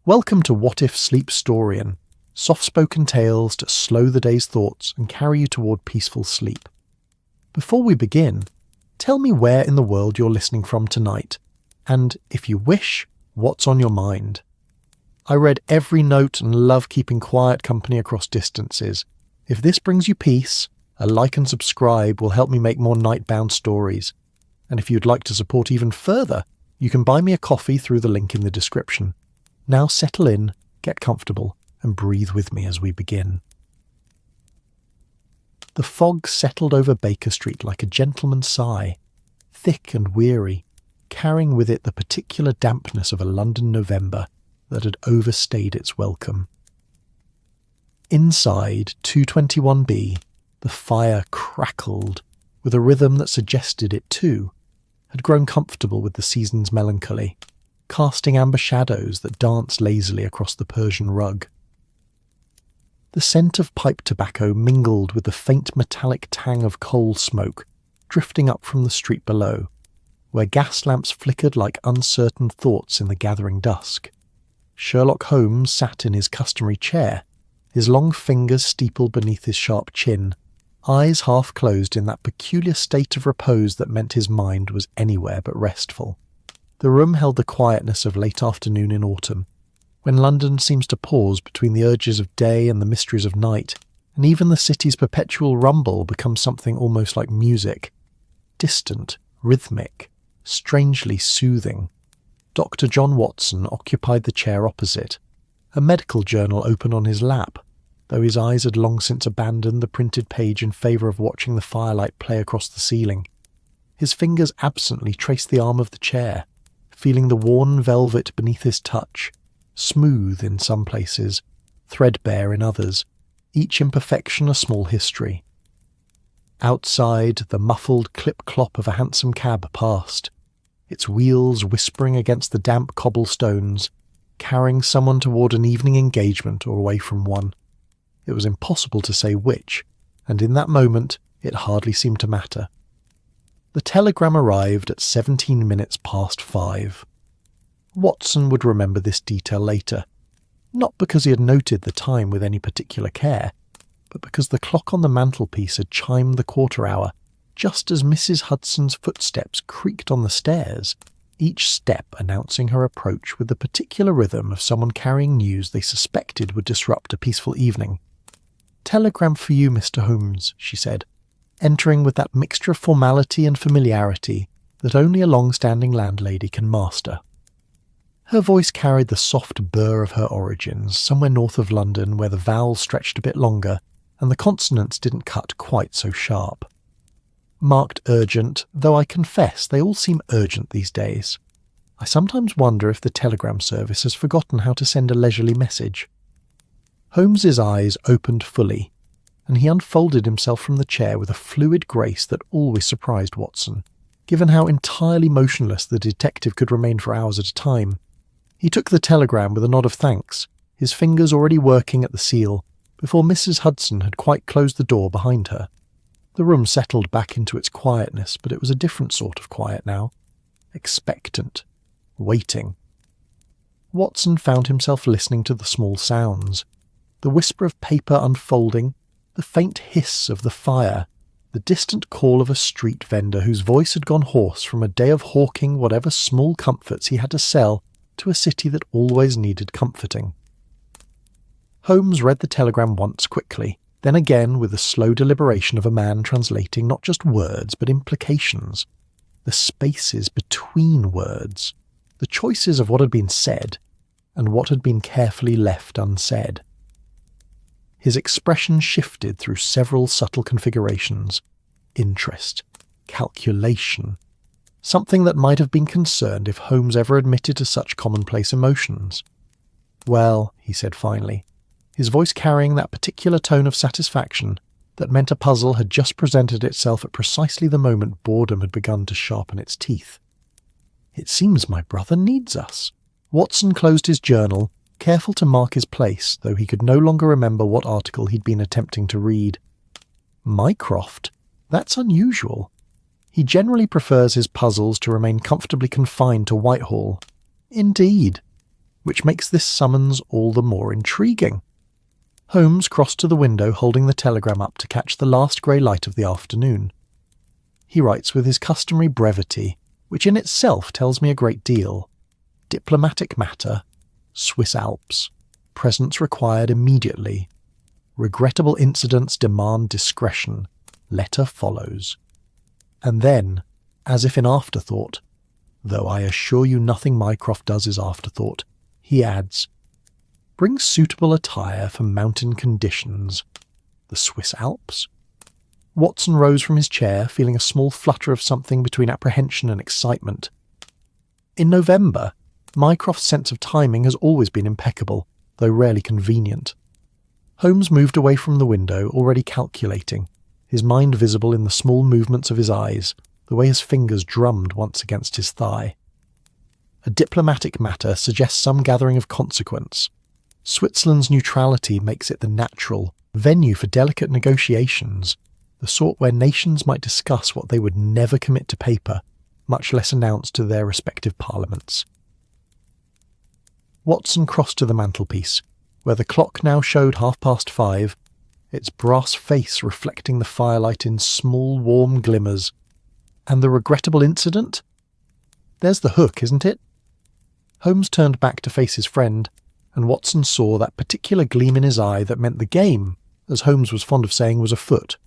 Welcome to What If Sleep Storian, soft-spoken tales to slow the day's thoughts and carry you toward peaceful sleep. Before we begin, tell me where in the world you're listening from tonight, and, if you wish, what's on your mind. I read every note and love keeping quiet company across distances. If this brings you peace, a like and subscribe will help me make more night-bound stories. And if you'd like to support even further, you can buy me a coffee through the link in the description. Now settle in, get comfortable, and breathe with me as we begin. The fog settled over Baker Street like a gentleman's sigh, thick and weary, carrying with it the particular dampness of a London November that had overstayed its welcome. Inside 221B, the fire crackled with a rhythm that suggested it, too, had grown comfortable with the season's melancholy, casting amber shadows that danced lazily across the Persian rug. The scent of pipe tobacco mingled with the faint metallic tang of coal smoke drifting up from the street below, where gas lamps flickered like uncertain thoughts in the gathering dusk. Sherlock Holmes sat in his customary chair, his long fingers steepled beneath his sharp chin, eyes half closed in that peculiar state of repose that meant his mind was anywhere but restful. The room held the quietness of late afternoon in autumn, when London seems to pause between the urges of day and the mysteries of night, and even the city's perpetual rumble becomes something almost like music, distant, rhythmic, strangely soothing. Dr. John Watson occupied the chair opposite, a medical journal open on his lap, though his eyes had long since abandoned the printed page in favour of watching the firelight play across the ceiling. His fingers absently traced the arm of the chair, feeling the worn velvet beneath his touch, smooth in some places, threadbare in others, each imperfection a small history. Outside, the muffled clip-clop of a hansom cab passed, its wheels whispering against the damp cobblestones, carrying someone toward an evening engagement or away from one. It was impossible to say which, and in that moment it hardly seemed to matter. The telegram arrived at 17 minutes past 5. Watson would remember this detail later, not because he had noted the time with any particular care, but because the clock on the mantelpiece had chimed the quarter hour just as Mrs. Hudson's footsteps creaked on the stairs, each step announcing her approach with the particular rhythm of someone carrying news they suspected would disrupt a peaceful evening. "Telegram for you, Mr. Holmes," she said, entering with that mixture of formality and familiarity that only a long-standing landlady can master. Her voice carried the soft burr of her origins, somewhere north of London where the vowels stretched a bit longer and the consonants didn't cut quite so sharp. Marked urgent, though I confess they all seem urgent these days. I sometimes wonder if the telegram service has forgotten how to send a leisurely message. Holmes's eyes opened fully, and he unfolded himself from the chair with a fluid grace that always surprised Watson, given how entirely motionless the detective could remain for hours at a time. He took the telegram with a nod of thanks, his fingers already working at the seal, before Mrs. Hudson had quite closed the door behind her. The room settled back into its quietness, but it was a different sort of quiet now. Expectant. Waiting. Watson found himself listening to the small sounds. The whisper of paper unfolding, the faint hiss of the fire, the distant call of a street vendor whose voice had gone hoarse from a day of hawking whatever small comforts he had to sell to a city that always needed comforting. Holmes read the telegram once quickly, then again with the slow deliberation of a man translating not just words but implications, the spaces between words, the choices of what had been said and what had been carefully left unsaid. His expression shifted through several subtle configurations. Interest. Calculation. Something that might have been concerned if Holmes ever admitted to such commonplace emotions. "Well," he said finally, his voice carrying that particular tone of satisfaction that meant a puzzle had just presented itself at precisely the moment boredom had begun to sharpen its teeth. "It seems my brother needs us." Watson closed his journal, careful to mark his place, though he could no longer remember what article he'd been attempting to read. "Mycroft? That's unusual. He generally prefers his puzzles to remain comfortably confined to Whitehall." "Indeed." which makes this summons all the more intriguing. Holmes crossed to the window, holding the telegram up to catch the last grey light of the afternoon. He writes with his customary brevity, which in itself tells me a great deal. Diplomatic matter, Swiss Alps, presence required immediately. Regrettable incidents demand discretion. Letter follows. And then, as if in afterthought, though I assure you nothing Mycroft does is afterthought, he adds, bring suitable attire for mountain conditions. The Swiss Alps? Watson rose from his chair, feeling a small flutter of something between apprehension and excitement. In November, Mycroft's sense of timing has always been impeccable, though rarely convenient. Holmes moved away from the window, already calculating, his mind visible in the small movements of his eyes, the way his fingers drummed once against his thigh. A diplomatic matter suggests some gathering of consequence. Switzerland's neutrality makes it the natural venue for delicate negotiations, the sort where nations might discuss what they would never commit to paper, much less announce to their respective parliaments. Watson crossed to the mantelpiece, where the clock now showed 5:30, its brass face reflecting the firelight in small warm glimmers. And the regrettable incident? There's the hook, isn't it? Holmes turned back to face his friend, and Watson saw that particular gleam in his eye that meant the game, as Holmes was fond of saying, was afoot.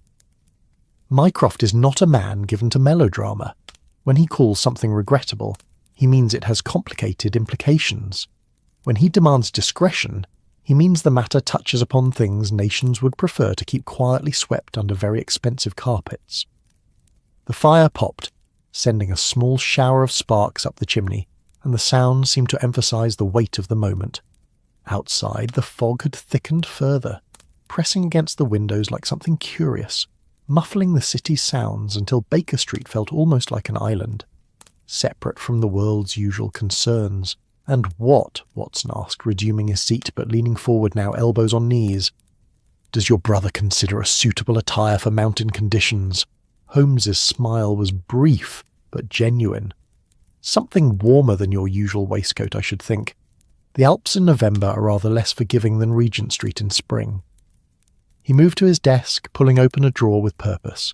Mycroft is not a man given to melodrama. When he calls something regrettable, he means it has complicated implications. When he demands discretion, he means the matter touches upon things nations would prefer to keep quietly swept under very expensive carpets. The fire popped, sending a small shower of sparks up the chimney, and the sound seemed to emphasize the weight of the moment. Outside, the fog had thickened further, pressing against the windows like something curious, muffling the city's sounds until Baker Street felt almost like an island, separate from the world's usual concerns. And what? Watson asked, resuming his seat but leaning forward now, elbows on knees. Does your brother consider a suitable attire for mountain conditions? Holmes's smile was brief but genuine. Something warmer than your usual waistcoat, I should think. The Alps in November are rather less forgiving than Regent Street in spring. He moved to his desk, pulling open a drawer with purpose.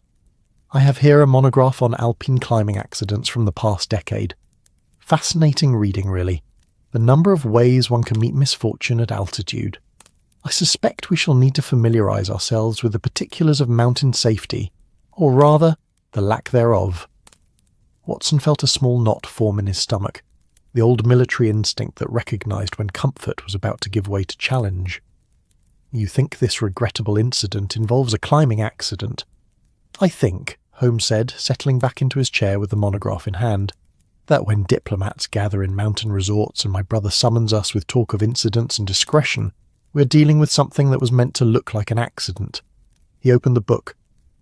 I have here a monograph on Alpine climbing accidents from the past decade. Fascinating reading, really. The number of ways one can meet misfortune at altitude. I suspect we shall need to familiarise ourselves with the particulars of mountain safety, or rather, the lack thereof. Watson felt a small knot form in his stomach, the old military instinct that recognised when comfort was about to give way to challenge. You think this regrettable incident involves a climbing accident? I think, Holmes said, settling back into his chair with the monograph in hand, that when diplomats gather in mountain resorts and my brother summons us with talk of incidents and discretion, we're dealing with something that was meant to look like an accident. He opened the book,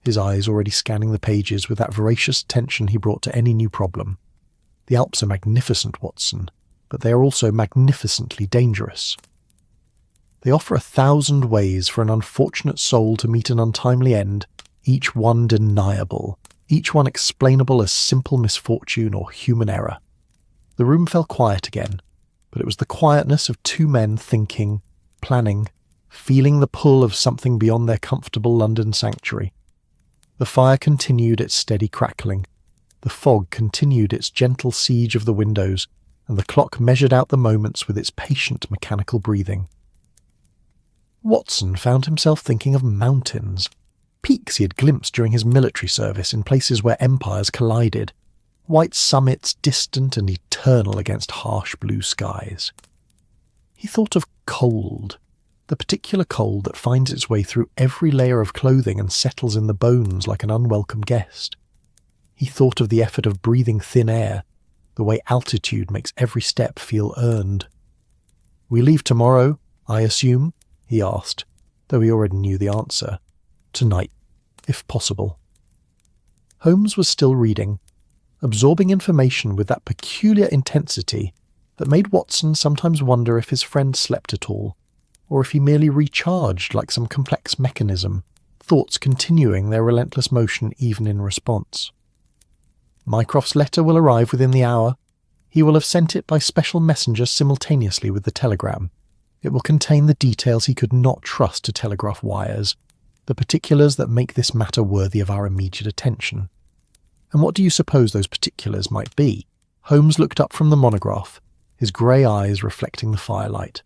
his eyes already scanning the pages with that voracious attention he brought to any new problem. The Alps are magnificent, Watson, but they are also magnificently dangerous. They offer 1,000 ways for an unfortunate soul to meet an untimely end, each one deniable, each one explainable as simple misfortune or human error. The room fell quiet again, but it was the quietness of two men thinking, planning, feeling the pull of something beyond their comfortable London sanctuary. The fire continued its steady crackling, the fog continued its gentle siege of the windows, and the clock measured out the moments with its patient mechanical breathing. Watson found himself thinking of mountains, peaks he had glimpsed during his military service in places where empires collided, white summits distant and eternal against harsh blue skies. He thought of cold, the particular cold that finds its way through every layer of clothing and settles in the bones like an unwelcome guest. He thought of the effort of breathing thin air, the way altitude makes every step feel earned. "We leave tomorrow, I assume?" he asked, though he already knew the answer. "Tonight, if possible." Holmes was still reading, absorbing information with that peculiar intensity that made Watson sometimes wonder if his friend slept at all, or if he merely recharged like some complex mechanism, thoughts continuing their relentless motion even in response. "Mycroft's letter will arrive within the hour," he He will have sent it by special messenger simultaneously with the telegram. It will contain the details he could not trust to telegraph wires, the particulars that make this matter worthy of our immediate attention. And what do you suppose those particulars might be? Holmes looked up from the monograph, his grey eyes reflecting the firelight.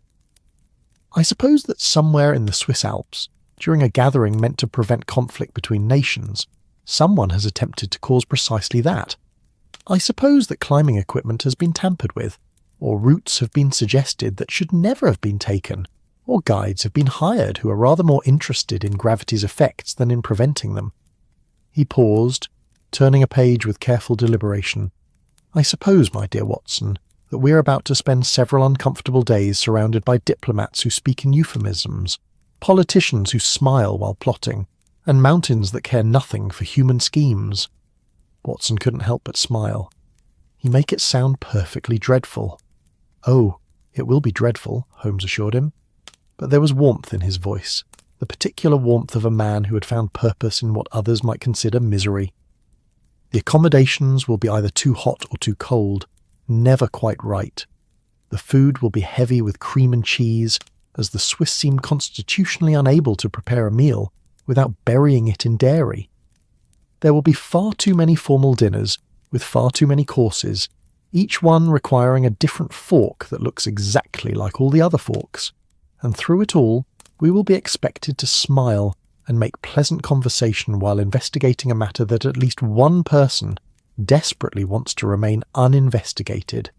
I suppose that somewhere in the Swiss Alps, during a gathering meant to prevent conflict between nations, someone has attempted to cause precisely that. I suppose that climbing equipment has been tampered with, or routes have been suggested that should never have been taken, or guides have been hired who are rather more interested in gravity's effects than in preventing them. He paused, turning a page with careful deliberation. I suppose, my dear Watson, that we are about to spend several uncomfortable days surrounded by diplomats who speak in euphemisms, politicians who smile while plotting, and mountains that care nothing for human schemes. Watson couldn't help but smile. You make it sound perfectly dreadful. Oh, it will be dreadful, Holmes assured him. But there was warmth in his voice, the particular warmth of a man who had found purpose in what others might consider misery. The accommodations will be either too hot or too cold, never quite right. The food will be heavy with cream and cheese, as the Swiss seem constitutionally unable to prepare a meal without burying it in dairy. There will be far too many formal dinners, with far too many courses, each one requiring a different fork that looks exactly like all the other forks, and through it all we will be expected to smile and make pleasant conversation while investigating a matter that at least one person desperately wants to remain uninvestigated.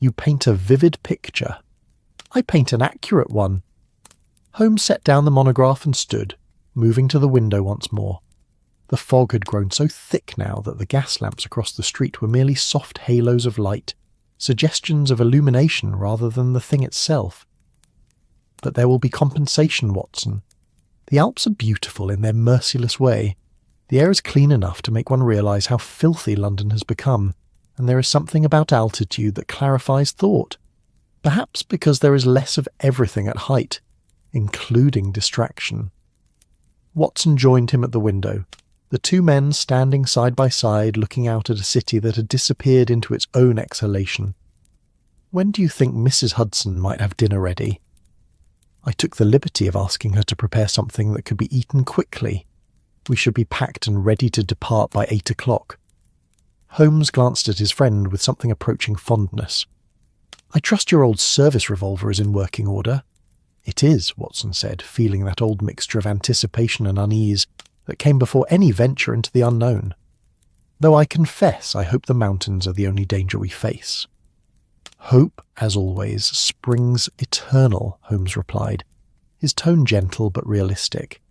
You paint a vivid picture. I paint an accurate one. Holmes set down the monograph and stood, moving to the window once more. The fog had grown so thick now that the gas lamps across the street were merely soft halos of light, suggestions of illumination rather than the thing itself. But there will be compensation, Watson. The Alps are beautiful in their merciless way. The air is clean enough to make one realise how filthy London has become, and there is something about altitude that clarifies thought. Perhaps because there is less of everything at height, including distraction. Watson joined him at the window, the two men standing side by side looking out at a city that had disappeared into its own exhalation. When do you think Mrs. Hudson might have dinner ready? I took the liberty of asking her to prepare something that could be eaten quickly. We should be packed and ready to depart by 8 o'clock. Holmes glanced at his friend with something approaching fondness. I trust your old service revolver is in working order. It is, Watson said, feeling that old mixture of anticipation and unease that came before any venture into the unknown. Though I confess I hope the mountains are the only danger we face. Hope, as always, springs eternal, Holmes replied, his tone gentle but realistic.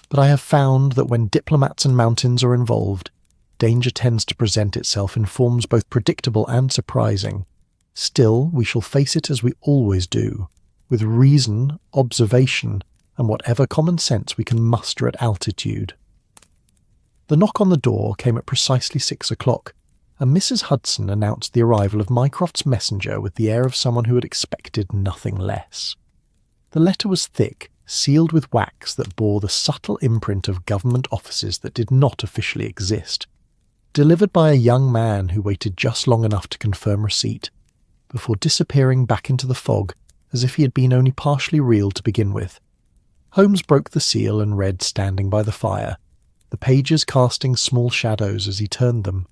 But I have found that when diplomats and mountains are involved, danger tends to present itself in forms both predictable and surprising. Still, we shall face it as we always do, with reason, observation, and whatever common sense we can muster at altitude. The knock on the door came at precisely 6 o'clock, and Mrs. Hudson announced the arrival of Mycroft's messenger with the air of someone who had expected nothing less. The letter was thick, sealed with wax that bore the subtle imprint of government offices that did not officially exist, delivered by a young man who waited just long enough to confirm receipt, before disappearing back into the fog as if he had been only partially real to begin with. Holmes broke the seal and read standing by the fire, the pages casting small shadows as he turned them.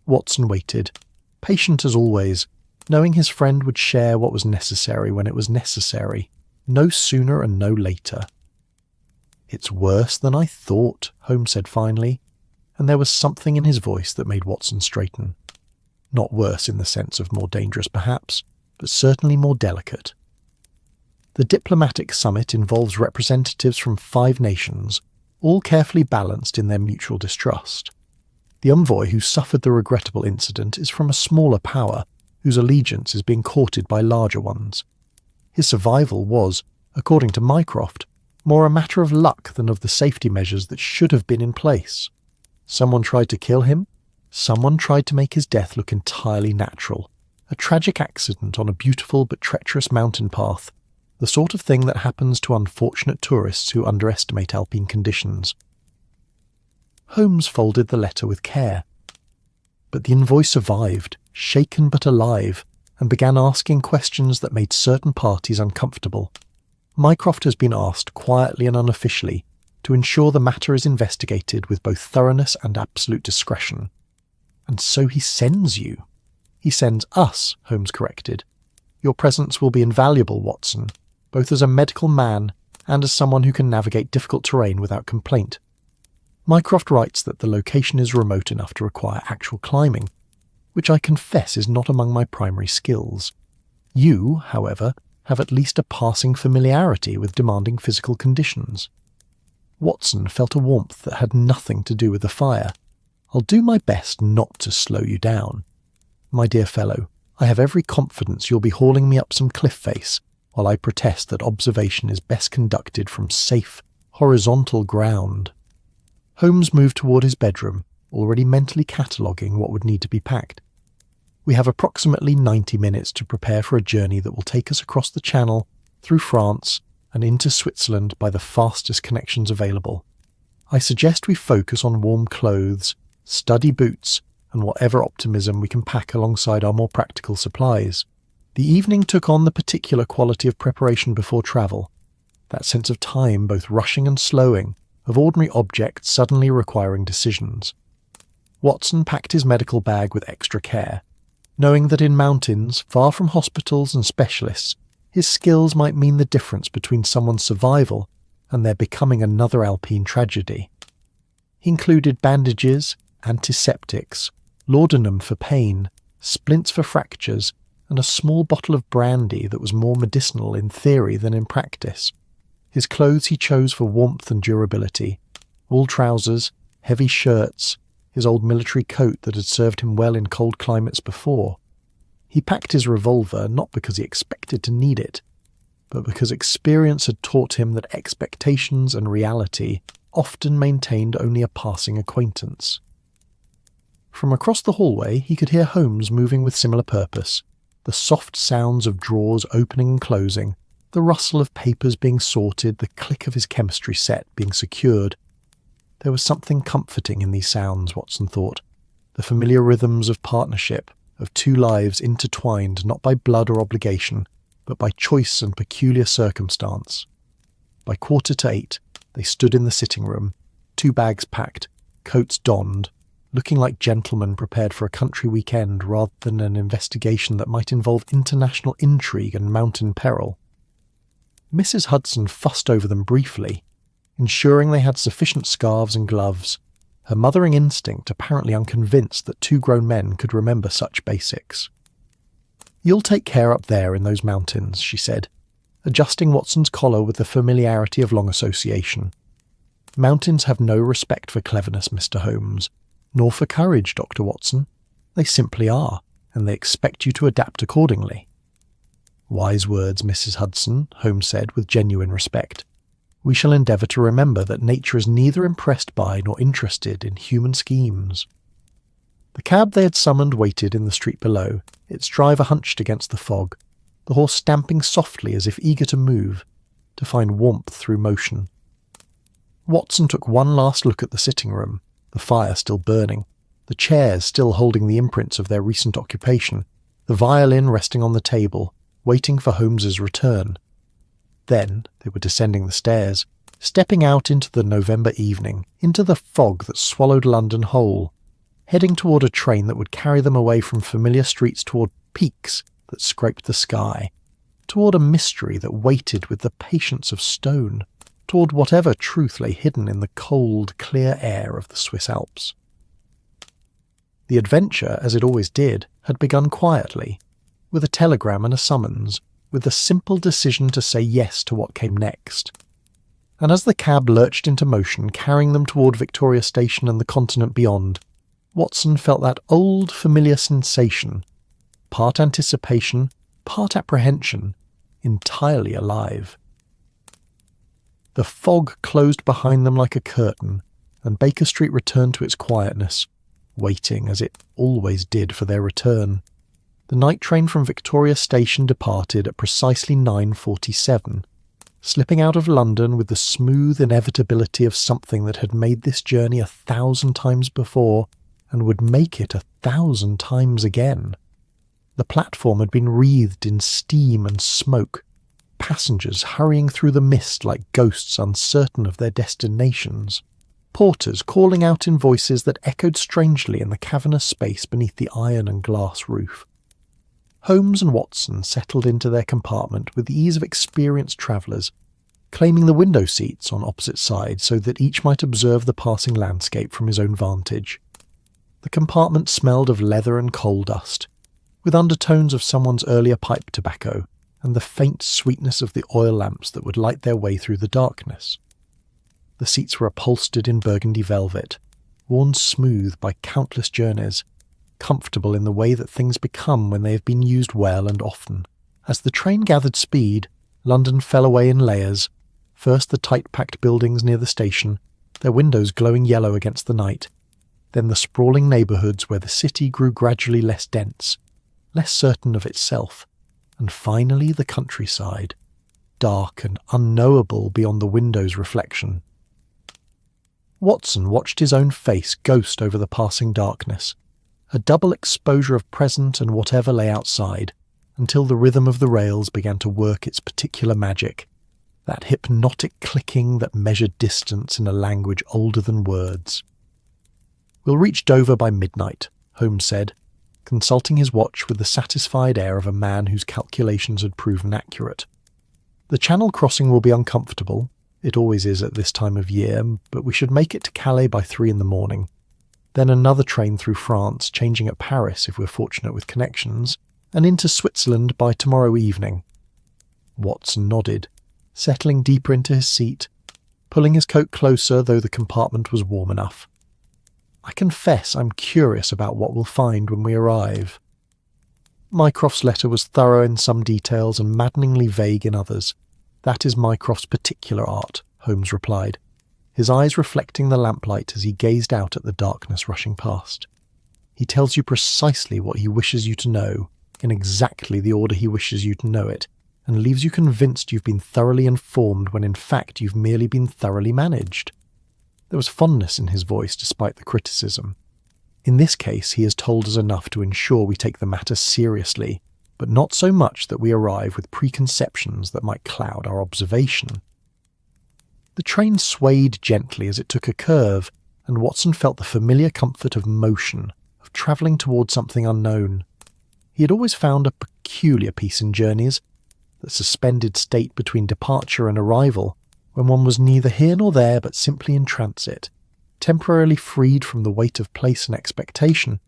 Watson waited, patient as always, knowing his friend would share what was necessary when it was necessary, no sooner and no later. "It's worse than I thought," Holmes said finally, and there was something in his voice that made Watson straighten. Not worse in the sense of more dangerous perhaps, but certainly more delicate. The diplomatic summit involves representatives from 5 nations, all carefully balanced in their mutual distrust. The envoy who suffered the regrettable incident is from a smaller power, whose allegiance is being courted by larger ones. His survival was, according to Mycroft, more a matter of luck than of the safety measures that should have been in place. Someone tried to kill him. Someone tried to make his death look entirely natural. A tragic accident on a beautiful but treacherous mountain path, the sort of thing that happens to unfortunate tourists who underestimate Alpine conditions. Holmes folded the letter with care. But the envoy survived, shaken but alive, and began asking questions that made certain parties uncomfortable. Mycroft has been asked quietly and unofficially to ensure the matter is investigated with both thoroughness and absolute discretion. And so he sends you. He sends us, Holmes corrected. Your presence will be invaluable, Watson, both as a medical man and as someone who can navigate difficult terrain without complaint. Mycroft writes that the location is remote enough to require actual climbing, which I confess is not among my primary skills. You, however, have at least a passing familiarity with demanding physical conditions. Watson felt a warmth that had nothing to do with the fire. I'll do my best not to slow you down. My dear fellow, I have every confidence you'll be hauling me up some cliff face, while I protest that observation is best conducted from safe, horizontal ground. Holmes moved toward his bedroom, already mentally cataloguing what would need to be packed. We have approximately 90 minutes to prepare for a journey that will take us across the Channel, through France, and into Switzerland by the fastest connections available. I suggest we focus on warm clothes, sturdy boots, and whatever optimism we can pack alongside our more practical supplies. The evening took on the particular quality of preparation before travel, that sense of time both rushing and slowing, of ordinary objects suddenly requiring decisions. Watson packed his medical bag with extra care, knowing that in mountains, far from hospitals and specialists, his skills might mean the difference between someone's survival and their becoming another Alpine tragedy. He included bandages, antiseptics, laudanum for pain, splints for fractures, and a small bottle of brandy that was more medicinal in theory than in practice. His clothes he chose for warmth and durability: wool trousers, heavy shirts, his old military coat that had served him well in cold climates before. He packed his revolver not because he expected to need it, but because experience had taught him that expectations and reality often maintained only a passing acquaintance. From across the hallway he could hear Holmes moving with similar purpose, the soft sounds of drawers opening and closing, the rustle of papers being sorted, the click of his chemistry set being secured. There was something comforting in these sounds, Watson thought, the familiar rhythms of partnership, of two lives intertwined not by blood or obligation, but by choice and peculiar circumstance. By 7:45, they stood in the sitting room, 2 bags packed, coats donned, looking like gentlemen prepared for a country weekend rather than an investigation that might involve international intrigue and mountain peril. Mrs. Hudson fussed over them briefly, ensuring they had sufficient scarves and gloves, her mothering instinct apparently unconvinced that 2 grown men could remember such basics. "You'll take care up there in those mountains," she said, adjusting Watson's collar with the familiarity of long association. "Mountains have no respect for cleverness, Mr. Holmes, nor for courage, Dr. Watson. They simply are, and they expect you to adapt accordingly." "Wise words, Mrs. Hudson," Holmes said with genuine respect. "We shall endeavour to remember that nature is neither impressed by nor interested in human schemes." The cab they had summoned waited in the street below, its driver hunched against the fog, the horse stamping softly as if eager to move, to find warmth through motion. Watson took one last look at the sitting room, the fire still burning, the chairs still holding the imprints of their recent occupation, the violin resting on the table, waiting for Holmes's return. Then they were descending the stairs, stepping out into the November evening, into the fog that swallowed London whole, heading toward a train that would carry them away from familiar streets toward peaks that scraped the sky, toward a mystery that waited with the patience of stone, toward whatever truth lay hidden in the cold, clear air of the Swiss Alps. The adventure, as it always did, had begun quietly, with a telegram and a summons, with the simple decision to say yes to what came next. And as the cab lurched into motion, carrying them toward Victoria Station and the continent beyond, Watson felt that old, familiar sensation, part anticipation, part apprehension, entirely alive. The fog closed behind them like a curtain, and Baker Street returned to its quietness, waiting as it always did for their return. The night train from Victoria Station departed at precisely 9:47, slipping out of London with the smooth inevitability of something that had made this journey 1,000 times before and would make it 1,000 times again. The platform had been wreathed in steam and smoke, passengers hurrying through the mist like ghosts uncertain of their destinations, porters calling out in voices that echoed strangely in the cavernous space beneath the iron and glass roof. Holmes and Watson settled into their compartment with the ease of experienced travellers, claiming the window seats on opposite sides so that each might observe the passing landscape from his own vantage. The compartment smelled of leather and coal dust, with undertones of someone's earlier pipe tobacco and the faint sweetness of the oil lamps that would light their way through the darkness. The seats were upholstered in burgundy velvet, worn smooth by countless journeys, comfortable in the way that things become when they have been used well and often. As the train gathered speed, London fell away in layers, first the tight-packed buildings near the station, their windows glowing yellow against the night, then the sprawling neighbourhoods where the city grew gradually less dense, less certain of itself, and finally the countryside, dark and unknowable beyond the window's reflection. Watson watched his own face ghost over the passing darkness, a double exposure of present and whatever lay outside, until the rhythm of the rails began to work its particular magic, that hypnotic clicking that measured distance in a language older than words. "We'll reach Dover by midnight," Holmes said, consulting his watch with the satisfied air of a man whose calculations had proven accurate. "The Channel crossing will be uncomfortable. It always is at this time of year, but we should make it to Calais by 3 in the morning. Then another train through France, changing at Paris if we're fortunate with connections, and into Switzerland by tomorrow evening." Watson nodded, settling deeper into his seat, pulling his coat closer though the compartment was warm enough. "I confess I'm curious about what we'll find when we arrive." Mycroft's letter was thorough in some details and maddeningly vague in others. "That is Mycroft's particular art," Holmes replied, his eyes reflecting the lamplight as he gazed out at the darkness rushing past. "He tells you precisely what he wishes you to know, in exactly the order he wishes you to know it, and leaves you convinced you've been thoroughly informed when in fact you've merely been thoroughly managed." There was fondness in his voice despite the criticism. "In this case he has told us enough to ensure we take the matter seriously, but not so much that we arrive with preconceptions that might cloud our observation." The train swayed gently as it took a curve, and Watson felt the familiar comfort of motion, of travelling towards something unknown. He had always found a peculiar peace in journeys, that suspended state between departure and arrival, when one was neither here nor there but simply in transit, temporarily freed from the weight of place and expectation.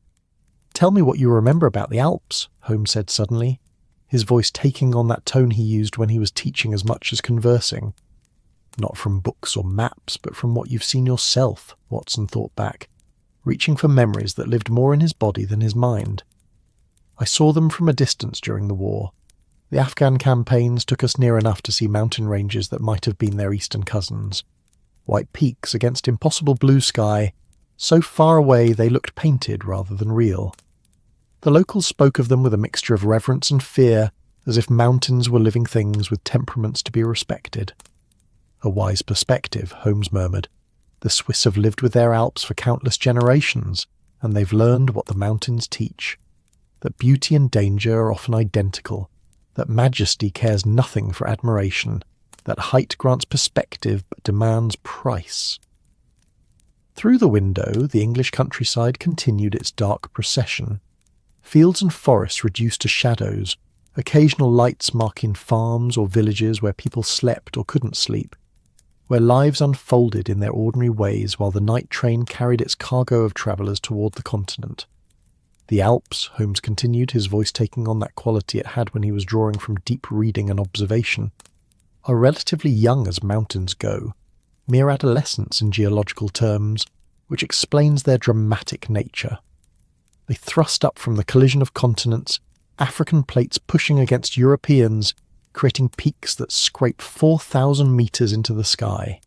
"Tell me what you remember about the Alps," Holmes said suddenly, his voice taking on that tone he used when he was teaching as much as conversing. "Not from books or maps, but from what you've seen yourself," Watson thought back, reaching for memories that lived more in his body than his mind. "I saw them from a distance during the war. The Afghan campaigns took us near enough to see mountain ranges that might have been their eastern cousins. White peaks against impossible blue sky, so far away they looked painted rather than real. The locals spoke of them with a mixture of reverence and fear, as if mountains were living things with temperaments to be respected." "A wise perspective," Holmes murmured. "The Swiss have lived with their Alps for countless generations, and they've learned what the mountains teach. That beauty and danger are often identical, that majesty cares nothing for admiration, that height grants perspective but demands price." Through the window, the English countryside continued its dark procession. Fields and forests reduced to shadows, occasional lights marking farms or villages where people slept or couldn't sleep, where lives unfolded in their ordinary ways while the night train carried its cargo of travellers toward the continent. "The Alps," Holmes continued, his voice taking on that quality it had when he was drawing from deep reading and observation, "are relatively young as mountains go, mere adolescents in geological terms, which explains their dramatic nature. They thrust up from the collision of continents, African plates pushing against Europeans, creating peaks that scrape 4,000 metres into the sky.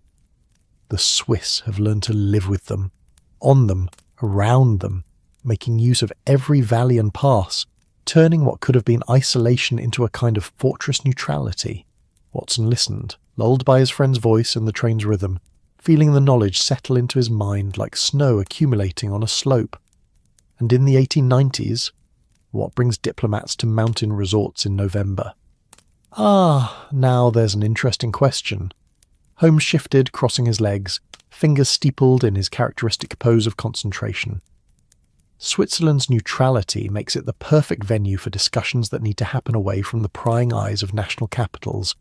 The Swiss have learned to live with them, on them, around them, making use of every valley and pass, turning what could have been isolation into a kind of fortress neutrality." Watson listened, lulled by his friend's voice and the train's rhythm, feeling the knowledge settle into his mind like snow accumulating on a slope. And in the 1890s, what brings diplomats to mountain resorts in November? Now there's an interesting question. Holmes shifted, crossing his legs, fingers steepled in his characteristic pose of concentration. Switzerland's neutrality makes it the perfect venue for discussions that need to happen away from the prying eyes of national capitals.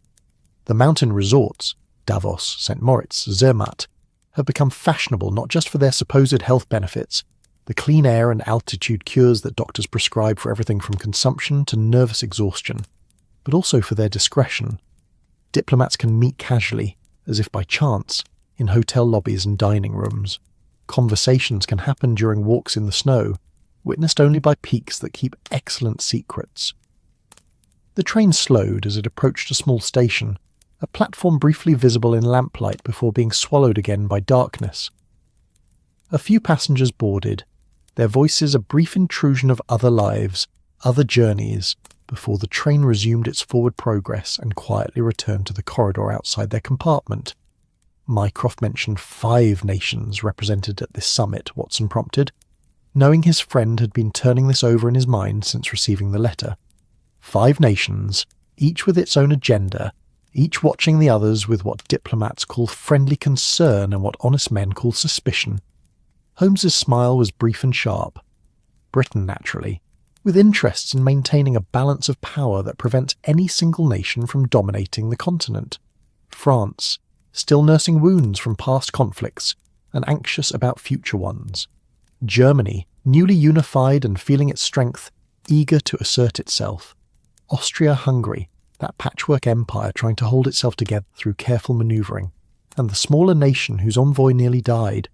The mountain resorts, Davos, St. Moritz, Zermatt, have become fashionable not just for their supposed health benefits, the clean air and altitude cures that doctors prescribe for everything from consumption to nervous exhaustion, but also for their discretion. Diplomats can meet casually, as if by chance, in hotel lobbies and dining rooms. Conversations can happen during walks in the snow, witnessed only by peaks that keep excellent secrets. The train slowed as it approached a small station, a platform briefly visible in lamplight before being swallowed again by darkness. A few passengers boarded, their voices a brief intrusion of other lives, other journeys, before the train resumed its forward progress and quietly returned to the corridor outside their compartment. Mycroft mentioned 5 nations represented at this summit, Watson prompted, knowing his friend had been turning this over in his mind since receiving the letter. 5 nations, each with its own agenda, each watching the others with what diplomats call friendly concern and what honest men call suspicion. Holmes's smile was brief and sharp. Britain, naturally, with interests in maintaining a balance of power that prevents any single nation from dominating the continent. France, still nursing wounds from past conflicts and anxious about future ones. Germany, newly unified and feeling its strength, eager to assert itself. Austria-Hungary, that patchwork empire trying to hold itself together through careful manoeuvring. And the smaller nation whose envoy nearly died.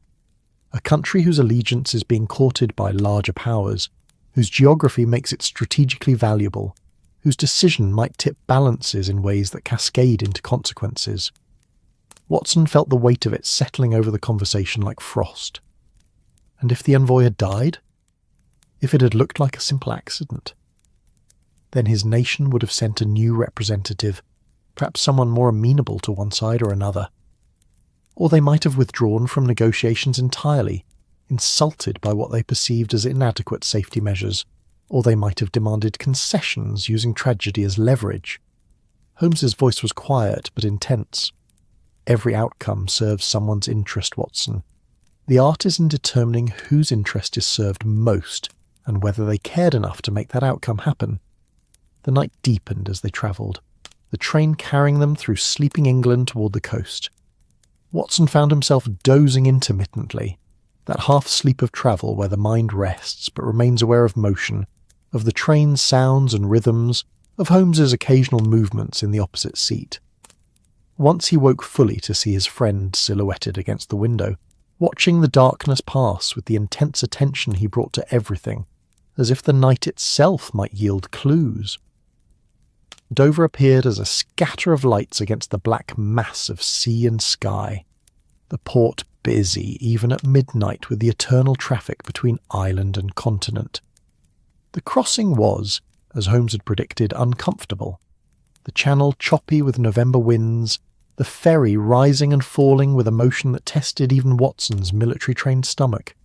A country whose allegiance is being courted by larger powers, whose geography makes it strategically valuable, whose decision might tip balances in ways that cascade into consequences. Watson felt the weight of it settling over the conversation like frost. And if the envoy had died? If it had looked like a simple accident? Then his nation would have sent a new representative, perhaps someone more amenable to one side or another. Or they might have withdrawn from negotiations entirely, insulted by what they perceived as inadequate safety measures, or they might have demanded concessions using tragedy as leverage. Holmes's voice was quiet but intense. Every outcome serves someone's interest, Watson. The art is in determining whose interest is served most, and whether they cared enough to make that outcome happen. The night deepened as they travelled, the train carrying them through sleeping England toward the coast. Watson found himself dozing intermittently, that half-sleep of travel where the mind rests but remains aware of motion, of the train's sounds and rhythms, of Holmes's occasional movements in the opposite seat. Once he woke fully to see his friend silhouetted against the window, watching the darkness pass with the intense attention he brought to everything, as if the night itself might yield clues. Dover appeared as a scatter of lights against the black mass of sea and sky, the port busy even at midnight with the eternal traffic between island and continent. The crossing was, as Holmes had predicted, uncomfortable, the channel choppy with November winds, the ferry rising and falling with a motion that tested even Watson's military-trained stomach.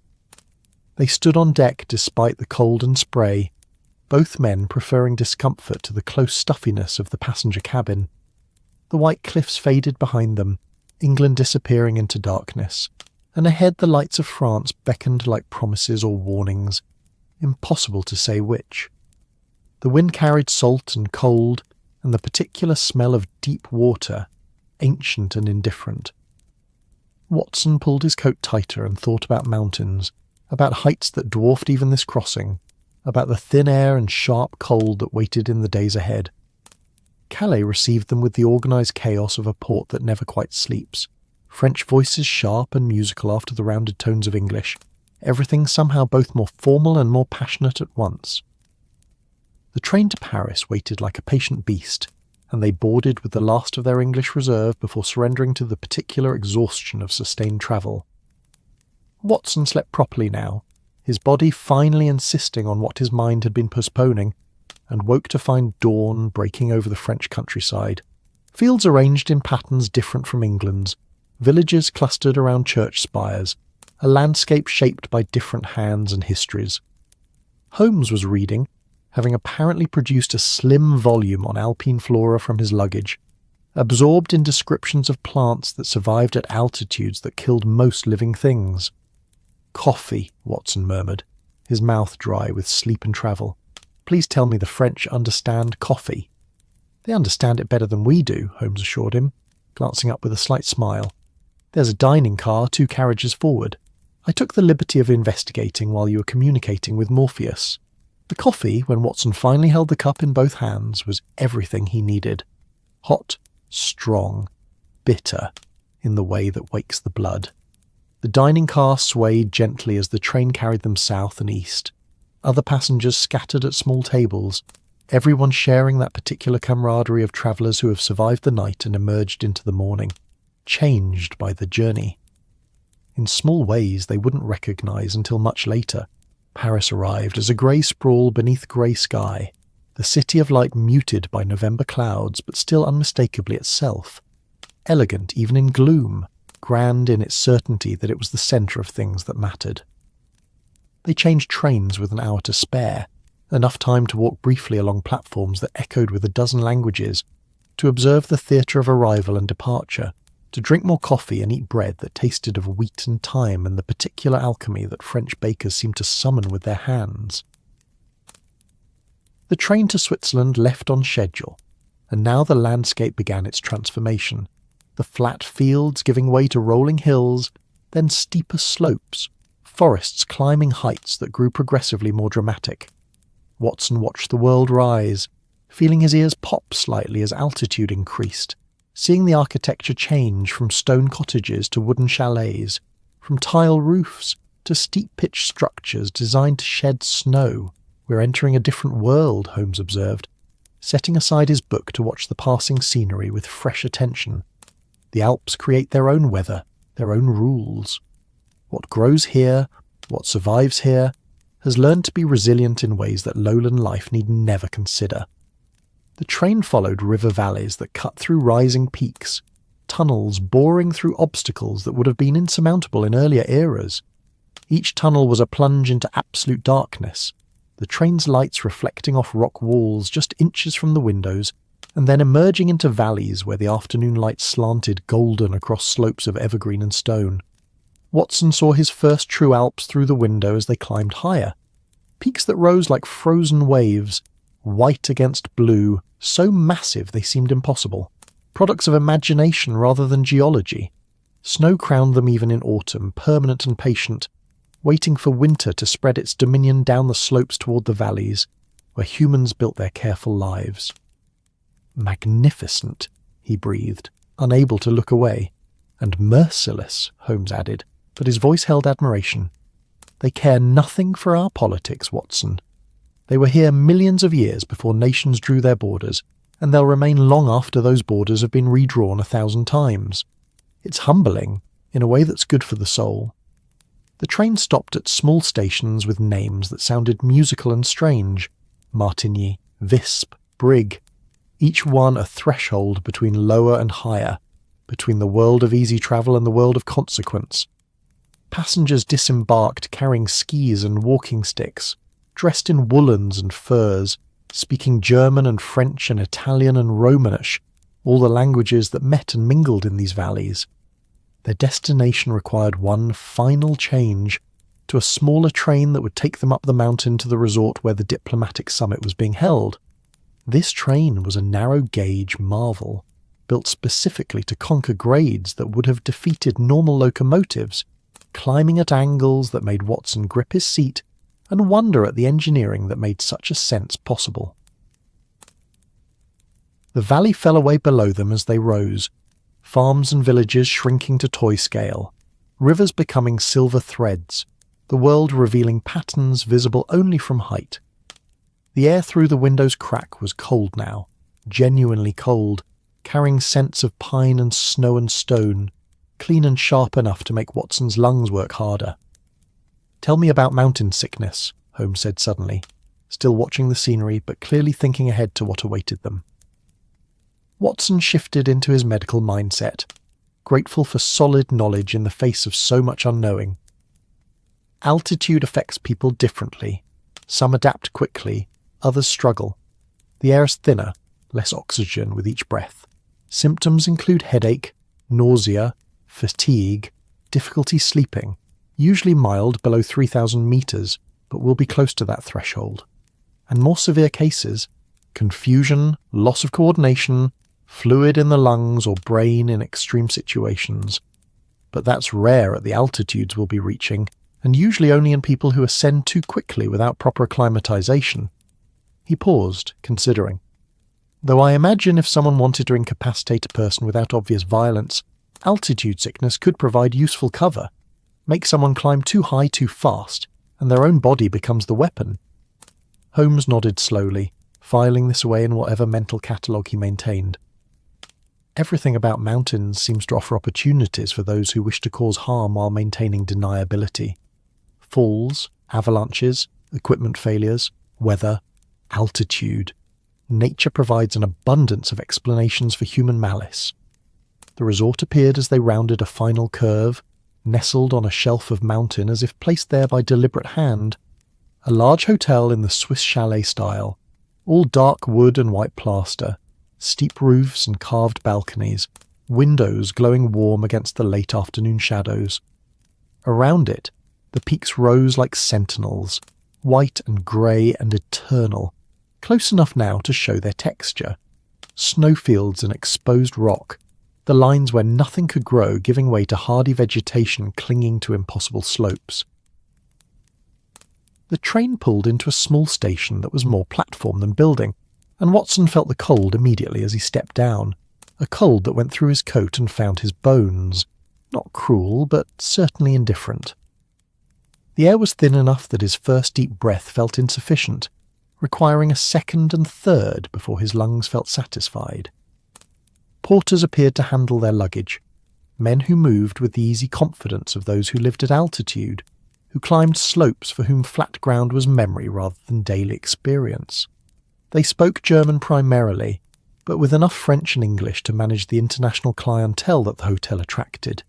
They stood on deck despite the cold and spray, both men preferring discomfort to the close stuffiness of the passenger cabin. The white cliffs faded behind them, England disappearing into darkness, and ahead the lights of France beckoned like promises or warnings, impossible to say which. The wind carried salt and cold, and the particular smell of deep water, ancient and indifferent. Watson pulled his coat tighter and thought about mountains, about heights that dwarfed even this crossing, about the thin air and sharp cold that waited in the days ahead. Calais received them with the organised chaos of a port that never quite sleeps, French voices sharp and musical after the rounded tones of English, everything somehow both more formal and more passionate at once. The train to Paris waited like a patient beast, and they boarded with the last of their English reserve before surrendering to the particular exhaustion of sustained travel. Watson slept properly now, his body finally insisting on what his mind had been postponing, and woke to find dawn breaking over the French countryside. Fields arranged in patterns different from England's, villages clustered around church spires, a landscape shaped by different hands and histories. Holmes was reading, having apparently produced a slim volume on Alpine flora from his luggage, absorbed in descriptions of plants that survived at altitudes that killed most living things. "Coffee," Watson murmured, his mouth dry with sleep and travel. "Please tell me the French understand coffee." "They understand it better than we do," Holmes assured him, glancing up with a slight smile. "There's a dining car 2 carriages forward. I took the liberty of investigating while you were communicating with Morpheus." The coffee, when Watson finally held the cup in both hands, was everything he needed. Hot, strong, bitter, in the way that wakes the blood. The dining car swayed gently as the train carried them south and east. Other passengers scattered at small tables, everyone sharing that particular camaraderie of travellers who have survived the night and emerged into the morning, changed by the journey. In small ways they wouldn't recognise until much later. Paris arrived as a grey sprawl beneath grey sky, the city of light muted by November clouds but still unmistakably itself, elegant even in gloom, grand in its certainty that it was the centre of things that mattered. They changed trains with an hour to spare, enough time to walk briefly along platforms that echoed with a dozen languages, to observe the theatre of arrival and departure, to drink more coffee and eat bread that tasted of wheat and thyme and the particular alchemy that French bakers seemed to summon with their hands. The train to Switzerland left on schedule, and now the landscape began its transformation, the flat fields giving way to rolling hills, then steeper slopes, forests climbing heights that grew progressively more dramatic. Watson watched the world rise, feeling his ears pop slightly as altitude increased, seeing the architecture change from stone cottages to wooden chalets, from tile roofs to steep-pitched structures designed to shed snow. "We're entering a different world," Holmes observed, setting aside his book to watch the passing scenery with fresh attention. The Alps create their own weather, their own rules. What grows here, what survives here, has learned to be resilient in ways that lowland life need never consider. The train followed river valleys that cut through rising peaks, tunnels boring through obstacles that would have been insurmountable in earlier eras. Each tunnel was a plunge into absolute darkness, the train's lights reflecting off rock walls just inches from the windows, and then emerging into valleys where the afternoon light slanted golden across slopes of evergreen and stone. Watson saw his first true Alps through the window as they climbed higher, peaks that rose like frozen waves, white against blue, so massive they seemed impossible, products of imagination rather than geology. Snow crowned them even in autumn, permanent and patient, waiting for winter to spread its dominion down the slopes toward the valleys, where humans built their careful lives. "Magnificent," he breathed, unable to look away. "And merciless," Holmes added, but his voice held admiration. "They care nothing for our politics, Watson. They were here millions of years before nations drew their borders, and they'll remain long after those borders have been redrawn 1,000 times. It's humbling, in a way that's good for the soul." The train stopped at small stations with names that sounded musical and strange: Martigny, Visp, Brig, each one a threshold between lower and higher, between the world of easy travel and the world of consequence. Passengers disembarked carrying skis and walking sticks, dressed in woolens and furs, speaking German and French and Italian and Romanish, all the languages that met and mingled in these valleys. Their destination required one final change, to a smaller train that would take them up the mountain to the resort where the diplomatic summit was being held. This train was a narrow-gauge marvel, built specifically to conquer grades that would have defeated normal locomotives, climbing at angles that made Watson grip his seat and wonder at the engineering that made such ascents possible. The valley fell away below them as they rose, farms and villages shrinking to toy scale, rivers becoming silver threads, the world revealing patterns visible only from height. The air through the window's crack was cold now, genuinely cold, carrying scents of pine and snow and stone, clean and sharp enough to make Watson's lungs work harder. "Tell me about mountain sickness," Holmes said suddenly, still watching the scenery but clearly thinking ahead to what awaited them. Watson shifted into his medical mindset, grateful for solid knowledge in the face of so much unknowing. "Altitude affects people differently. Some adapt quickly, others struggle. The air is thinner, less oxygen with each breath. Symptoms include headache, nausea, fatigue, difficulty sleeping, usually mild below 3,000 meters, but will be close to that threshold. And more severe cases, confusion, loss of coordination, fluid in the lungs or brain in extreme situations. But that's rare at the altitudes we'll be reaching, and usually only in people who ascend too quickly without proper acclimatization. He paused, considering. Though I imagine if someone wanted to incapacitate a person without obvious violence, altitude sickness could provide useful cover. Make someone climb too high too fast, and their own body becomes the weapon. Holmes nodded slowly, filing this away in whatever mental catalogue he maintained. Everything about mountains seems to offer opportunities for those who wish to cause harm while maintaining deniability. Falls, avalanches, equipment failures, weather, altitude. Nature provides an abundance of explanations for human malice. The resort appeared as they rounded a final curve, nestled on a shelf of mountain as if placed there by deliberate hand. A large hotel in the Swiss chalet style, all dark wood and white plaster, steep roofs and carved balconies, windows glowing warm against the late afternoon shadows. Around it, the peaks rose like sentinels, white and grey and eternal, close enough now to show their texture. Snowfields and exposed rock, the lines where nothing could grow giving way to hardy vegetation clinging to impossible slopes. The train pulled into a small station that was more platform than building, and Watson felt the cold immediately as he stepped down, a cold that went through his coat and found his bones. Not cruel, but certainly indifferent. The air was thin enough that his first deep breath felt insufficient, requiring a second and third before his lungs felt satisfied. Porters appeared to handle their luggage, men who moved with the easy confidence of those who lived at altitude, who climbed slopes for whom flat ground was memory rather than daily experience. They spoke German primarily, but with enough French and English to manage the international clientele that the hotel attracted.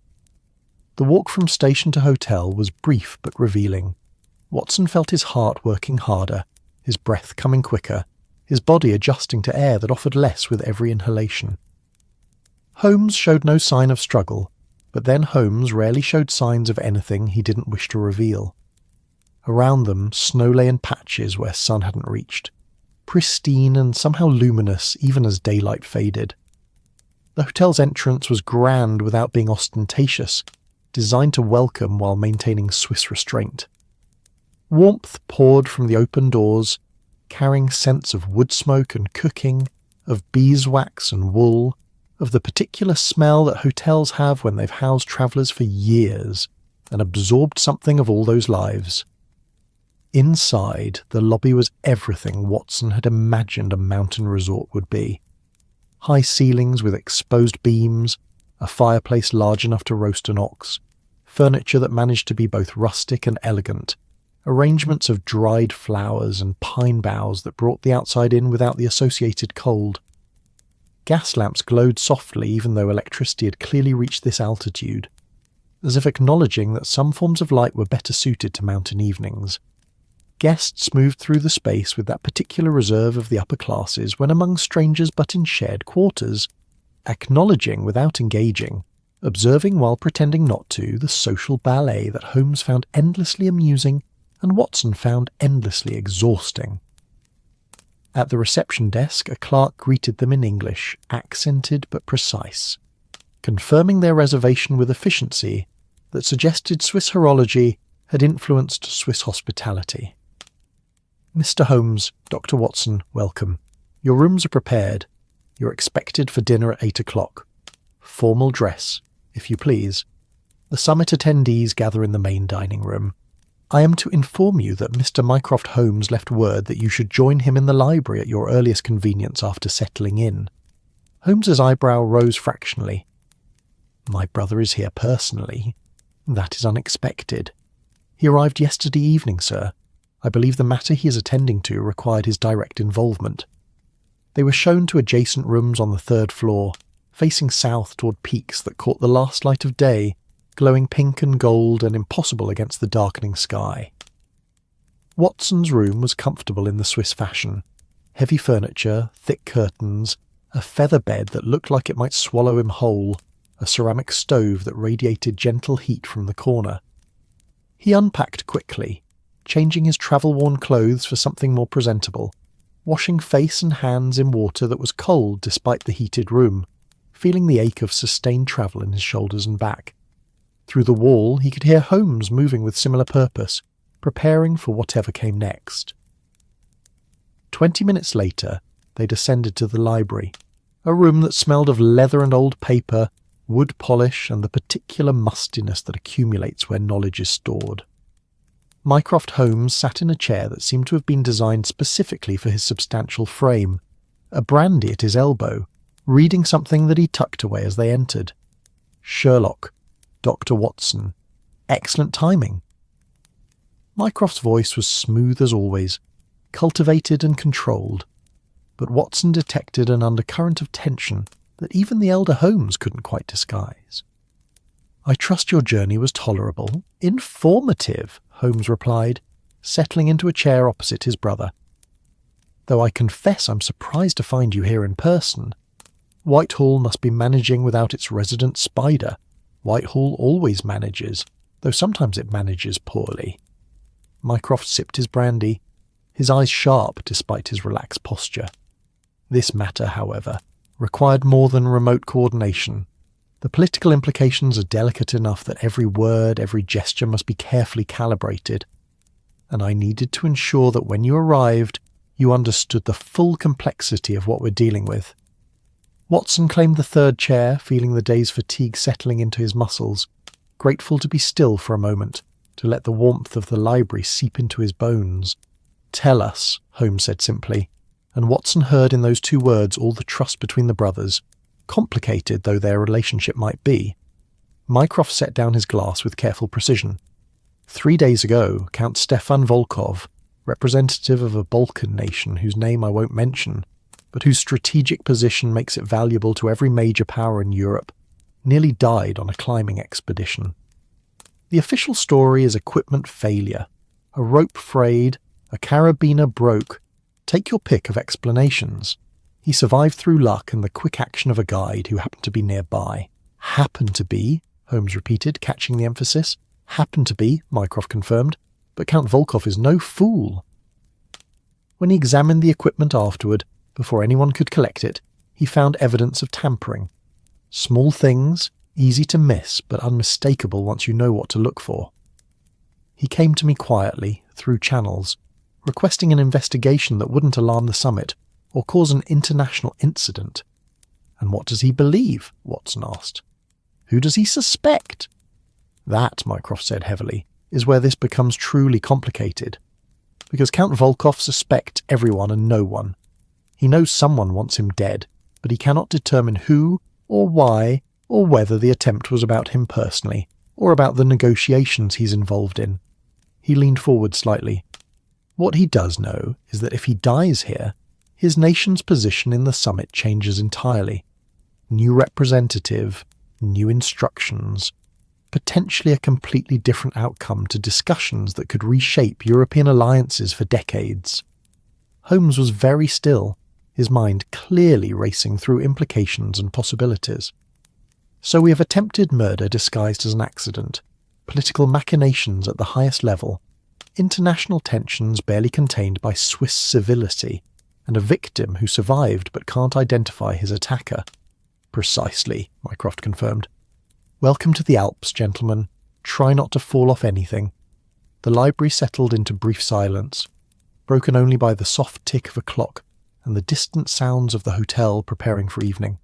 The walk from station to hotel was brief but revealing. Watson felt his heart working harder, his breath coming quicker, his body adjusting to air that offered less with every inhalation. Holmes showed no sign of struggle, but then Holmes rarely showed signs of anything he didn't wish to reveal. Around them, snow lay in patches where sun hadn't reached, pristine and somehow luminous even as daylight faded. The hotel's entrance was grand without being ostentatious, designed to welcome while maintaining Swiss restraint. Warmth poured from the open doors, carrying scents of wood smoke and cooking, of beeswax and wool, of the particular smell that hotels have when they've housed travellers for years and absorbed something of all those lives. Inside, the lobby was everything Watson had imagined a mountain resort would be. High ceilings with exposed beams, a fireplace large enough to roast an ox, furniture that managed to be both rustic and elegant, arrangements of dried flowers and pine boughs that brought the outside in without the associated cold. Gas lamps glowed softly even though electricity had clearly reached this altitude, as if acknowledging that some forms of light were better suited to mountain evenings. Guests moved through the space with that particular reserve of the upper classes when among strangers but in shared quarters, acknowledging without engaging, observing while pretending not to the social ballet that Holmes found endlessly amusing and Watson found endlessly exhausting. At the reception desk, a clerk greeted them in English, accented but precise, confirming their reservation with efficiency that suggested Swiss horology had influenced Swiss hospitality. "Mr. Holmes, Dr. Watson, welcome. Your rooms are prepared. You're expected for dinner at 8 o'clock. Formal dress, if you please. The summit attendees gather in the main dining room. I am to inform you that Mr. Mycroft Holmes left word that you should join him in the library at your earliest convenience after settling in." Holmes's eyebrow rose fractionally. "My brother is here personally. That is unexpected. He arrived yesterday evening, sir. I believe the matter he is attending to required his direct involvement." They were shown to adjacent rooms on the third floor, facing south toward peaks that caught the last light of day, glowing pink and gold and impossible against the darkening sky. Watson's room was comfortable in the Swiss fashion. Heavy furniture, thick curtains, a feather bed that looked like it might swallow him whole, a ceramic stove that radiated gentle heat from the corner. He unpacked quickly, changing his travel-worn clothes for something more presentable, washing face and hands in water that was cold despite the heated room, feeling the ache of sustained travel in his shoulders and back. Through the wall he could hear Holmes moving with similar purpose, preparing for whatever came next. 20 minutes later, they descended to the library, a room that smelled of leather and old paper, wood polish, and the particular mustiness that accumulates where knowledge is stored. Mycroft Holmes sat in a chair that seemed to have been designed specifically for his substantial frame, a brandy at his elbow, reading something that he tucked away as they entered. Sherlock, Dr. Watson. Excellent timing. Mycroft's voice was smooth as always, cultivated and controlled, but Watson detected an undercurrent of tension that even the elder Holmes couldn't quite disguise. "I trust your journey was tolerable, informative," Holmes replied, settling into a chair opposite his brother. "Though I confess I'm surprised to find you here in person. Whitehall must be managing without its resident spider. Whitehall always manages, though sometimes it manages poorly." Mycroft sipped his brandy, his eyes sharp despite his relaxed posture. This matter, however, required more than remote coordination. The political implications are delicate enough that every word, every gesture must be carefully calibrated, and I needed to ensure that when you arrived, you understood the full complexity of what we're dealing with. Watson claimed the third chair, feeling the day's fatigue settling into his muscles, grateful to be still for a moment, to let the warmth of the library seep into his bones. "Tell us," Holmes said simply, and Watson heard in those two words all the trust between the brothers, complicated though their relationship might be. Mycroft set down his glass with careful precision. 3 days ago, Count Stefan Volkov, representative of a Balkan nation whose name I won't mention, but whose strategic position makes it valuable to every major power in Europe, nearly died on a climbing expedition. The official story is equipment failure. A rope frayed, a carabiner broke. Take your pick of explanations. He survived through luck and the quick action of a guide who happened to be nearby. "Happened to be," Holmes repeated, catching the emphasis. "Happened to be," Mycroft confirmed, "but Count Volkov is no fool." When he examined the equipment afterward, before anyone could collect it, he found evidence of tampering. Small things, easy to miss, but unmistakable once you know what to look for. He came to me quietly, through channels, requesting an investigation that wouldn't alarm the summit or cause an international incident. "And what does he believe?" Watson asked. "Who does he suspect?" "That," Mycroft said heavily, "is where this becomes truly complicated. Because Count Volkov suspects everyone and no one. He knows someone wants him dead, but he cannot determine who or why or whether the attempt was about him personally or about the negotiations he's involved in." He leaned forward slightly. "What he does know is that if he dies here, his nation's position in the summit changes entirely. New representative, new instructions, potentially a completely different outcome to discussions that could reshape European alliances for decades." Holmes was very still, his mind clearly racing through implications and possibilities. "So we have attempted murder disguised as an accident, political machinations at the highest level, international tensions barely contained by Swiss civility, and a victim who survived but can't identify his attacker." "Precisely," Mycroft confirmed. "Welcome to the Alps, gentlemen. Try not to fall off anything." The library settled into brief silence, broken only by the soft tick of a clock and the distant sounds of the hotel preparing for evening.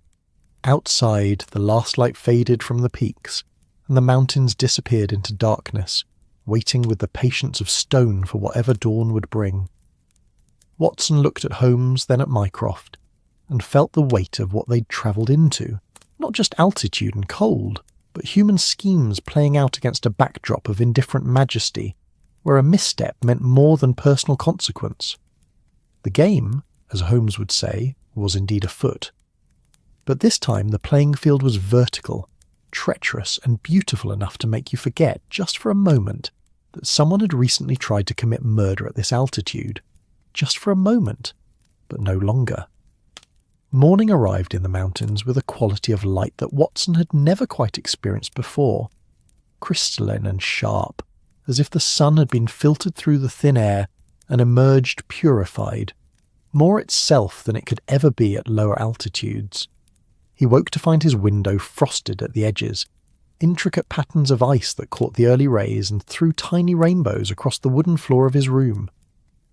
Outside, the last light faded from the peaks, and the mountains disappeared into darkness, waiting with the patience of stone for whatever dawn would bring. Watson looked at Holmes, then at Mycroft, and felt the weight of what they'd travelled into. Not just altitude and cold, but human schemes playing out against a backdrop of indifferent majesty, where a misstep meant more than personal consequence. The game, as Holmes would say, was indeed afoot. But this time the playing field was vertical, treacherous and beautiful enough to make you forget, just for a moment, that someone had recently tried to commit murder at this altitude, just for a moment, but no longer. Morning arrived in the mountains with a quality of light that Watson had never quite experienced before, crystalline and sharp, as if the sun had been filtered through the thin air and emerged purified, more itself than it could ever be at lower altitudes. He woke to find his window frosted at the edges, intricate patterns of ice that caught the early rays and threw tiny rainbows across the wooden floor of his room.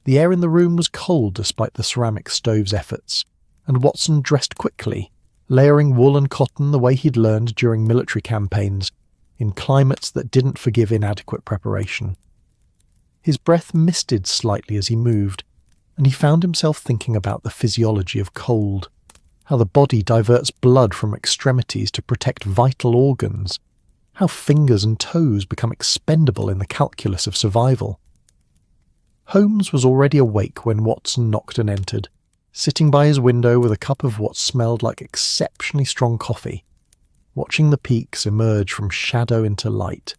The air in the room was cold despite the ceramic stove's efforts, and Watson dressed quickly, layering wool and cotton the way he'd learned during military campaigns, in climates that didn't forgive inadequate preparation. His breath misted slightly as he moved, and he found himself thinking about the physiology of cold, how the body diverts blood from extremities to protect vital organs, how fingers and toes become expendable in the calculus of survival. Holmes was already awake when Watson knocked and entered, sitting by his window with a cup of what smelled like exceptionally strong coffee, watching the peaks emerge from shadow into light.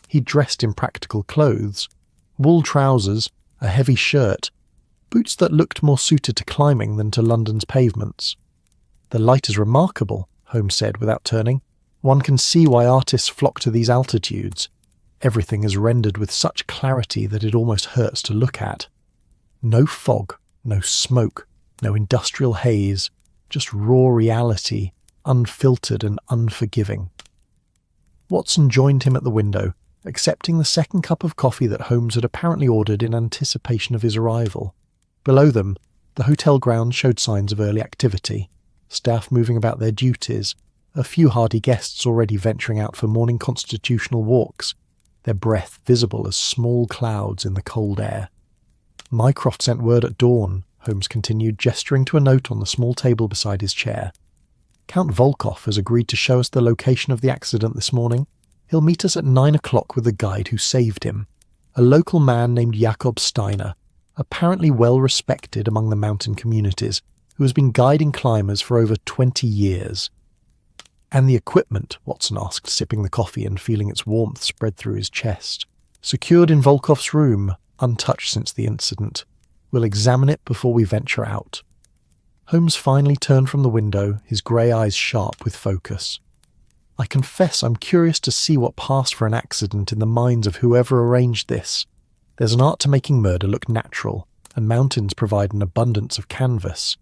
He dressed in practical clothes, wool trousers, a heavy shirt, boots that looked more suited to climbing than to London's pavements. "The light is remarkable," Holmes said without turning. "One can see why artists flock to these altitudes. Everything is rendered with such clarity that it almost hurts to look at. No fog, no smoke, no industrial haze, just raw reality, unfiltered and unforgiving." Watson joined him at the window, accepting the second cup of coffee that Holmes had apparently ordered in anticipation of his arrival. Below them, the hotel grounds showed signs of early activity, staff moving about their duties, a few hardy guests already venturing out for morning constitutional walks, their breath visible as small clouds in the cold air. "Mycroft sent word at dawn," Holmes continued, gesturing to a note on the small table beside his chair. "Count Volkov has agreed to show us the location of the accident this morning. He'll meet us at 9 o'clock with the guide who saved him, a local man named Jakob Steiner, apparently well respected among the mountain communities, who has been guiding climbers for over 20 years. "And the equipment?" Watson asked, sipping the coffee and feeling its warmth spread through his chest. "Secured in Volkov's room, untouched since the incident. We'll examine it before we venture out." Holmes finally turned from the window, his grey eyes sharp with focus. "I confess I'm curious to see what passed for an accident in the minds of whoever arranged this. There's an art to making murder look natural, and mountains provide an abundance of canvas."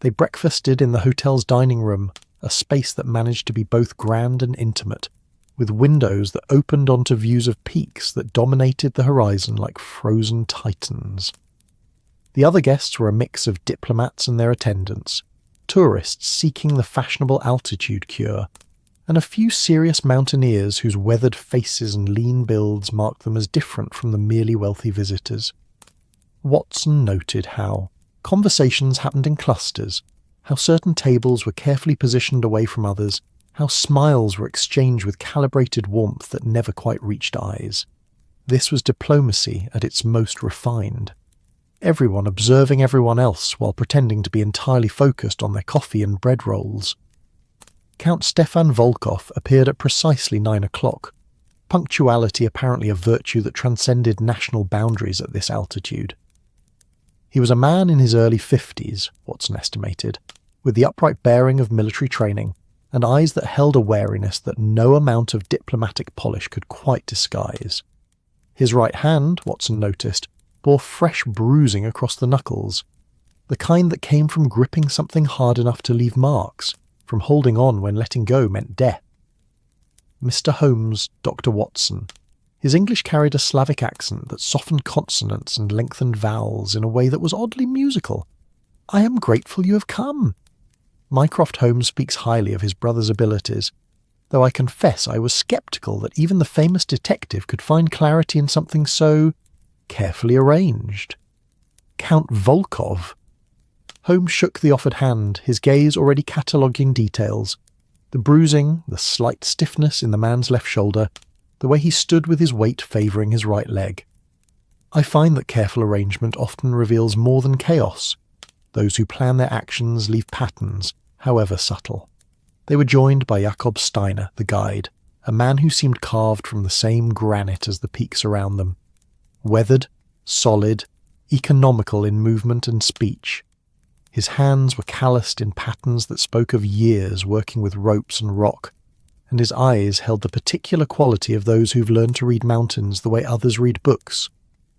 They breakfasted in the hotel's dining room, a space that managed to be both grand and intimate, with windows that opened onto views of peaks that dominated the horizon like frozen titans. The other guests were a mix of diplomats and their attendants, tourists seeking the fashionable altitude cure, and a few serious mountaineers whose weathered faces and lean builds marked them as different from the merely wealthy visitors. Watson noted how conversations happened in clusters, how certain tables were carefully positioned away from others, how smiles were exchanged with calibrated warmth that never quite reached eyes. This was diplomacy at its most refined. Everyone observing everyone else while pretending to be entirely focused on their coffee and bread rolls. Count Stefan Volkov appeared at precisely 9 o'clock, punctuality apparently a virtue that transcended national boundaries at this altitude. He was a man in his early 50s, Watson estimated, with the upright bearing of military training, and eyes that held a wariness that no amount of diplomatic polish could quite disguise. His right hand, Watson noticed, bore fresh bruising across the knuckles, the kind that came from gripping something hard enough to leave marks, from holding on when letting go meant death. Mr. Holmes, Dr. Watson. His English carried a Slavic accent that softened consonants and lengthened vowels in a way that was oddly musical. "I am grateful you have come. Mycroft Holmes speaks highly of his brother's abilities, though I confess I was sceptical that even the famous detective could find clarity in something so carefully arranged." Count Volkov? Holmes shook the offered hand, his gaze already cataloguing details. The bruising, the slight stiffness in the man's left shoulder, the way he stood with his weight favouring his right leg. "I find that careful arrangement often reveals more than chaos. Those who plan their actions leave patterns, however subtle." They were joined by Jakob Steiner, the guide, a man who seemed carved from the same granite as the peaks around them. Weathered, solid, economical in movement and speech. His hands were calloused in patterns that spoke of years working with ropes and rock, and his eyes held the particular quality of those who've learned to read mountains the way others read books.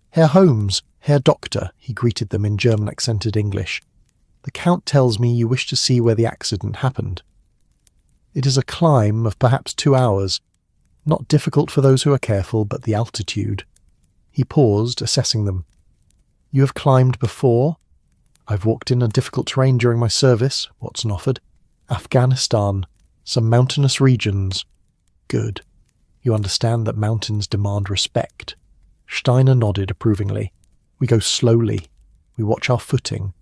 "Herr Holmes, Herr Doctor," he greeted them in German-accented English. "The Count tells me you wish to see where the accident happened. It is a climb of perhaps 2 hours, not difficult for those who are careful, but the altitude." He paused, assessing them. "You have climbed before?" "I've walked in a difficult terrain during my service," Watson offered. "Afghanistan, some mountainous regions." "Good. You understand that mountains demand respect." Steiner nodded approvingly. "We go slowly. We watch our footing.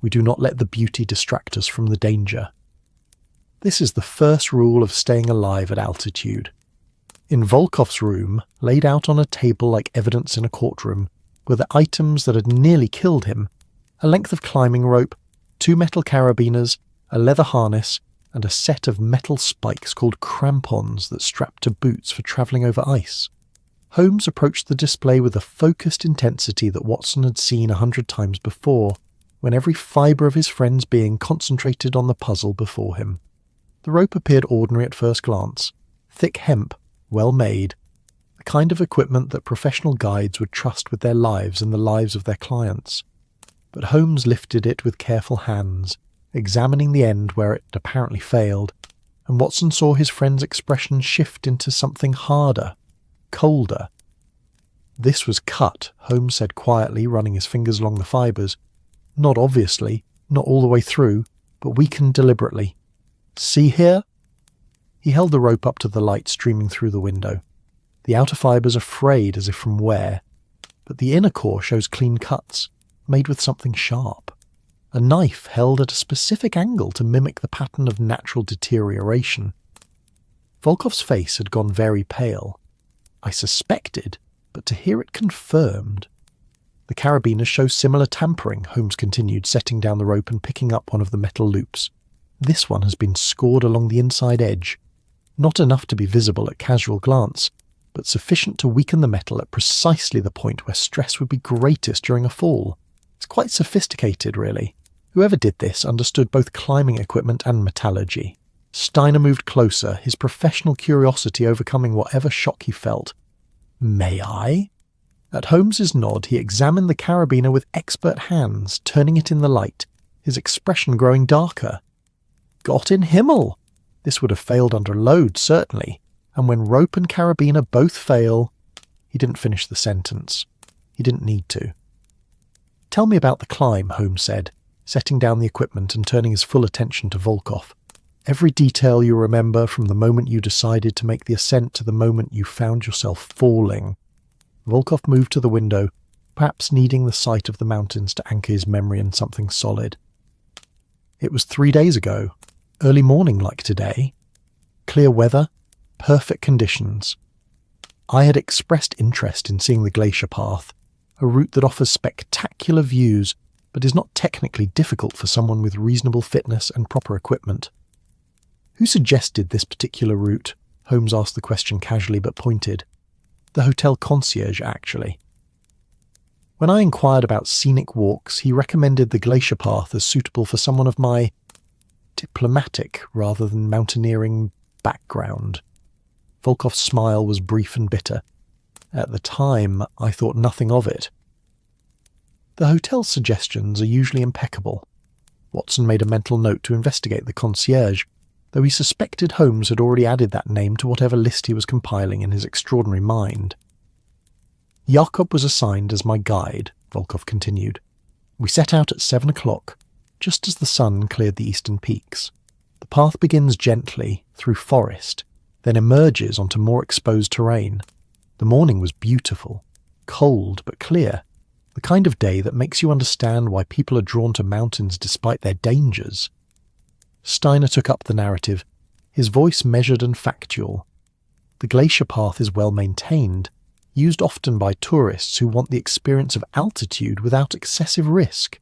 We do not let the beauty distract us from the danger. This is the first rule of staying alive at altitude." In Volkov's room, laid out on a table like evidence in a courtroom, were the items that had nearly killed him: a length of climbing rope, 2 metal carabiners, a leather harness, and a set of metal spikes called crampons that strapped to boots for travelling over ice. Holmes approached the display with a focused intensity that Watson had seen 100 times before, when every fibre of his friend's being concentrated on the puzzle before him. The rope appeared ordinary at first glance, thick hemp, well made, the kind of equipment that professional guides would trust with their lives and the lives of their clients. But Holmes lifted it with careful hands, examining the end where it apparently failed, and Watson saw his friend's expression shift into something harder, colder. "This was cut," Holmes said quietly, running his fingers along the fibres. "Not obviously, not all the way through, but weakened deliberately. See here?" He held the rope up to the light streaming through the window. The outer fibres are frayed as if from wear, but the inner core shows clean cuts, made with something sharp. A knife held at a specific angle to mimic the pattern of natural deterioration. Volkov's face had gone very pale. I suspected, but to hear it confirmed. "The carabiners show similar tampering," Holmes continued, setting down the rope and picking up one of the metal loops. "This one has been scored along the inside edge. Not enough to be visible at casual glance, but sufficient to weaken the metal at precisely the point where stress would be greatest during a fall. It's quite sophisticated, really. Whoever did this understood both climbing equipment and metallurgy." Steiner moved closer, his professional curiosity overcoming whatever shock he felt. "May I?" At Holmes's nod, he examined the carabiner with expert hands, turning it in the light, his expression growing darker. "Gott in Himmel! This would have failed under load, certainly, and when rope and carabiner both fail—" He didn't finish the sentence. He didn't need to. "Tell me about the climb," Holmes said, setting down the equipment and turning his full attention to Volkov. "Every detail you remember from the moment you decided to make the ascent to the moment you found yourself falling." Volkov moved to the window, perhaps needing the sight of the mountains to anchor his memory in something solid. "It was 3 days ago, early morning like today. Clear weather, perfect conditions. I had expressed interest in seeing the glacier path, a route that offers spectacular views but is not technically difficult for someone with reasonable fitness and proper equipment." "Who suggested this particular route?" Holmes asked the question casually but pointed. "The hotel concierge, actually. When I inquired about scenic walks, he recommended the glacier path as suitable for someone of my diplomatic rather than mountaineering background." Volkov's smile was brief and bitter. "At the time, I thought nothing of it." The hotel's suggestions are usually impeccable. Watson made a mental note to investigate the concierge, though he suspected Holmes had already added that name to whatever list he was compiling in his extraordinary mind. "Jakob was assigned as my guide," Volkov continued. "We set out at 7 o'clock, just as the sun cleared the eastern peaks. The path begins gently, through forest, then emerges onto more exposed terrain. The morning was beautiful, cold but clear, the kind of day that makes you understand why people are drawn to mountains despite their dangers." Steiner took up the narrative, his voice measured and factual. "The glacier path is well maintained, used often by tourists who want the experience of altitude without excessive risk.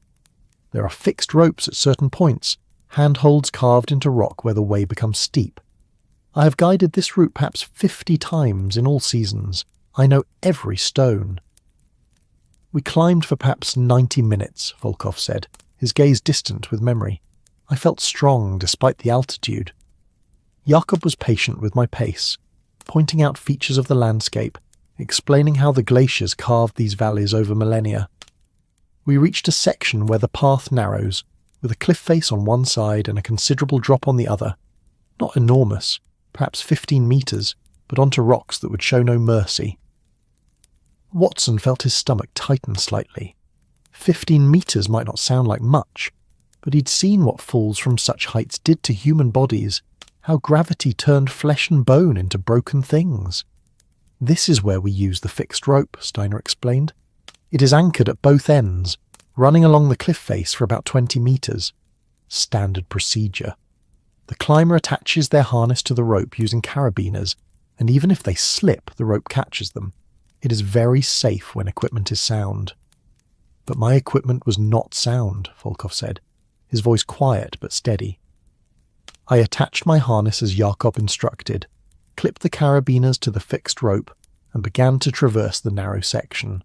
There are fixed ropes at certain points, handholds carved into rock where the way becomes steep. I have guided this route perhaps 50 times in all seasons. I know every stone." "We climbed for perhaps 90 minutes, Volkov said, his gaze distant with memory. "I felt strong despite the altitude." Jakob was patient with my pace, pointing out features of the landscape, explaining how the glaciers carved these valleys over millennia. We reached a section where the path narrows, with a cliff face on one side and a considerable drop on the other. Not enormous, perhaps 15 metres, but onto rocks that would show no mercy. Watson felt his stomach tighten slightly. 15 metres might not sound like much, but he'd seen what falls from such heights did to human bodies, how gravity turned flesh and bone into broken things. "This is where we use the fixed rope," Steiner explained. "It is anchored at both ends, running along the cliff face for about 20 metres. Standard procedure. The climber attaches their harness to the rope using carabiners, and even if they slip, the rope catches them. It is very safe when equipment is sound." "But my equipment was not sound," Volkov said, his voice quiet but steady. I attached my harness as Jakob instructed, clipped the carabiners to the fixed rope, and began to traverse the narrow section.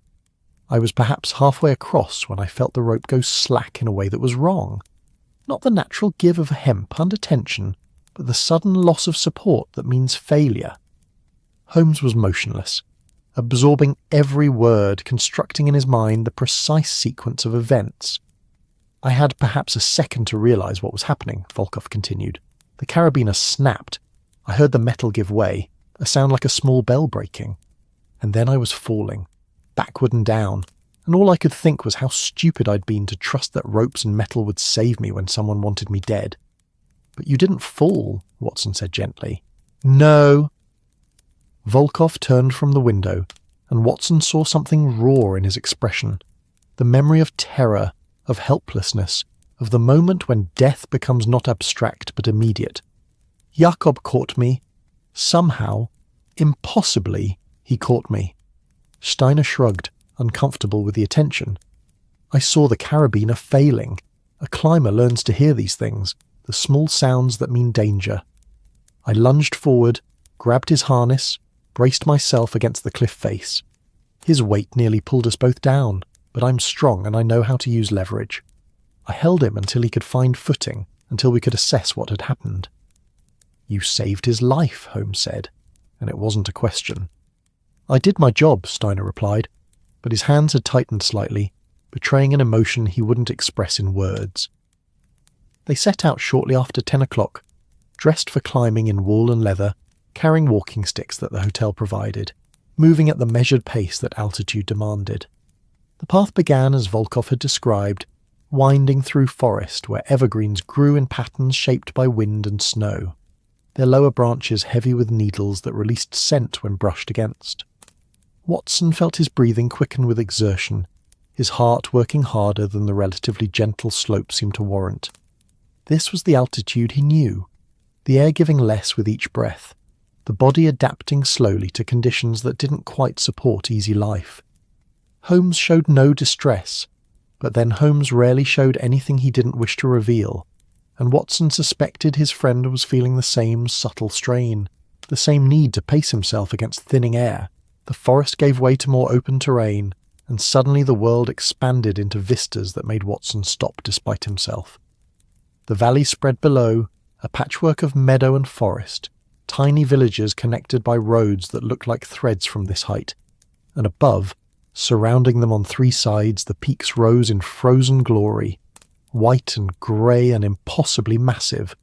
I was perhaps halfway across when I felt the rope go slack in a way that was wrong. Not the natural give of hemp under tension, but the sudden loss of support that means failure. Holmes was motionless, absorbing every word, constructing in his mind the precise sequence of events. "I had perhaps a second to realise what was happening," Volkov continued. "The carabiner snapped. I heard the metal give way, a sound like a small bell breaking. And then I was falling, backward and down, and all I could think was how stupid I'd been to trust that ropes and metal would save me when someone wanted me dead." "But you didn't fall," Watson said gently. "No." Volkov turned from the window, and Watson saw something raw in his expression. The memory of terror, of helplessness, of the moment when death becomes not abstract but immediate. "Jakob caught me. Somehow, impossibly, he caught me." Steiner shrugged, uncomfortable with the attention. "I saw the carabiner failing. A climber learns to hear these things, the small sounds that mean danger. I lunged forward, grabbed his harness, braced myself against the cliff face. His weight nearly pulled us both down, but I'm strong and I know how to use leverage. I held him until he could find footing, until we could assess what had happened." "You saved his life," Holmes said, and it wasn't a question. "I did my job," Steiner replied, but his hands had tightened slightly, betraying an emotion he wouldn't express in words. They set out shortly after 10 o'clock, dressed for climbing in wool and leather, carrying walking sticks that the hotel provided, moving at the measured pace that altitude demanded. The path began as Volkov had described, winding through forest where evergreens grew in patterns shaped by wind and snow, their lower branches heavy with needles that released scent when brushed against. Watson felt his breathing quicken with exertion, his heart working harder than the relatively gentle slope seemed to warrant. This was the altitude he knew, the air giving less with each breath, the body adapting slowly to conditions that didn't quite support easy life. Holmes showed no distress, but then Holmes rarely showed anything he didn't wish to reveal, and Watson suspected his friend was feeling the same subtle strain, the same need to pace himself against thinning air. The forest gave way to more open terrain, and suddenly the world expanded into vistas that made Watson stop despite himself. The valley spread below, a patchwork of meadow and forest, tiny villages connected by roads that looked like threads from this height, and above, surrounding them on three sides, the peaks rose in frozen glory, white and grey and impossibly massive,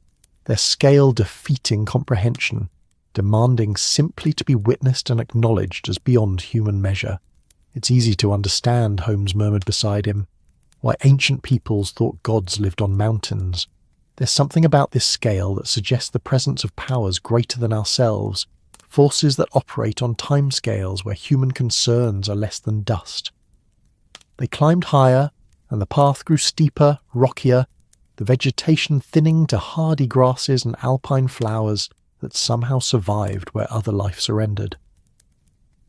their scale defeating comprehension, demanding simply to be witnessed and acknowledged as beyond human measure. "It's easy to understand," Holmes murmured beside him, "why ancient peoples thought gods lived on mountains. There's something about this scale that suggests the presence of powers greater than ourselves, forces that operate on timescales where human concerns are less than dust." They climbed higher, and the path grew steeper, rockier, the vegetation thinning to hardy grasses and alpine flowers that somehow survived where other life surrendered.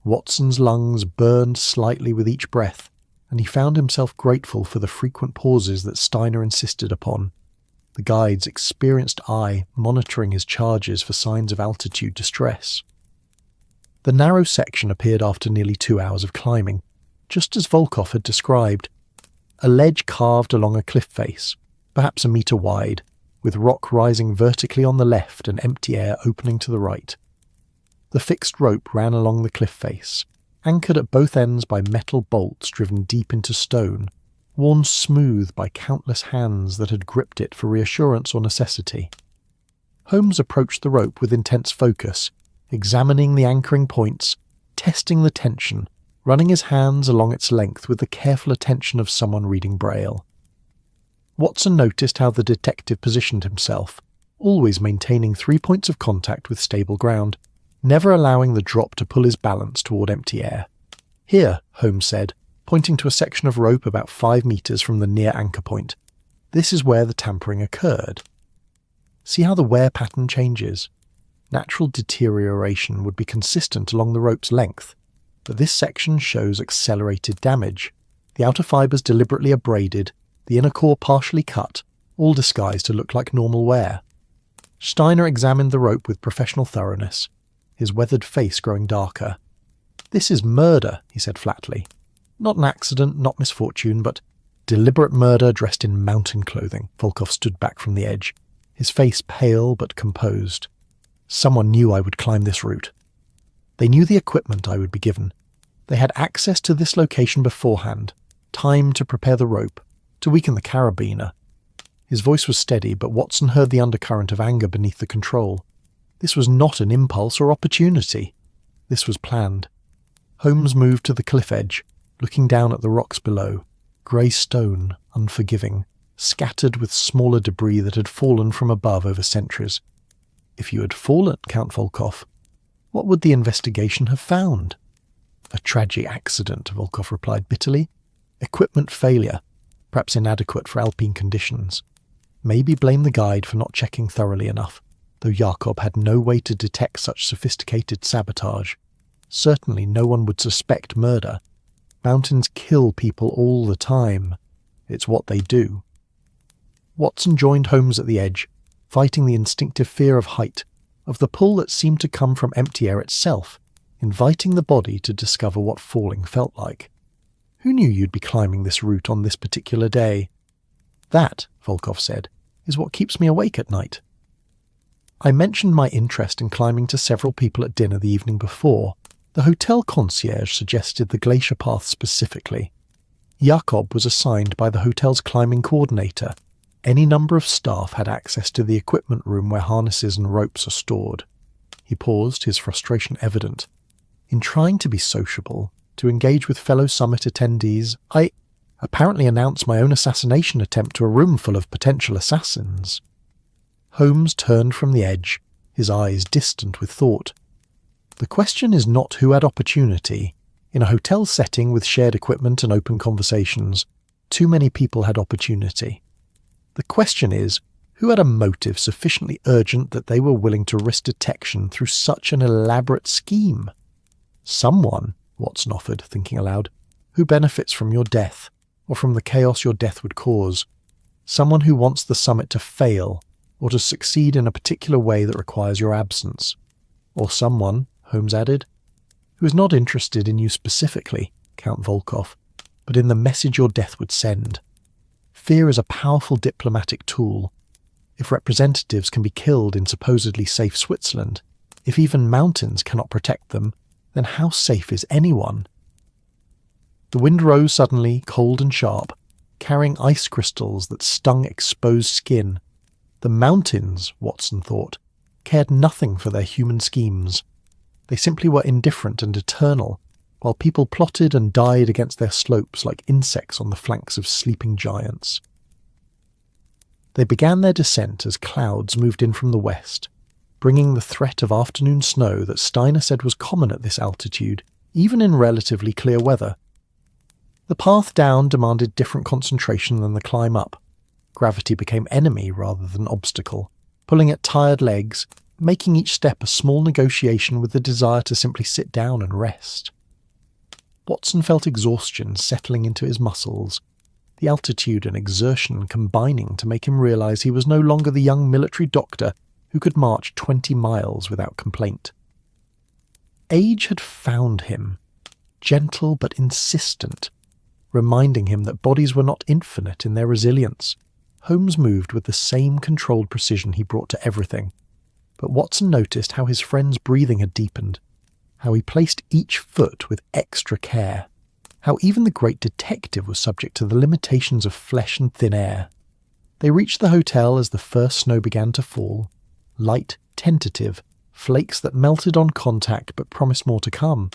Watson's lungs burned slightly with each breath, and he found himself grateful for the frequent pauses that Steiner insisted upon. the guide's experienced eye monitoring his charges for signs of altitude distress. The narrow section appeared after nearly 2 hours of climbing, just as Volkov had described. A ledge carved along a cliff face, perhaps a metre wide, with rock rising vertically on the left and empty air opening to the right. The fixed rope ran along the cliff face, anchored at both ends by metal bolts driven deep into stone, worn smooth by countless hands that had gripped it for reassurance or necessity. Holmes approached the rope with intense focus, examining the anchoring points, testing the tension, running his hands along its length with the careful attention of someone reading Braille. Watson noticed how the detective positioned himself, always maintaining 3 points of contact with stable ground, never allowing the drop to pull his balance toward empty air. "Here," Holmes said, pointing to a section of rope about 5 meters from the near anchor point. "This is where the tampering occurred. See how the wear pattern changes? Natural deterioration would be consistent along the rope's length, but this section shows accelerated damage. The outer fibers deliberately abraded, the inner core partially cut, all disguised to look like normal wear." Steiner examined the rope with professional thoroughness, his weathered face growing darker. "This is murder," he said flatly. "Not an accident, not misfortune, but deliberate murder dressed in mountain clothing." Volkov stood back from the edge, his face pale but composed. "Someone knew I would climb this route. They knew the equipment I would be given. They had access to this location beforehand, time to prepare the rope, to weaken the carabiner." His voice was steady, but Watson heard the undercurrent of anger beneath the control. This was not an impulse or opportunity. This was planned. Holmes moved to the cliff edge, looking down at the rocks below, grey stone, unforgiving, scattered with smaller debris that had fallen from above over centuries. "If you had fallen, Count Volkov, what would the investigation have found?" "A tragic accident," Volkov replied bitterly. "Equipment failure, perhaps inadequate for Alpine conditions. Maybe blame the guide for not checking thoroughly enough, though Jakob had no way to detect such sophisticated sabotage. Certainly no one would suspect murder. Mountains kill people all the time. It's what they do." Watson joined Holmes at the edge, fighting the instinctive fear of height, of the pull that seemed to come from empty air itself, inviting the body to discover what falling felt like. "Who knew you'd be climbing this route on this particular day?" "That," Volkov said, "is what keeps me awake at night. I mentioned my interest in climbing to several people at dinner the evening before. The hotel concierge suggested the glacier path specifically. Jakob was assigned by the hotel's climbing coordinator. Any number of staff had access to the equipment room where harnesses and ropes are stored." He paused, his frustration evident. "In trying to be sociable, to engage with fellow summit attendees, I apparently announced my own assassination attempt to a room full of potential assassins." Holmes turned from the edge, his eyes distant with thought. "The question is not who had opportunity. In a hotel setting with shared equipment and open conversations, too many people had opportunity. The question is, who had a motive sufficiently urgent that they were willing to risk detection through such an elaborate scheme? Someone," Watson offered, thinking aloud, "who benefits from your death, or from the chaos your death would cause. Someone who wants the summit to fail, or to succeed in a particular way that requires your absence. Or someone," Holmes added, "who is not interested in you specifically, Count Volkov, but in the message your death would send. Fear is a powerful diplomatic tool. If representatives can be killed in supposedly safe Switzerland, if even mountains cannot protect them, then how safe is anyone?" The wind rose suddenly, cold and sharp, carrying ice crystals that stung exposed skin. The mountains, Watson thought, cared nothing for their human schemes. They simply were indifferent and eternal, while people plotted and died against their slopes like insects on the flanks of sleeping giants. They began their descent as clouds moved in from the west, bringing the threat of afternoon snow that Steiner said was common at this altitude, even in relatively clear weather. The path down demanded different concentration than the climb up. Gravity became enemy rather than obstacle, pulling at tired legs, making each step a small negotiation with the desire to simply sit down and rest. Watson felt exhaustion settling into his muscles. the altitude and exertion combining to make him realize he was no longer the young military doctor who could march 20 miles without complaint. Age had found him, gentle but insistent, reminding him that bodies were not infinite in their resilience. Holmes moved with the same controlled precision he brought to everything, but Watson noticed how his friend's breathing had deepened, how he placed each foot with extra care, how even the great detective was subject to the limitations of flesh and thin air. They reached the hotel as the first snow began to fall, light, tentative, flakes that melted on contact but promised more to come.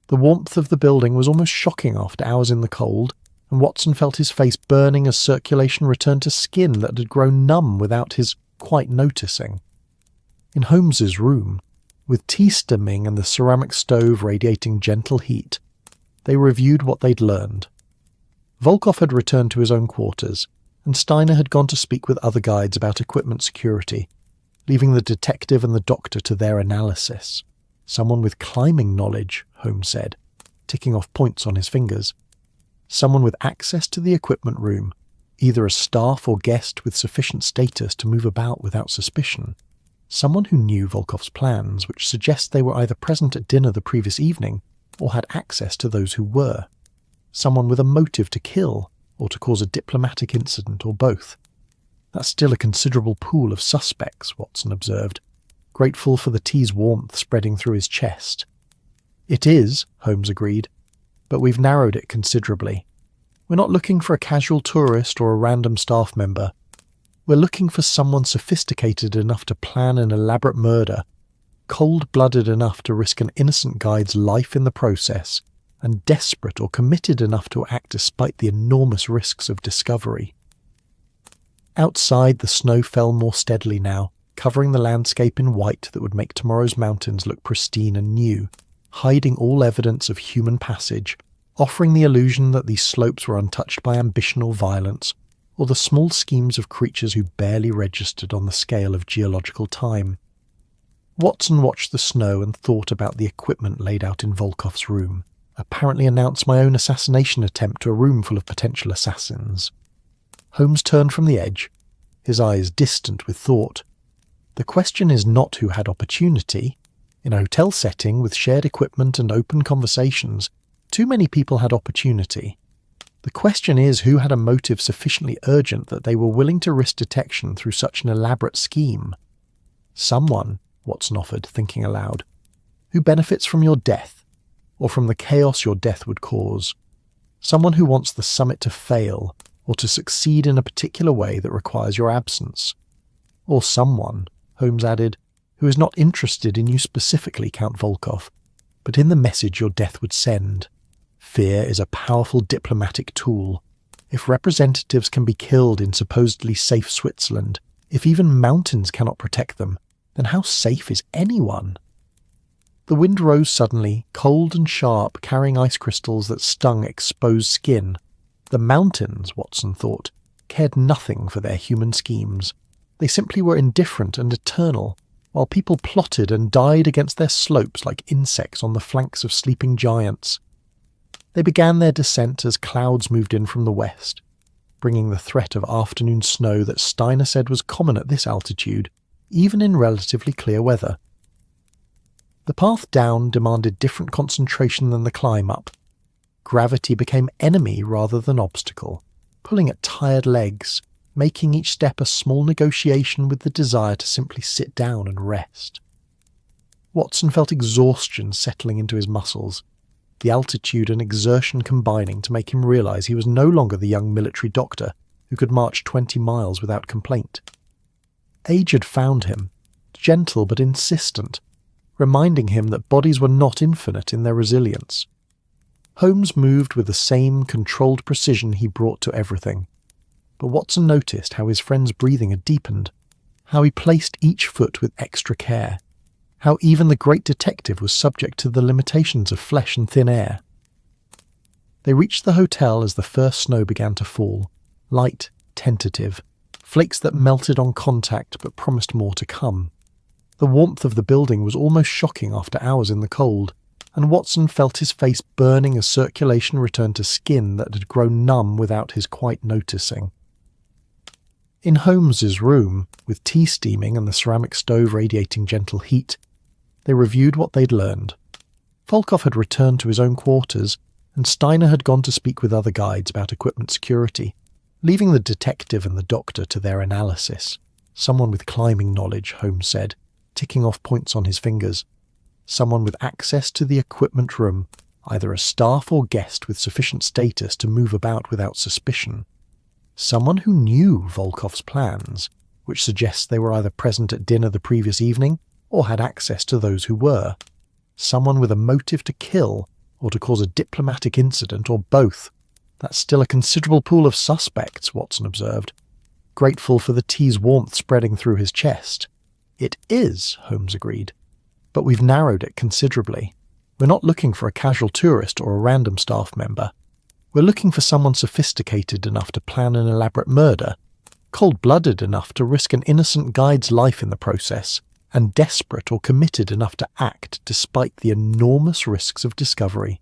The warmth of the building was almost shocking after hours in the cold, and Watson felt his face burning as circulation returned to skin that had grown numb without his quite noticing. In Holmes's room, with tea steaming and the ceramic stove radiating gentle heat, they reviewed what they'd learned. Volkov had returned to his own quarters, and Steiner had gone to speak with other guides about equipment security, leaving the detective and the doctor to their analysis. Someone with climbing knowledge, Holmes said, ticking off points on his fingers. Someone with access to the equipment room, either a staff or guest with sufficient status to move about without suspicion. Someone who knew Volkov's plans, which suggests they were either present at dinner the previous evening or had access to those who were. Someone with a motive to kill or to cause a diplomatic incident or both. That's still a considerable pool of suspects, Watson observed, grateful for the tea's warmth spreading through his chest. It is, Holmes agreed, but we've narrowed it considerably. We're not looking for a casual tourist or a random staff member. We're looking for someone sophisticated enough to plan an elaborate murder, cold-blooded enough to risk an innocent guide's life in the process, and desperate or committed enough to act despite the enormous risks of discovery. Outside, the snow fell more steadily now, covering the landscape in white that would make tomorrow's mountains look pristine and new, hiding all evidence of human passage, offering the illusion that these slopes were untouched by ambition or violence, or the small schemes of creatures who barely registered on the scale of geological time. Watson watched the snow and thought about the equipment laid out in Volkov's room, apparently announced my own assassination attempt to a room full of potential assassins. Holmes turned from the edge, his eyes distant with thought. The question is not who had opportunity. In a hotel setting with shared equipment and open conversations, too many people had opportunity. The question is who had a motive sufficiently urgent that they were willing to risk detection through such an elaborate scheme. Someone, Watson offered, thinking aloud, who benefits from your death, or from the chaos your death would cause. Someone who wants the summit to fail, or to succeed in a particular way that requires your absence. Or someone, Holmes added, who is not interested in you specifically, Count Volkov, but in the message your death would send. Fear is a powerful diplomatic tool. If representatives can be killed in supposedly safe Switzerland, if even mountains cannot protect them, then how safe is anyone? The wind rose suddenly, cold and sharp, carrying ice crystals that stung exposed skin. The mountains, Watson thought, cared nothing for their human schemes. They simply were indifferent and eternal, while people plotted and died against their slopes like insects on the flanks of sleeping giants. They began their descent as clouds moved in from the west, bringing the threat of afternoon snow that Steiner said was common at this altitude, even in relatively clear weather. The path down demanded different concentration than the climb up. Gravity became enemy rather than obstacle, pulling at tired legs, making each step a small negotiation with the desire to simply sit down and rest. Watson felt exhaustion settling into his muscles, the altitude and exertion combining to make him realize he was no longer the young military doctor who could march 20 miles without complaint. Age had found him, gentle but insistent, reminding him that bodies were not infinite in their resilience. Holmes moved with the same controlled precision he brought to everything, but Watson noticed how his friend's breathing had deepened, how he placed each foot with extra care, how even the great detective was subject to the limitations of flesh and thin air. They reached the hotel as the first snow began to fall, light, tentative, flakes that melted on contact but promised more to come. The warmth of the building was almost shocking after hours in the cold, and Watson felt his face burning as circulation returned to skin that had grown numb without his quite noticing. In Holmes's room, with tea steaming and the ceramic stove radiating gentle heat, they reviewed what they'd learned. Volkov had returned to his own quarters, and Steiner had gone to speak with other guides about equipment security, leaving the detective and the doctor to their analysis. Someone with climbing knowledge, Holmes said, ticking off points on his fingers. Someone with access to the equipment room, either a staff or guest with sufficient status to move about without suspicion. Someone who knew Volkov's plans, which suggests they were either present at dinner the previous evening or had access to those who were. Someone with a motive to kill or to cause a diplomatic incident or both. That's still a considerable pool of suspects, Watson observed, grateful for the tea's warmth spreading through his chest. It is, Holmes agreed, but we've narrowed it considerably. We're not looking for a casual tourist or a random staff member. We're looking for someone sophisticated enough to plan an elaborate murder, cold-blooded enough to risk an innocent guide's life in the process, and desperate or committed enough to act despite the enormous risks of discovery.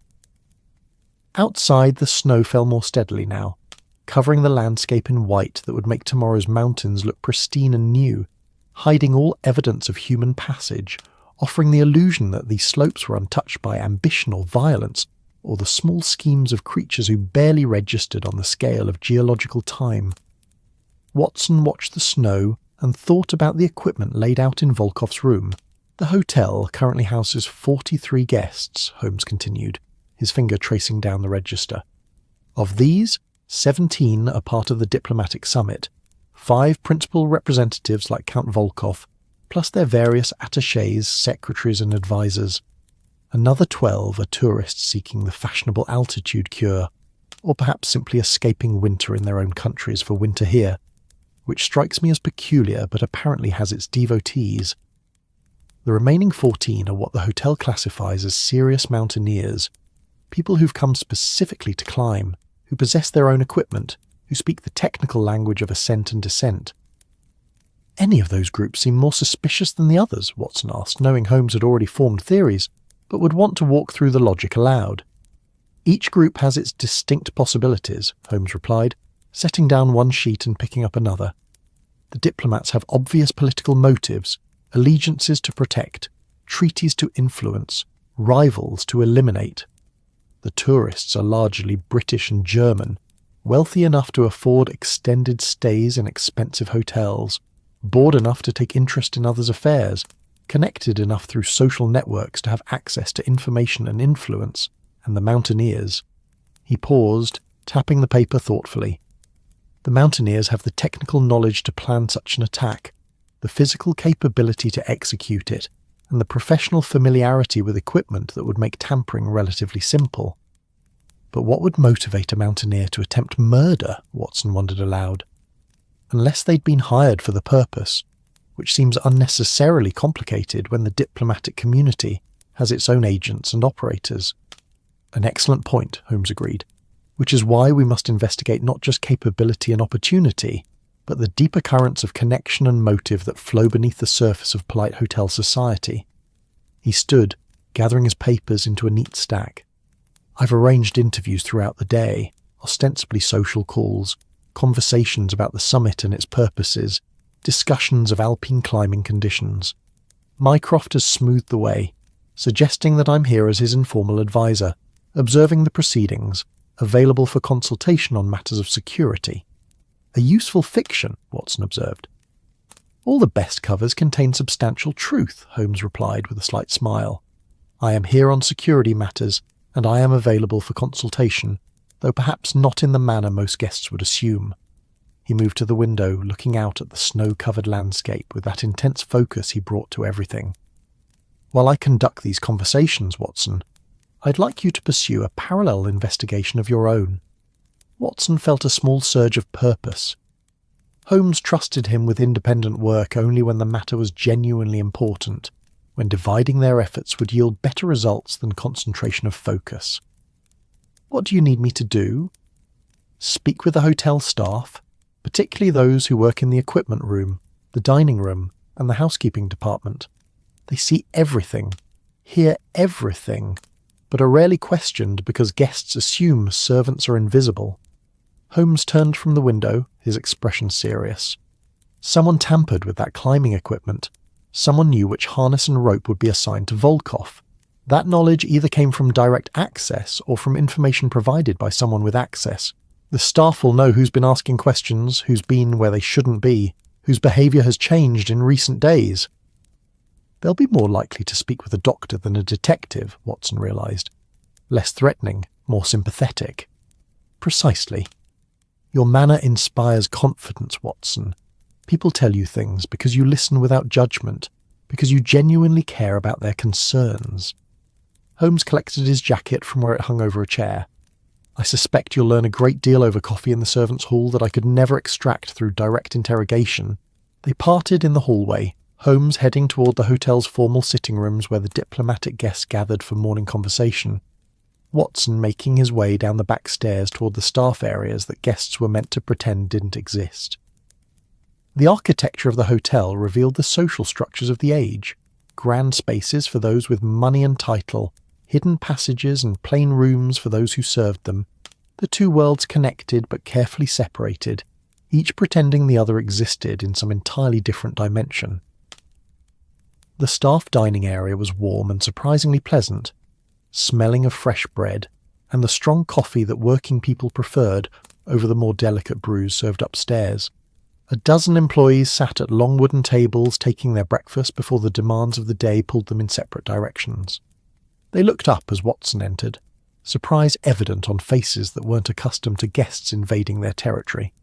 Outside, the snow fell more steadily now, covering the landscape in white that would make tomorrow's mountains look pristine and new, hiding all evidence of human passage, offering the illusion that these slopes were untouched by ambition or violence, or the small schemes of creatures who barely registered on the scale of geological time. Watson watched the snow and thought about the equipment laid out in Volkov's room. The hotel currently houses 43 guests, Holmes continued, his finger tracing down the register. Of these, 17 are part of the diplomatic summit, 5 principal representatives like Count Volkov, plus their various attachés, secretaries and advisors. Another 12 are tourists seeking the fashionable altitude cure, or perhaps simply escaping winter in their own countries for winter here, which strikes me as peculiar but apparently has its devotees. The remaining 14 are what the hotel classifies as serious mountaineers, people who've come specifically to climb, who possess their own equipment, who speak the technical language of ascent and descent. Any of those groups seem more suspicious than the others, Watson asked, knowing Holmes had already formed theories, but would want to walk through the logic aloud. Each group has its distinct possibilities, Holmes replied, setting down one sheet and picking up another. The diplomats have obvious political motives, allegiances to protect, treaties to influence, rivals to eliminate. The tourists are largely British and German, wealthy enough to afford extended stays in expensive hotels, bored enough to take interest in others' affairs, connected enough through social networks to have access to information and influence, and the mountaineers. He paused, tapping the paper thoughtfully. The mountaineers have the technical knowledge to plan such an attack, the physical capability to execute it, and the professional familiarity with equipment that would make tampering relatively simple. But what would motivate a mountaineer to attempt murder, Watson wondered aloud? Unless they'd been hired for the purpose, which seems unnecessarily complicated when the diplomatic community has its own agents and operators. An excellent point, Holmes agreed, which is why we must investigate not just capability and opportunity, but the deeper currents of connection and motive that flow beneath the surface of polite hotel society. He stood, gathering his papers into a neat stack. I've arranged interviews throughout the day, ostensibly social calls, conversations about the summit and its purposes, discussions of Alpine climbing conditions. Mycroft has smoothed the way, suggesting that I'm here as his informal advisor, observing the proceedings, available for consultation on matters of security. A useful fiction, Watson observed. All the best covers contain substantial truth, Holmes replied with a slight smile. I am here on security matters, and I am available for consultation, though perhaps not in the manner most guests would assume. He moved to the window, looking out at the snow-covered landscape with that intense focus he brought to everything. While I conduct these conversations, Watson, I'd like you to pursue a parallel investigation of your own. Watson felt a small surge of purpose. Holmes trusted him with independent work only when the matter was genuinely important, when dividing their efforts would yield better results than concentration of focus. What do you need me to do? Speak with the hotel staff, particularly those who work in the equipment room, the dining room, and the housekeeping department. They see everything, hear everything, but are rarely questioned because guests assume servants are invisible. Holmes turned from the window, his expression serious. Someone tampered with that climbing equipment. Someone knew which harness and rope would be assigned to Volkov. That knowledge either came from direct access or from information provided by someone with access. The staff will know who's been asking questions, who's been where they shouldn't be, whose behaviour has changed in recent days. They'll be more likely to speak with a doctor than a detective, Watson realised. Less threatening, more sympathetic. Precisely. Your manner inspires confidence, Watson. People tell you things because you listen without judgment, because you genuinely care about their concerns. Holmes collected his jacket from where it hung over a chair. I suspect you'll learn a great deal over coffee in the servants' hall that I could never extract through direct interrogation. They parted in the hallway, Holmes heading toward the hotel's formal sitting rooms where the diplomatic guests gathered for morning conversation. Watson making his way down the back stairs toward the staff areas that guests were meant to pretend didn't exist. The architecture of the hotel revealed the social structures of the age. Grand spaces for those with money and title, hidden passages and plain rooms for those who served them, the two worlds connected but carefully separated, each pretending the other existed in some entirely different dimension. The staff dining area was warm and surprisingly pleasant, smelling of fresh bread and the strong coffee that working people preferred over the more delicate brews served upstairs. A dozen employees sat at long wooden tables taking their breakfast before the demands of the day pulled them in separate directions. They looked up as Watson entered, surprise evident on faces that weren't accustomed to guests invading their territory.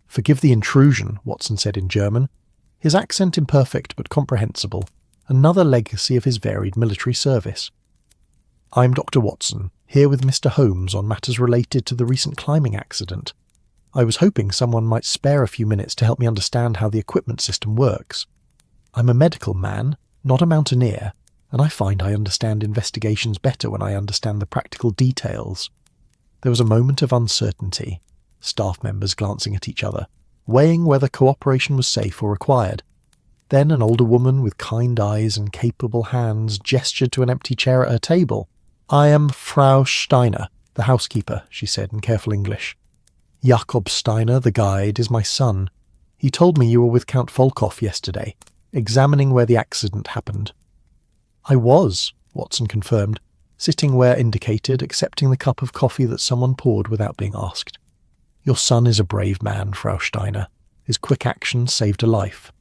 "Forgive the intrusion," Watson said in German, his accent imperfect but comprehensible, another legacy of his varied military service. "I'm Dr. Watson, here with Mr. Holmes on matters related to the recent climbing accident. I was hoping someone might spare a few minutes to help me understand how the equipment system works. I'm a medical man, not a mountaineer, and I find I understand investigations better when I understand the practical details." There was a moment of uncertainty, staff members glancing at each other, weighing whether cooperation was safe or required. Then an older woman with kind eyes and capable hands gestured to an empty chair at her table. "I am Frau Steiner, the housekeeper," she said in careful English. "Jakob Steiner, the guide, is my son. He told me you were with Count Volkov yesterday, examining where the accident happened." "I was," Watson confirmed, sitting where indicated, accepting the cup of coffee that someone poured without being asked. "Your son is a brave man, Frau Steiner. His quick action saved a life."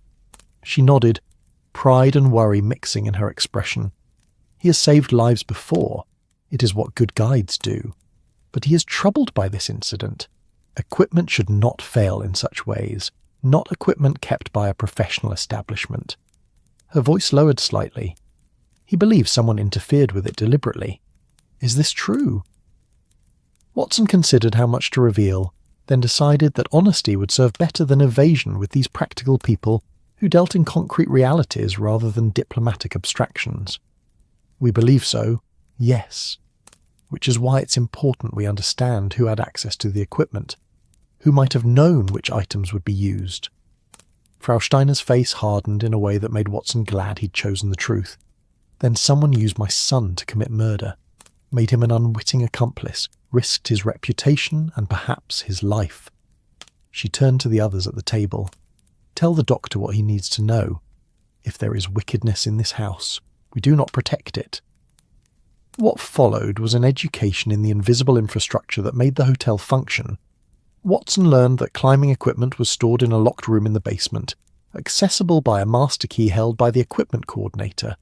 She nodded, pride and worry mixing in her expression. "He has saved lives before. It is what good guides do. But he is troubled by this incident. Equipment should not fail in such ways, not equipment kept by a professional establishment." Her voice lowered slightly. "He believes someone interfered with it deliberately. Is this true?" Watson considered how much to reveal, then decided that honesty would serve better than evasion with these practical people who dealt in concrete realities rather than diplomatic abstractions. "We believe so, yes. Which is why it's important we understand who had access to the equipment, who might have known which items would be used." Frau Steiner's face hardened in a way that made Watson glad he'd chosen the truth. "Then someone used my son to commit murder, made him an unwitting accomplice, risked his reputation and perhaps his life." She turned to the others at the table. "Tell the doctor what he needs to know. If there is wickedness in this house, we do not protect it." What followed was an education in the invisible infrastructure that made the hotel function. Watson learned that climbing equipment was stored in a locked room in the basement, accessible by a master key held by the equipment coordinator,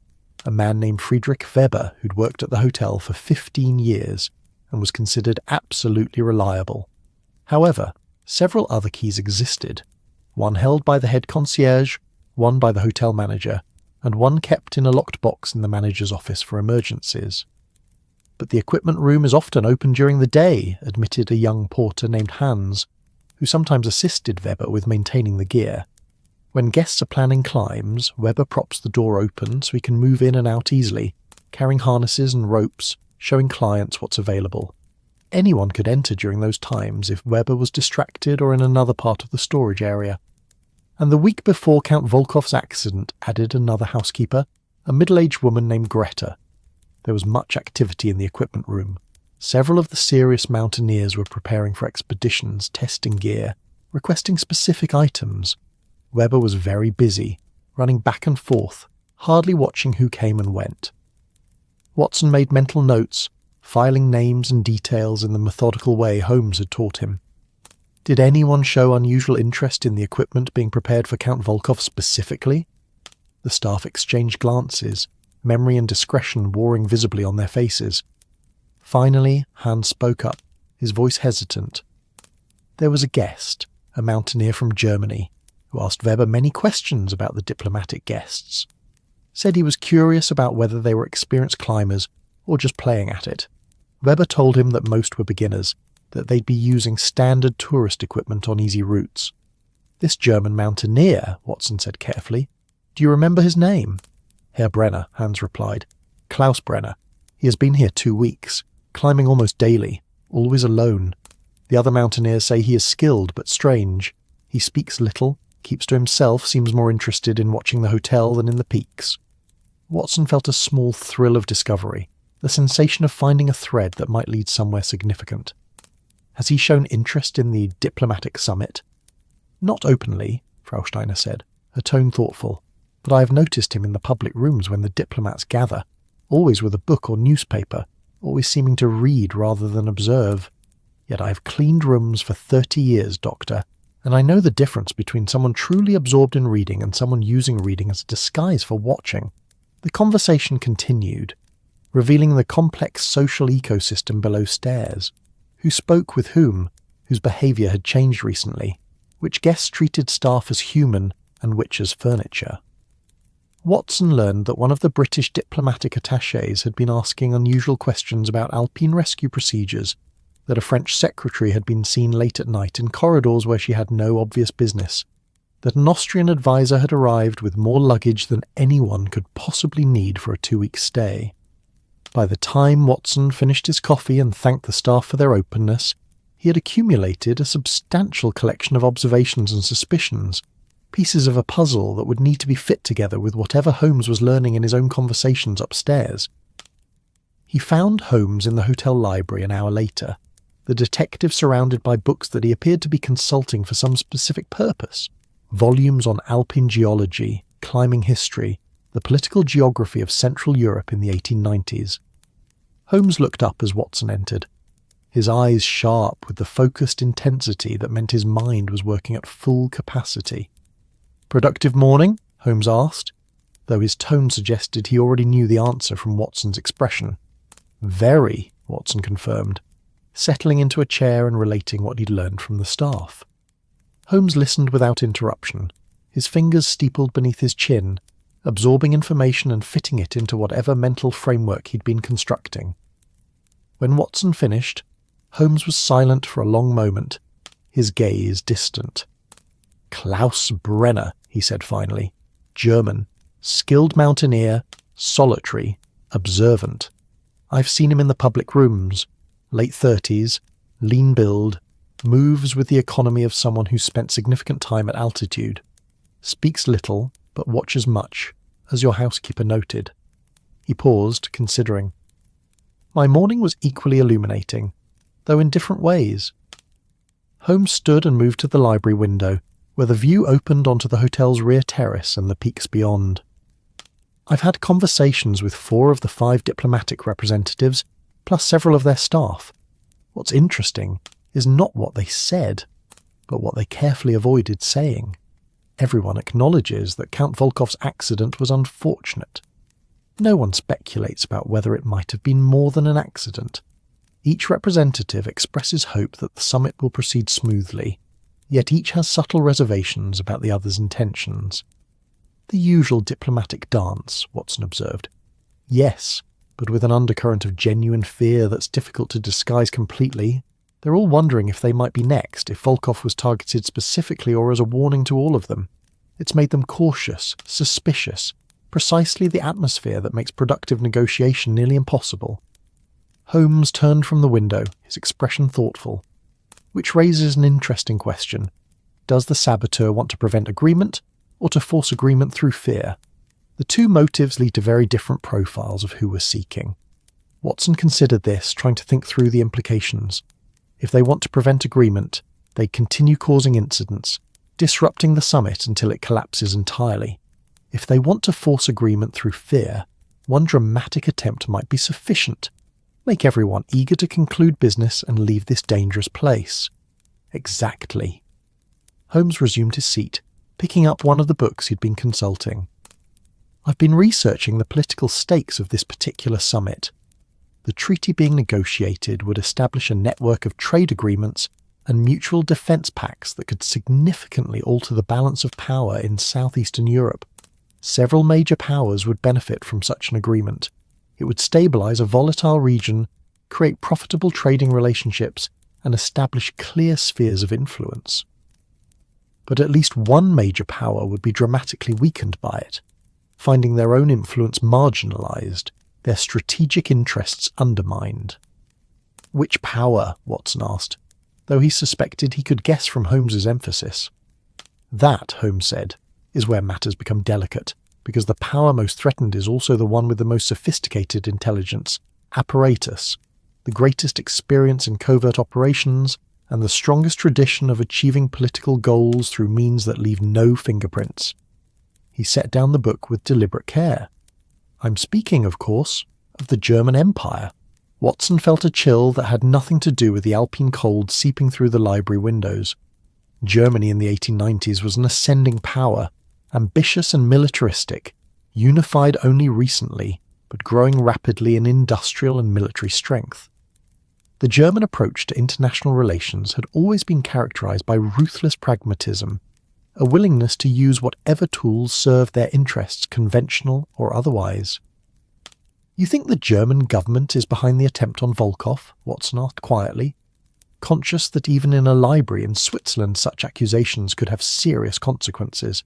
a man named Friedrich Weber who'd worked at the hotel for 15 years and was considered absolutely reliable. However, several other keys existed, one held by the head concierge, one by the hotel manager, and one kept in a locked box in the manager's office for emergencies. "But the equipment room is often open during the day," admitted a young porter named Hans, who sometimes assisted Weber with maintaining the gear. "When guests are planning climbs, Weber props the door open so he can move in and out easily, carrying harnesses and ropes, showing clients what's available. Anyone could enter during those times if Weber was distracted or in another part of the storage area." And the week before Count Volkov's accident added another housekeeper, a middle-aged woman named Greta. There was much activity in the equipment room. Several of the serious mountaineers were preparing for expeditions, testing gear, requesting specific items. Webber was very busy, running back and forth, hardly watching who came and went. Watson made mental notes, filing names and details in the methodical way Holmes had taught him. Did anyone show unusual interest in the equipment being prepared for Count Volkov specifically? The staff exchanged glances, memory and discretion warring visibly on their faces. Finally, Hans spoke up, his voice hesitant. There was a guest, a mountaineer from Germany, who asked Weber many questions about the diplomatic guests. Said he was curious about whether they were experienced climbers or just playing at it. Weber told him that most were beginners, that they'd be using standard tourist equipment on easy routes. This German mountaineer, Watson said carefully. Do you remember his name? Herr Brenner, Hans replied. Klaus Brenner. He has been here 2 weeks, climbing almost daily, always alone. The other mountaineers say he is skilled but strange. He speaks little, keeps to himself, seems more interested in watching the hotel than in the peaks. Watson felt a small thrill of discovery, the sensation of finding a thread that might lead somewhere significant. Has he shown interest in the diplomatic summit? Not openly, Frau Steiner said, her tone thoughtful, but I have noticed him in the public rooms when the diplomats gather, always with a book or newspaper, always seeming to read rather than observe. Yet I have cleaned rooms for 30 years, Doctor, and I know the difference between someone truly absorbed in reading and someone using reading as a disguise for watching. The conversation continued, revealing the complex social ecosystem below stairs. Who spoke with whom, whose behaviour had changed recently, which guests treated staff as human and which as furniture. Watson learned that one of the British diplomatic attachés had been asking unusual questions about Alpine rescue procedures, that a French secretary had been seen late at night in corridors where she had no obvious business, that an Austrian advisor had arrived with more luggage than anyone could possibly need for a 2-week stay. By the time Watson finished his coffee and thanked the staff for their openness, he had accumulated a substantial collection of observations and suspicions, pieces of a puzzle that would need to be fit together with whatever Holmes was learning in his own conversations upstairs. He found Holmes in the hotel library an hour later, the detective surrounded by books that he appeared to be consulting for some specific purpose. Volumes on Alpine geology, climbing history, the political geography of Central Europe in the 1890s. Holmes looked up as Watson entered, his eyes sharp with the focused intensity that meant his mind was working at full capacity. "Productive morning?" Holmes asked, though his tone suggested he already knew the answer from Watson's expression. "Very," Watson confirmed, settling into a chair and relating what he'd learned from the staff. Holmes listened without interruption, his fingers steepled beneath his chin, absorbing information and fitting it into whatever mental framework he'd been constructing. When Watson finished, Holmes was silent for a long moment, his gaze distant. "Klaus Brenner," he said finally. "German. Skilled mountaineer, solitary, observant. I've seen him in the public rooms. Late 30s, lean build, moves with the economy of someone who's spent significant time at altitude. Speaks little, but watches much, as your housekeeper noted." He paused, considering. "My morning was equally illuminating, though in different ways." Holmes stood and moved to the library window, where the view opened onto the hotel's rear terrace and the peaks beyond. "I've had conversations with 4 of the 5 diplomatic representatives, plus several of their staff. What's interesting is not what they said, but what they carefully avoided saying. Everyone acknowledges that Count Volkov's accident was unfortunate. No one speculates about whether it might have been more than an accident. Each representative expresses hope that the summit will proceed smoothly, yet each has subtle reservations about the other's intentions. The usual diplomatic dance, Watson observed. Yes, but with an undercurrent of genuine fear that's difficult to disguise completely. They're all wondering if they might be next, if Volkov was targeted specifically or as a warning to all of them. It's made them cautious, suspicious, precisely the atmosphere that makes productive negotiation nearly impossible." Holmes turned from the window, his expression thoughtful. "Which raises an interesting question. Does the saboteur want to prevent agreement, or to force agreement through fear? The 2 motives lead to very different profiles of who we're seeking. Watson considered this, trying to think through the implications. If they want to prevent agreement, they continue causing incidents, disrupting the summit until it collapses entirely. If they want to force agreement through fear, one dramatic attempt might be sufficient. Make everyone eager to conclude business and leave this dangerous place. Exactly. Holmes resumed his seat, picking up one of the books he'd been consulting. I've been researching the political stakes of this particular summit. The treaty being negotiated would establish a network of trade agreements and mutual defence pacts that could significantly alter the balance of power in southeastern Europe. Several major powers would benefit from such an agreement. It would stabilise a volatile region, create profitable trading relationships, and establish clear spheres of influence. But at least one major power would be dramatically weakened by it, finding their own influence marginalised, their strategic interests undermined. Which power? Watson asked, though he suspected he could guess from Holmes's emphasis. That, Holmes said, is where matters become delicate, because the power most threatened is also the one with the most sophisticated intelligence, apparatus, the greatest experience in covert operations, and the strongest tradition of achieving political goals through means that leave no fingerprints. He set down the book with deliberate care. I'm speaking, of course, of the German Empire. Watson felt a chill that had nothing to do with the Alpine cold seeping through the library windows. Germany in the 1890s was an ascending power, ambitious and militaristic, unified only recently, but growing rapidly in industrial and military strength. The German approach to international relations had always been characterized by ruthless pragmatism, a willingness to use whatever tools served their interests, conventional or otherwise. You think the German government is behind the attempt on Volkov? Watson asked quietly, conscious that even in a library in Switzerland such accusations could have serious consequences.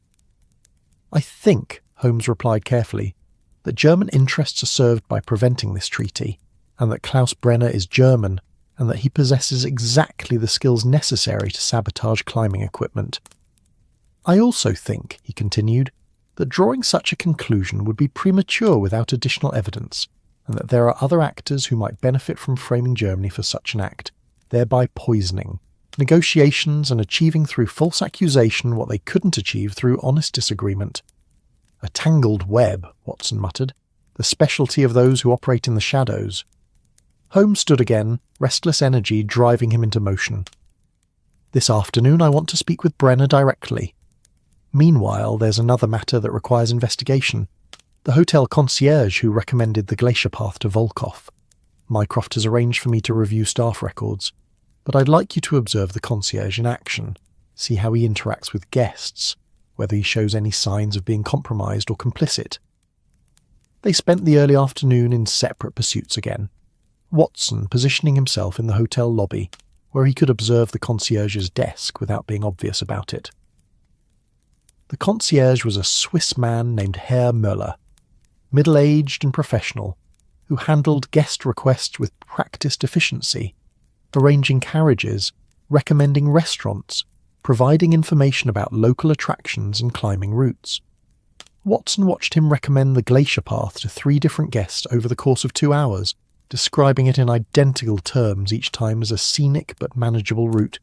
I think, Holmes replied carefully, that German interests are served by preventing this treaty, and that Klaus Brenner is German, and that he possesses exactly the skills necessary to sabotage climbing equipment. I also think, he continued, that drawing such a conclusion would be premature without additional evidence, and that there are other actors who might benefit from framing Germany for such an act, thereby poisoning negotiations and achieving through false accusation what they couldn't achieve through honest disagreement. A tangled web, Watson muttered, the specialty of those who operate in the shadows. Holmes stood again, restless energy driving him into motion. This afternoon I want to speak with Brenner directly. Meanwhile, there's another matter that requires investigation. The hotel concierge who recommended the glacier path to Volkov. Mycroft has arranged for me to review staff records, but I'd like you to observe the concierge in action, see how he interacts with guests, whether he shows any signs of being compromised or complicit. They spent the early afternoon in separate pursuits again, Watson positioning himself in the hotel lobby, where he could observe the concierge's desk without being obvious about it. The concierge was a Swiss man named Herr Müller, middle-aged and professional, who handled guest requests with practiced efficiency, arranging carriages, recommending restaurants, providing information about local attractions and climbing routes. Watson watched him recommend the glacier path to 3 different guests over the course of 2 hours, describing it in identical terms each time as a scenic but manageable route,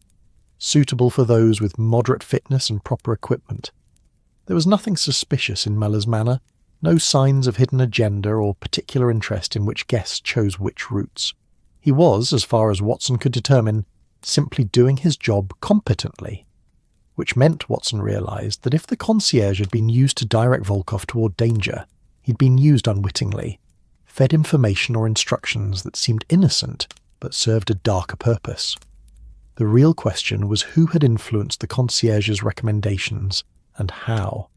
suitable for those with moderate fitness and proper equipment. There was nothing suspicious in Müller's manner, no signs of hidden agenda or particular interest in which guests chose which routes. He was, as far as Watson could determine, simply doing his job competently, which meant, Watson realised, that if the concierge had been used to direct Volkov toward danger, he'd been used unwittingly, fed information or instructions that seemed innocent but served a darker purpose. The real question was who had influenced the concierge's recommendations and how.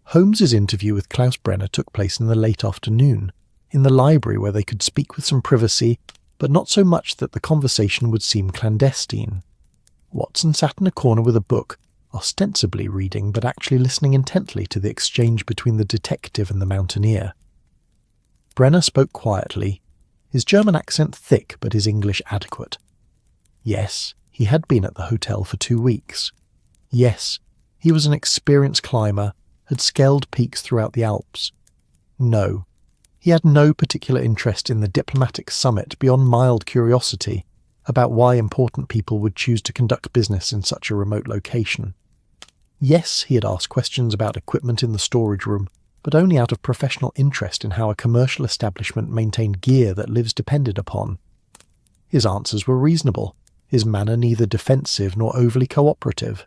Holmes's interview with Klaus Brenner took place in the late afternoon, in the library where they could speak with some privacy, but not so much that the conversation would seem clandestine. Watson sat in a corner with a book, ostensibly reading but actually listening intently to the exchange between the detective and the mountaineer. Brenner spoke quietly, his German accent thick but his English adequate. Yes, he had been at the hotel for 2 weeks. Yes, he was an experienced climber, had scaled peaks throughout the Alps. No, He had no particular interest in the diplomatic summit beyond mild curiosity about why important people would choose to conduct business in such a remote location. Yes, he had asked questions about equipment in the storage room, but only out of professional interest in how a commercial establishment maintained gear that lives depended upon. His answers were reasonable, his manner neither defensive nor overly cooperative.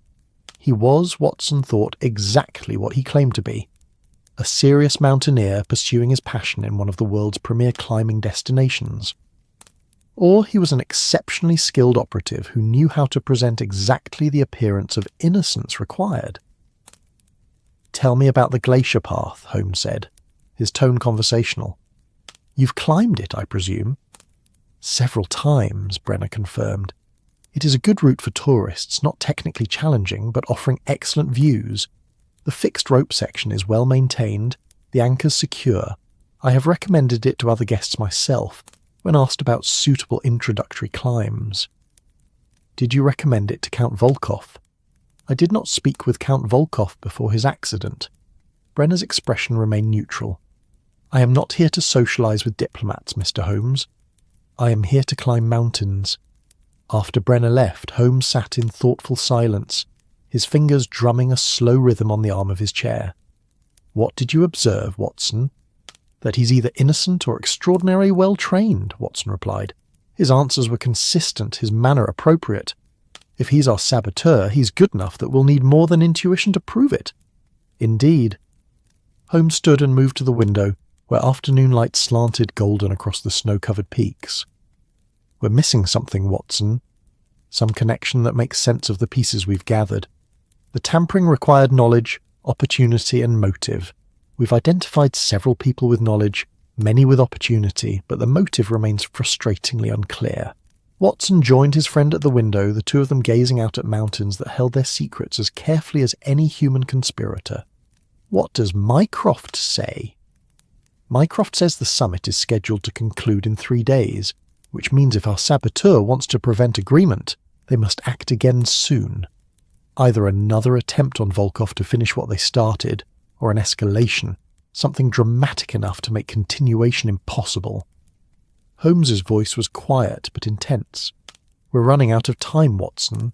He was, Watson thought, exactly what he claimed to be, a serious mountaineer pursuing his passion in one of the world's premier climbing destinations. Or he was an exceptionally skilled operative who knew how to present exactly the appearance of innocence required. "Tell me about the glacier path," Holmes said, his tone conversational. "You've climbed it, I presume?" "Several times," Brenner confirmed. "It is a good route for tourists, not technically challenging, but offering excellent views. The fixed rope section is well maintained, the anchors secure. I have recommended it to other guests myself when asked about suitable introductory climbs." "Did you recommend it to Count Volkov?" "I did not speak with Count Volkov before his accident." Brenner's expression remained neutral. "I am not here to socialize with diplomats, Mr. Holmes. I am here to climb mountains." After Brenner left, Holmes sat in thoughtful silence, his fingers drumming a slow rhythm on the arm of his chair. "What did you observe, Watson?" "That he's either innocent or extraordinarily well trained," Watson replied. "His answers were consistent, his manner appropriate. If he's our saboteur, he's good enough that we'll need more than intuition to prove it." "Indeed." Holmes stood and moved to the window, where afternoon light slanted golden across the snow-covered peaks. "We're missing something, Watson. Some connection that makes sense of the pieces we've gathered. The tampering required knowledge, opportunity, and motive. We've identified several people with knowledge, many with opportunity, but the motive remains frustratingly unclear." Watson joined his friend at the window, the two of them gazing out at mountains that held their secrets as carefully as any human conspirator. "What does Mycroft say?" "Mycroft says the summit is scheduled to conclude in 3 days, which means if our saboteur wants to prevent agreement, they must act again soon. Either another attempt on Volkov to finish what they started, or an escalation, something dramatic enough to make continuation impossible." Holmes's voice was quiet but intense. "We're running out of time, Watson.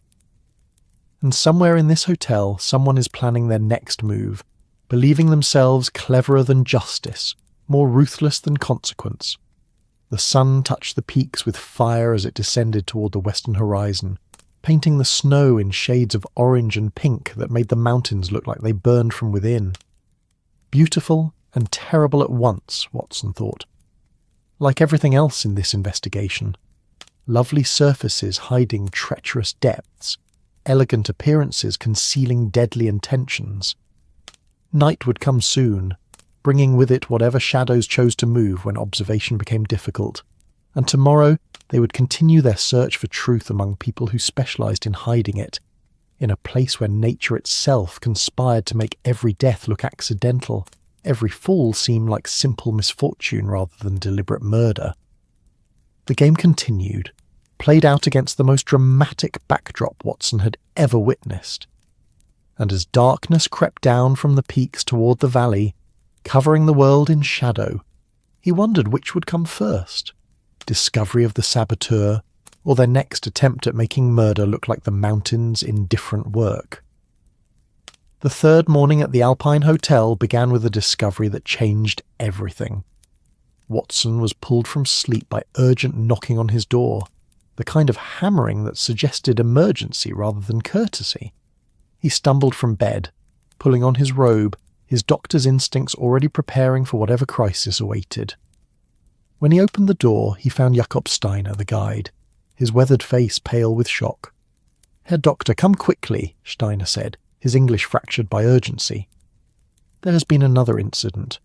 And somewhere in this hotel, someone is planning their next move, believing themselves cleverer than justice, more ruthless than consequence." The sun touched the peaks with fire as it descended toward the western horizon, painting the snow in shades of orange and pink that made the mountains look like they burned from within. Beautiful and terrible at once, Watson thought. Like everything else in this investigation, lovely surfaces hiding treacherous depths, elegant appearances concealing deadly intentions. Night would come soon, bringing with it whatever shadows chose to move when observation became difficult, and tomorrow they would continue their search for truth among people who specialized in hiding it, in a place where nature itself conspired to make every death look accidental, every fall seem like simple misfortune rather than deliberate murder. The game continued, played out against the most dramatic backdrop Watson had ever witnessed. And as darkness crept down from the peaks toward the valley, covering the world in shadow, he wondered which would come first, discovery of the saboteur, or their next attempt at making murder look like the mountain's indifferent work. The third morning at the Alpine Hotel began with a discovery that changed everything. Watson was pulled from sleep by urgent knocking on his door, the kind of hammering that suggested emergency rather than courtesy. He stumbled from bed, pulling on his robe, his doctor's instincts already preparing for whatever crisis awaited. When he opened the door, he found Jakob Steiner, the guide, his weathered face pale with shock. "Herr Doctor, come quickly," Steiner said, his English fractured by urgency. "There has been another incident.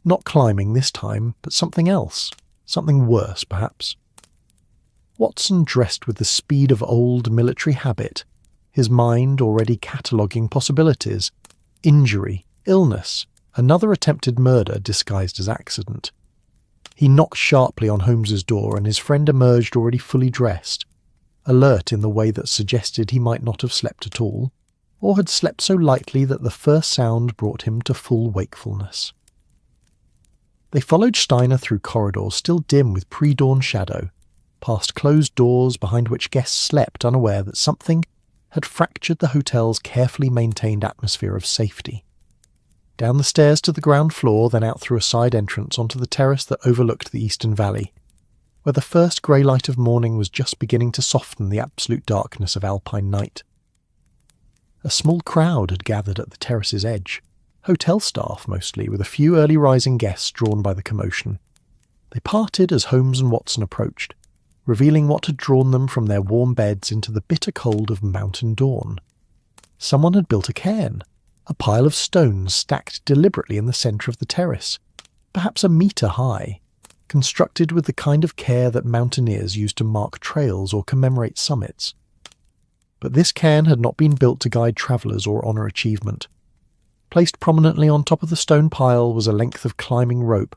Not climbing this time, but something else. Something worse, perhaps." Watson dressed with the speed of old military habit, his mind already cataloguing possibilities. Injury, illness, another attempted murder disguised as accident. He knocked sharply on Holmes's door and his friend emerged already fully dressed, alert in the way that suggested he might not have slept at all, or had slept so lightly that the first sound brought him to full wakefulness. They followed Steiner through corridors still dim with pre-dawn shadow, past closed doors behind which guests slept unaware that something had fractured the hotel's carefully maintained atmosphere of safety. Down the stairs to the ground floor, then out through a side entrance onto the terrace that overlooked the eastern valley, where the first grey light of morning was just beginning to soften the absolute darkness of Alpine night. A small crowd had gathered at the terrace's edge, hotel staff mostly, with a few early rising guests drawn by the commotion. They parted as Holmes and Watson approached, revealing what had drawn them from their warm beds into the bitter cold of mountain dawn. Someone had built a cairn, a pile of stones stacked deliberately in the centre of the terrace, perhaps a metre high, constructed with the kind of care that mountaineers use to mark trails or commemorate summits. But this cairn had not been built to guide travellers or honour achievement. Placed prominently on top of the stone pile was a length of climbing rope,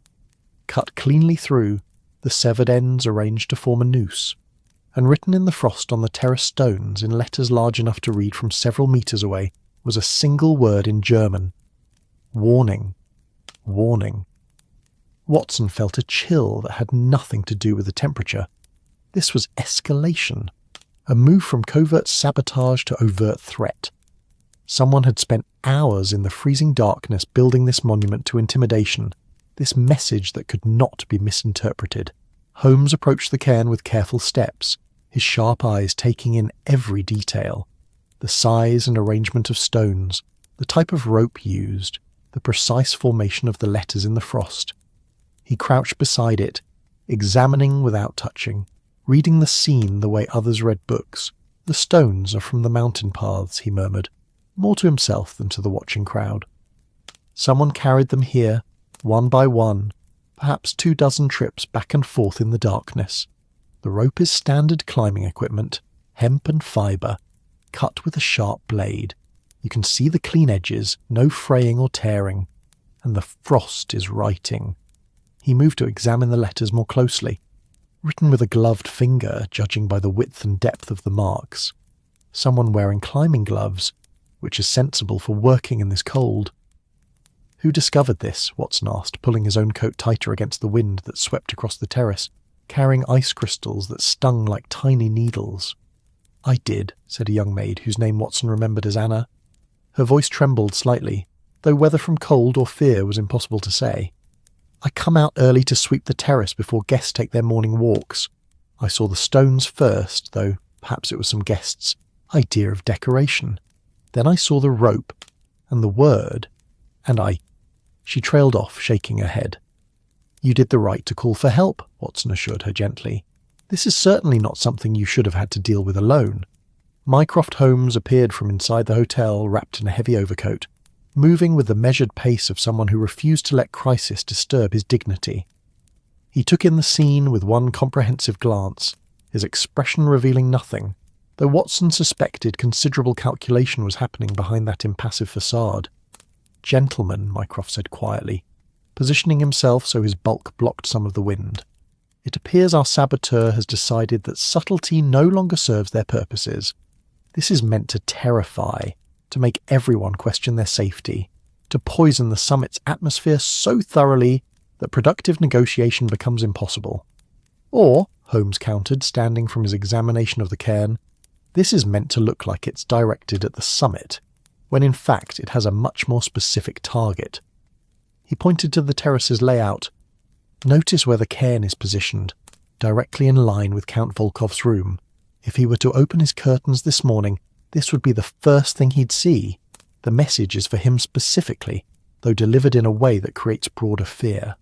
cut cleanly through, the severed ends arranged to form a noose, and written in the frost on the terrace stones in letters large enough to read from several metres away was a single word in German: warning, warning. Watson felt a chill that had nothing to do with the temperature. This was escalation, a move from covert sabotage to overt threat. Someone had spent hours in the freezing darkness building this monument to intimidation, this message that could not be misinterpreted. Holmes approached the cairn with careful steps, his sharp eyes taking in every detail: the size and arrangement of stones, the type of rope used, the precise formation of the letters in the frost. He crouched beside it, examining without touching, reading the scene the way others read books. "The stones are from the mountain paths," he murmured, more to himself than to the watching crowd. Someone carried them here, one by one, perhaps 24 trips back and forth in the darkness. The rope is standard climbing equipment, hemp and fibre, cut with a sharp blade. You can see the clean edges, no fraying or tearing, and the frost is writing. He moved to examine the letters more closely, written with a gloved finger, judging by the width and depth of the marks. Someone wearing climbing gloves, which is sensible for working in this cold. "Who discovered this?" Watson asked, pulling his own coat tighter against the wind that swept across the terrace, carrying ice crystals that stung like tiny needles. "I did," said a young maid whose name Watson remembered as Anna. Her voice trembled slightly, though whether from cold or fear was impossible to say. "I come out early to sweep the terrace before guests take their morning walks. I saw the stones first, though perhaps it was some guests' idea of decoration. Then I saw the rope, and the word, and I—" She trailed off, shaking her head. "You did the right to call for help," Watson assured her gently. "This is certainly not something you should have had to deal with alone." Mycroft Holmes appeared from inside the hotel, wrapped in a heavy overcoat, moving with the measured pace of someone who refused to let crisis disturb his dignity. He took in the scene with one comprehensive glance, his expression revealing nothing, though Watson suspected considerable calculation was happening behind that impassive facade. "Gentlemen," Mycroft said quietly, positioning himself so his bulk blocked some of the wind. "It appears our saboteur has decided that subtlety no longer serves their purposes. This is meant to terrify, to make everyone question their safety, to poison the summit's atmosphere so thoroughly that productive negotiation becomes impossible. Or," Holmes countered, standing from his examination of the cairn, "this is meant to look like it's directed at the summit, when in fact it has a much more specific target." He pointed to the terrace's layout. "Notice where the cairn is positioned, directly in line with Count Volkov's room. If he were to open his curtains this morning, this would be the first thing he'd see. The message is for him specifically, though delivered in a way that creates broader fear."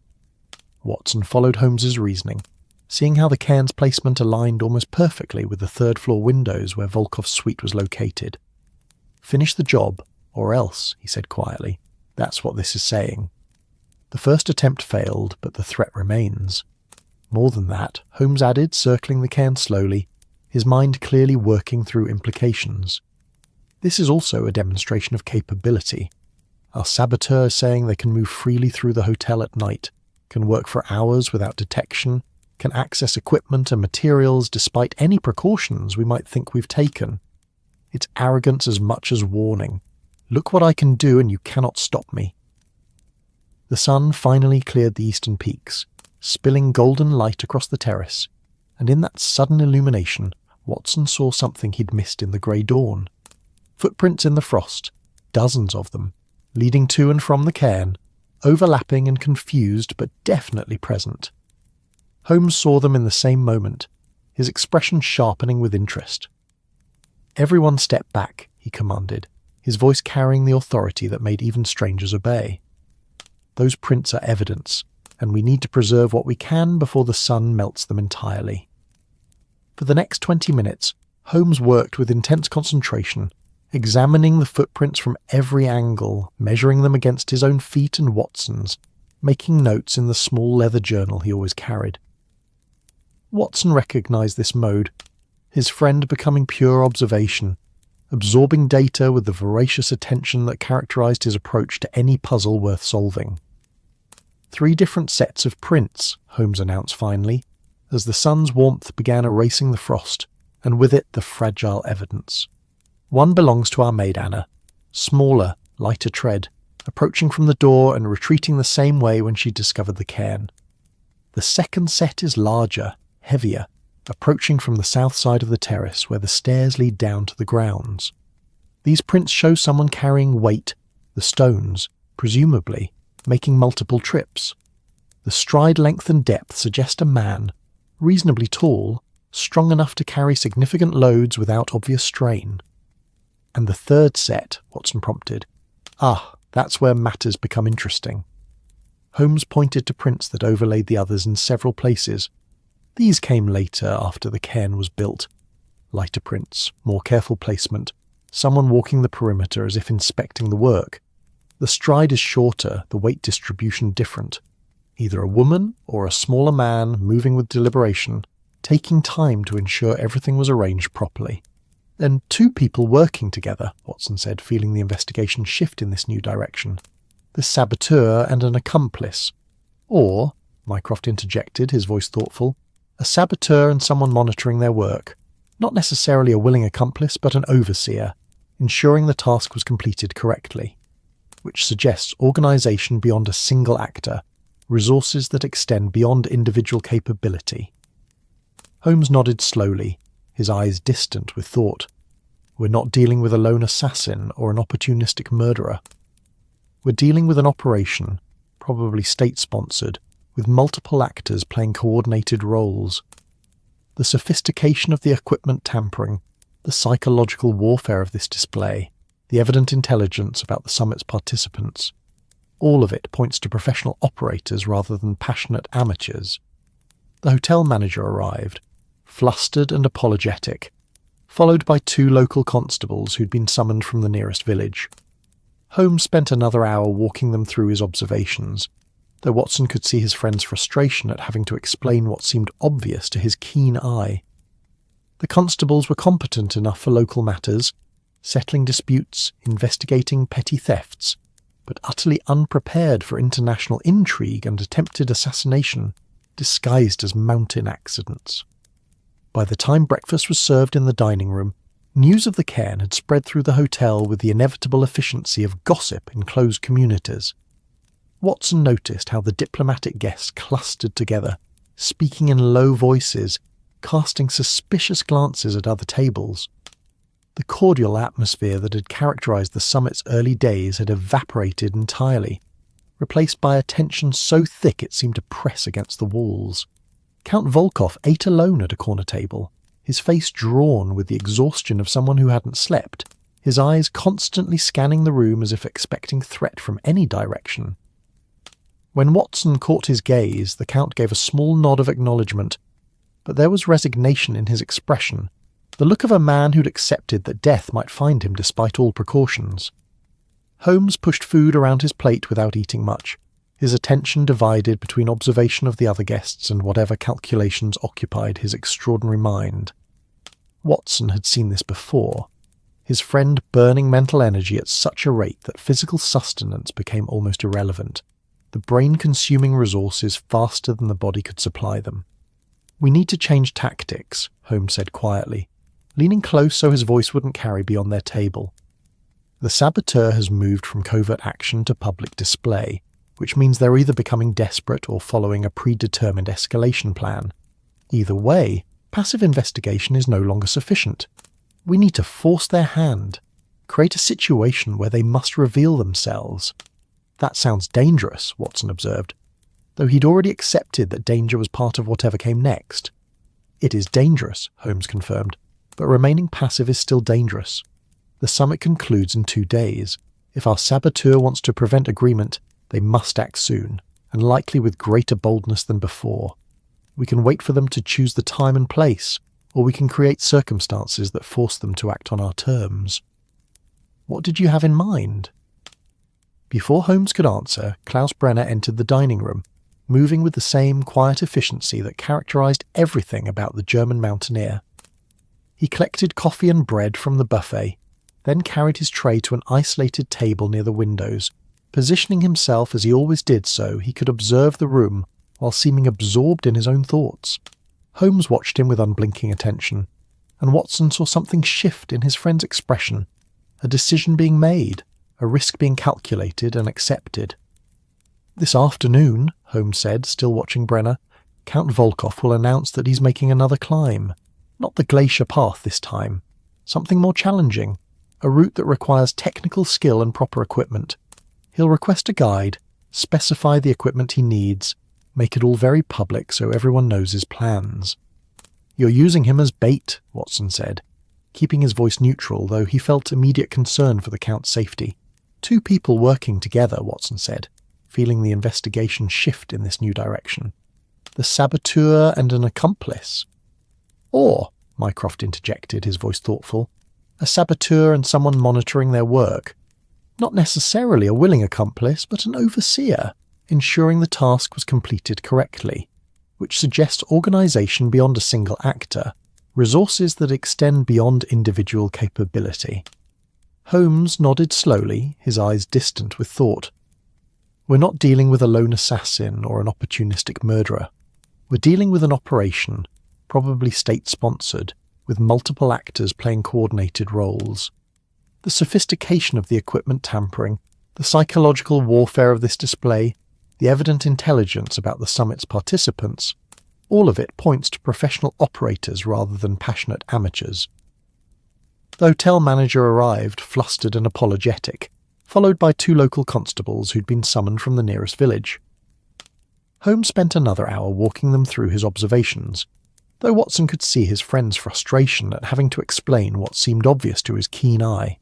Watson followed Holmes's reasoning, seeing how the cairn's placement aligned almost perfectly with the third-floor windows where Volkov's suite was located. "Finish the job, or else," he said quietly. "That's what this is saying." The first attempt failed, but the threat remains. More than that, Holmes added, circling the cairn slowly, his mind clearly working through implications. "This is also a demonstration of capability. Our saboteur is saying they can move freely through the hotel at night, can work for hours without detection, can access equipment and materials despite any precautions we might think we've taken. It's arrogance as much as warning. Look what I can do and you cannot stop me." The sun finally cleared the eastern peaks, spilling golden light across the terrace, and in that sudden illumination, Watson saw something he'd missed in the grey dawn. Footprints in the frost, dozens of them, leading to and from the cairn, overlapping and confused but definitely present. Holmes saw them in the same moment, his expression sharpening with interest. "Everyone step back," he commanded, his voice carrying the authority that made even strangers obey. "Those prints are evidence, and we need to preserve what we can before the sun melts them entirely." For the next 20 minutes, Holmes worked with intense concentration, examining the footprints from every angle, measuring them against his own feet and Watson's, making notes in the small leather journal he always carried. Watson recognised this mode, his friend becoming pure observation, absorbing data with the voracious attention that characterised his approach to any puzzle worth solving. 3 different sets of prints, Holmes announced finally, as the sun's warmth began erasing the frost, and with it the fragile evidence. "One belongs to our maid Anna, smaller, lighter tread, approaching from the door and retreating the same way when she discovered the cairn. The second set is larger, heavier, approaching from the south side of the terrace where the stairs lead down to the grounds. These prints show someone carrying weight, the stones, presumably, making multiple trips. The stride length and depth suggest a man, reasonably tall, strong enough to carry significant loads without obvious strain." "And the third set," Watson prompted. That's where matters become interesting." Holmes pointed to prints that overlaid the others in several places. These came later, after the cairn was built. Lighter prints, more careful placement, someone walking the perimeter as if inspecting the work. The stride is shorter, the weight distribution different. Either a woman or a smaller man moving with deliberation, taking time to ensure everything was arranged properly. "Then 2 people working together," Watson said, feeling the investigation shift in this new direction. "The saboteur and an accomplice. Or," Mycroft interjected, his voice thoughtful, "a saboteur and someone monitoring their work. Not necessarily a willing accomplice, but an overseer, ensuring the task was completed correctly. Which suggests organisation beyond a single actor, resources that extend beyond individual capability." Holmes nodded slowly, his eyes distant with thought. "We're not dealing with a lone assassin or an opportunistic murderer. We're dealing with an operation, probably state-sponsored, with multiple actors playing coordinated roles. The sophistication of the equipment tampering, the psychological warfare of this display, the evident intelligence about the summit's participants, all of it points to professional operators rather than passionate amateurs." The hotel manager arrived, flustered and apologetic, followed by 2 local constables who'd been summoned from the nearest village. Holmes spent another hour walking them through his observations, though Watson could see his friend's frustration at having to explain what seemed obvious to his keen eye. The constables were competent enough for local matters, settling disputes, investigating petty thefts, but utterly unprepared for international intrigue and attempted assassination, disguised as mountain accidents. By the time breakfast was served in the dining room, news of the cairn had spread through the hotel with the inevitable efficiency of gossip in closed communities. Watson noticed how the diplomatic guests clustered together, speaking in low voices, casting suspicious glances at other tables. The cordial atmosphere that had characterized the summit's early days had evaporated entirely, replaced by a tension so thick it seemed to press against the walls. Count Volkov ate alone at a corner table, his face drawn with the exhaustion of someone who hadn't slept, his eyes constantly scanning the room as if expecting threat from any direction. When Watson caught his gaze, the Count gave a small nod of acknowledgement, but there was resignation in his expression, the look of a man who'd accepted that death might find him despite all precautions. Holmes pushed food around his plate without eating much, his attention divided between observation of the other guests and whatever calculations occupied his extraordinary mind. Watson had seen this before, his friend burning mental energy at such a rate that physical sustenance became almost irrelevant, the brain-consuming resources faster than the body could supply them. "We need to change tactics," Holmes said quietly, leaning close so his voice wouldn't carry beyond their table. "The saboteur has moved from covert action to public display, which means they're either becoming desperate or following a predetermined escalation plan. Either way, passive investigation is no longer sufficient. We need to force their hand, create a situation where they must reveal themselves. That sounds dangerous, Watson observed, though he'd already accepted that danger was part of whatever came next. It is dangerous, Holmes confirmed, but remaining passive is still dangerous. The summit concludes in 2 days. If our saboteur wants to prevent agreement, they must act soon, and likely with greater boldness than before. We can wait for them to choose the time and place, or we can create circumstances that force them to act on our terms. What did you have in mind? Before Holmes could answer, Klaus Brenner entered the dining room, moving with the same quiet efficiency that characterized everything about the German mountaineer. He collected coffee and bread from the buffet, then carried his tray to an isolated table near the windows. Positioning himself as he always did so, he could observe the room while seeming absorbed in his own thoughts. Holmes watched him with unblinking attention, and Watson saw something shift in his friend's expression, a decision being made, a risk being calculated and accepted. "This afternoon," Holmes said, still watching Brenner, "Count Volkov will announce that he's making another climb. Not the glacier path this time. Something more challenging, a route that requires technical skill and proper equipment. He'll request a guide, specify the equipment he needs, make it all very public so everyone knows his plans." "You're using him as bait," Watson said, keeping his voice neutral, though he felt immediate concern for the Count's safety. "2 people working together," Watson said, feeling the investigation shift in this new direction. "The saboteur and an accomplice." "Or," Mycroft interjected, his voice thoughtful, "a saboteur and someone monitoring their work. Not necessarily a willing accomplice, but an overseer, ensuring the task was completed correctly, which suggests organisation beyond a single actor, resources that extend beyond individual capability." Holmes nodded slowly, his eyes distant with thought. "We're not dealing with a lone assassin or an opportunistic murderer. We're dealing with an operation, probably state-sponsored, with multiple actors playing coordinated roles. The sophistication of the equipment tampering, the psychological warfare of this display, the evident intelligence about the summit's participants, all of it points to professional operators rather than passionate amateurs." The hotel manager arrived, flustered and apologetic, followed by 2 local constables who'd been summoned from the nearest village. Holmes spent another hour walking them through his observations, though Watson could see his friend's frustration at having to explain what seemed obvious to his keen eye.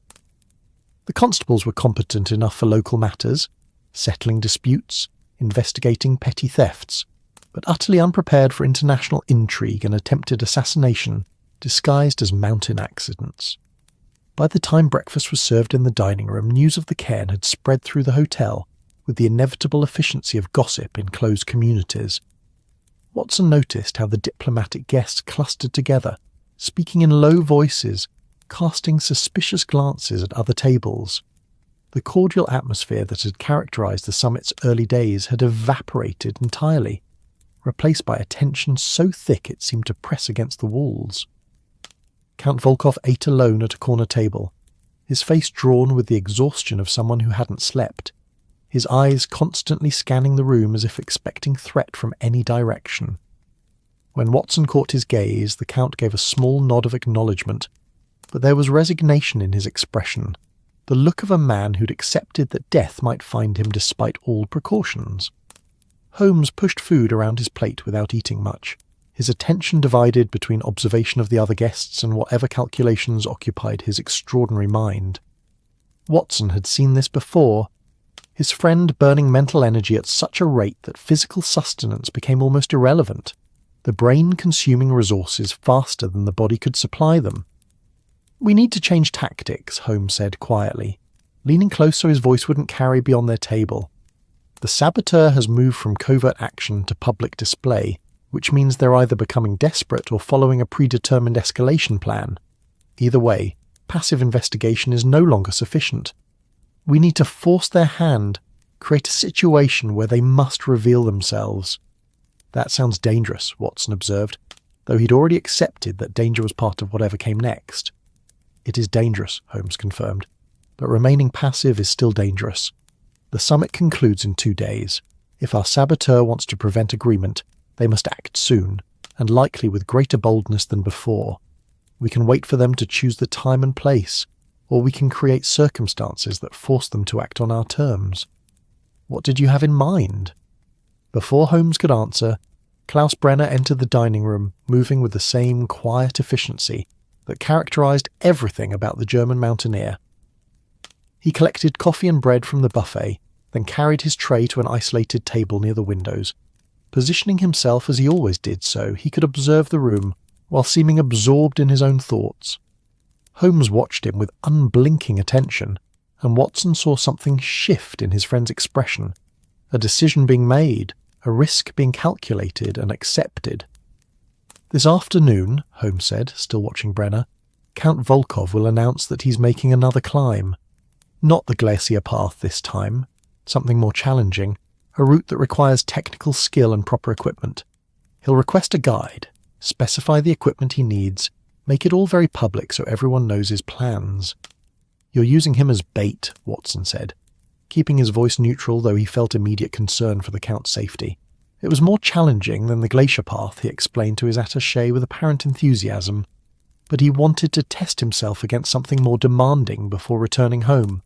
The constables were competent enough for local matters, settling disputes, investigating petty thefts, but utterly unprepared for international intrigue and attempted assassination disguised as mountain accidents. By the time breakfast was served in the dining room, news of the cairn had spread through the hotel with the inevitable efficiency of gossip in closed communities. Watson noticed how the diplomatic guests clustered together, speaking in low voices, casting suspicious glances at other tables. The cordial atmosphere that had characterized the summit's early days had evaporated entirely, replaced by a tension so thick it seemed to press against the walls. Count Volkov ate alone at a corner table, his face drawn with the exhaustion of someone who hadn't slept, his eyes constantly scanning the room as if expecting threat from any direction. When Watson caught his gaze, the Count gave a small nod of acknowledgement, but there was resignation in his expression, the look of a man who'd accepted that death might find him despite all precautions. Holmes pushed food around his plate without eating much, his attention divided between observation of the other guests and whatever calculations occupied his extraordinary mind. Watson had seen this before, his friend burning mental energy at such a rate that physical sustenance became almost irrelevant, the brain consuming resources faster than the body could supply them. "We need to change tactics," Holmes said quietly, leaning close so his voice wouldn't carry beyond their table. "The saboteur has moved from covert action to public display, which means they're either becoming desperate or following a predetermined escalation plan. Either way, passive investigation is no longer sufficient. We need to force their hand, create a situation where they must reveal themselves." "That sounds dangerous," Watson observed, though he'd already accepted that danger was part of whatever came next. "It is dangerous," Holmes confirmed, "but remaining passive is still dangerous. The summit concludes in 2 days. If our saboteur wants to prevent agreement, they must act soon, and likely with greater boldness than before. We can wait for them to choose the time and place, or we can create circumstances that force them to act on our terms. What did you have in mind? Before Holmes could answer, Klaus Brenner entered the dining room, moving with the same quiet efficiency that characterized everything about the German mountaineer. He collected coffee and bread from the buffet, then carried his tray to an isolated table near the windows. Positioning himself as he always did so, he could observe the room while seeming absorbed in his own thoughts. Holmes watched him with unblinking attention, and Watson saw something shift in his friend's expression, a decision being made, a risk being calculated and accepted. "This afternoon," Holmes said, still watching Brenner, "Count Volkov will announce that he's making another climb. Not the glacier path this time, something more challenging, a route that requires technical skill and proper equipment. He'll request a guide, specify the equipment he needs, make it all very public so everyone knows his plans." "You're using him as bait," Watson said, keeping his voice neutral though he felt immediate concern for the Count's safety. It was more challenging than the glacier path, he explained to his attaché with apparent enthusiasm, but he wanted to test himself against something more demanding before returning home.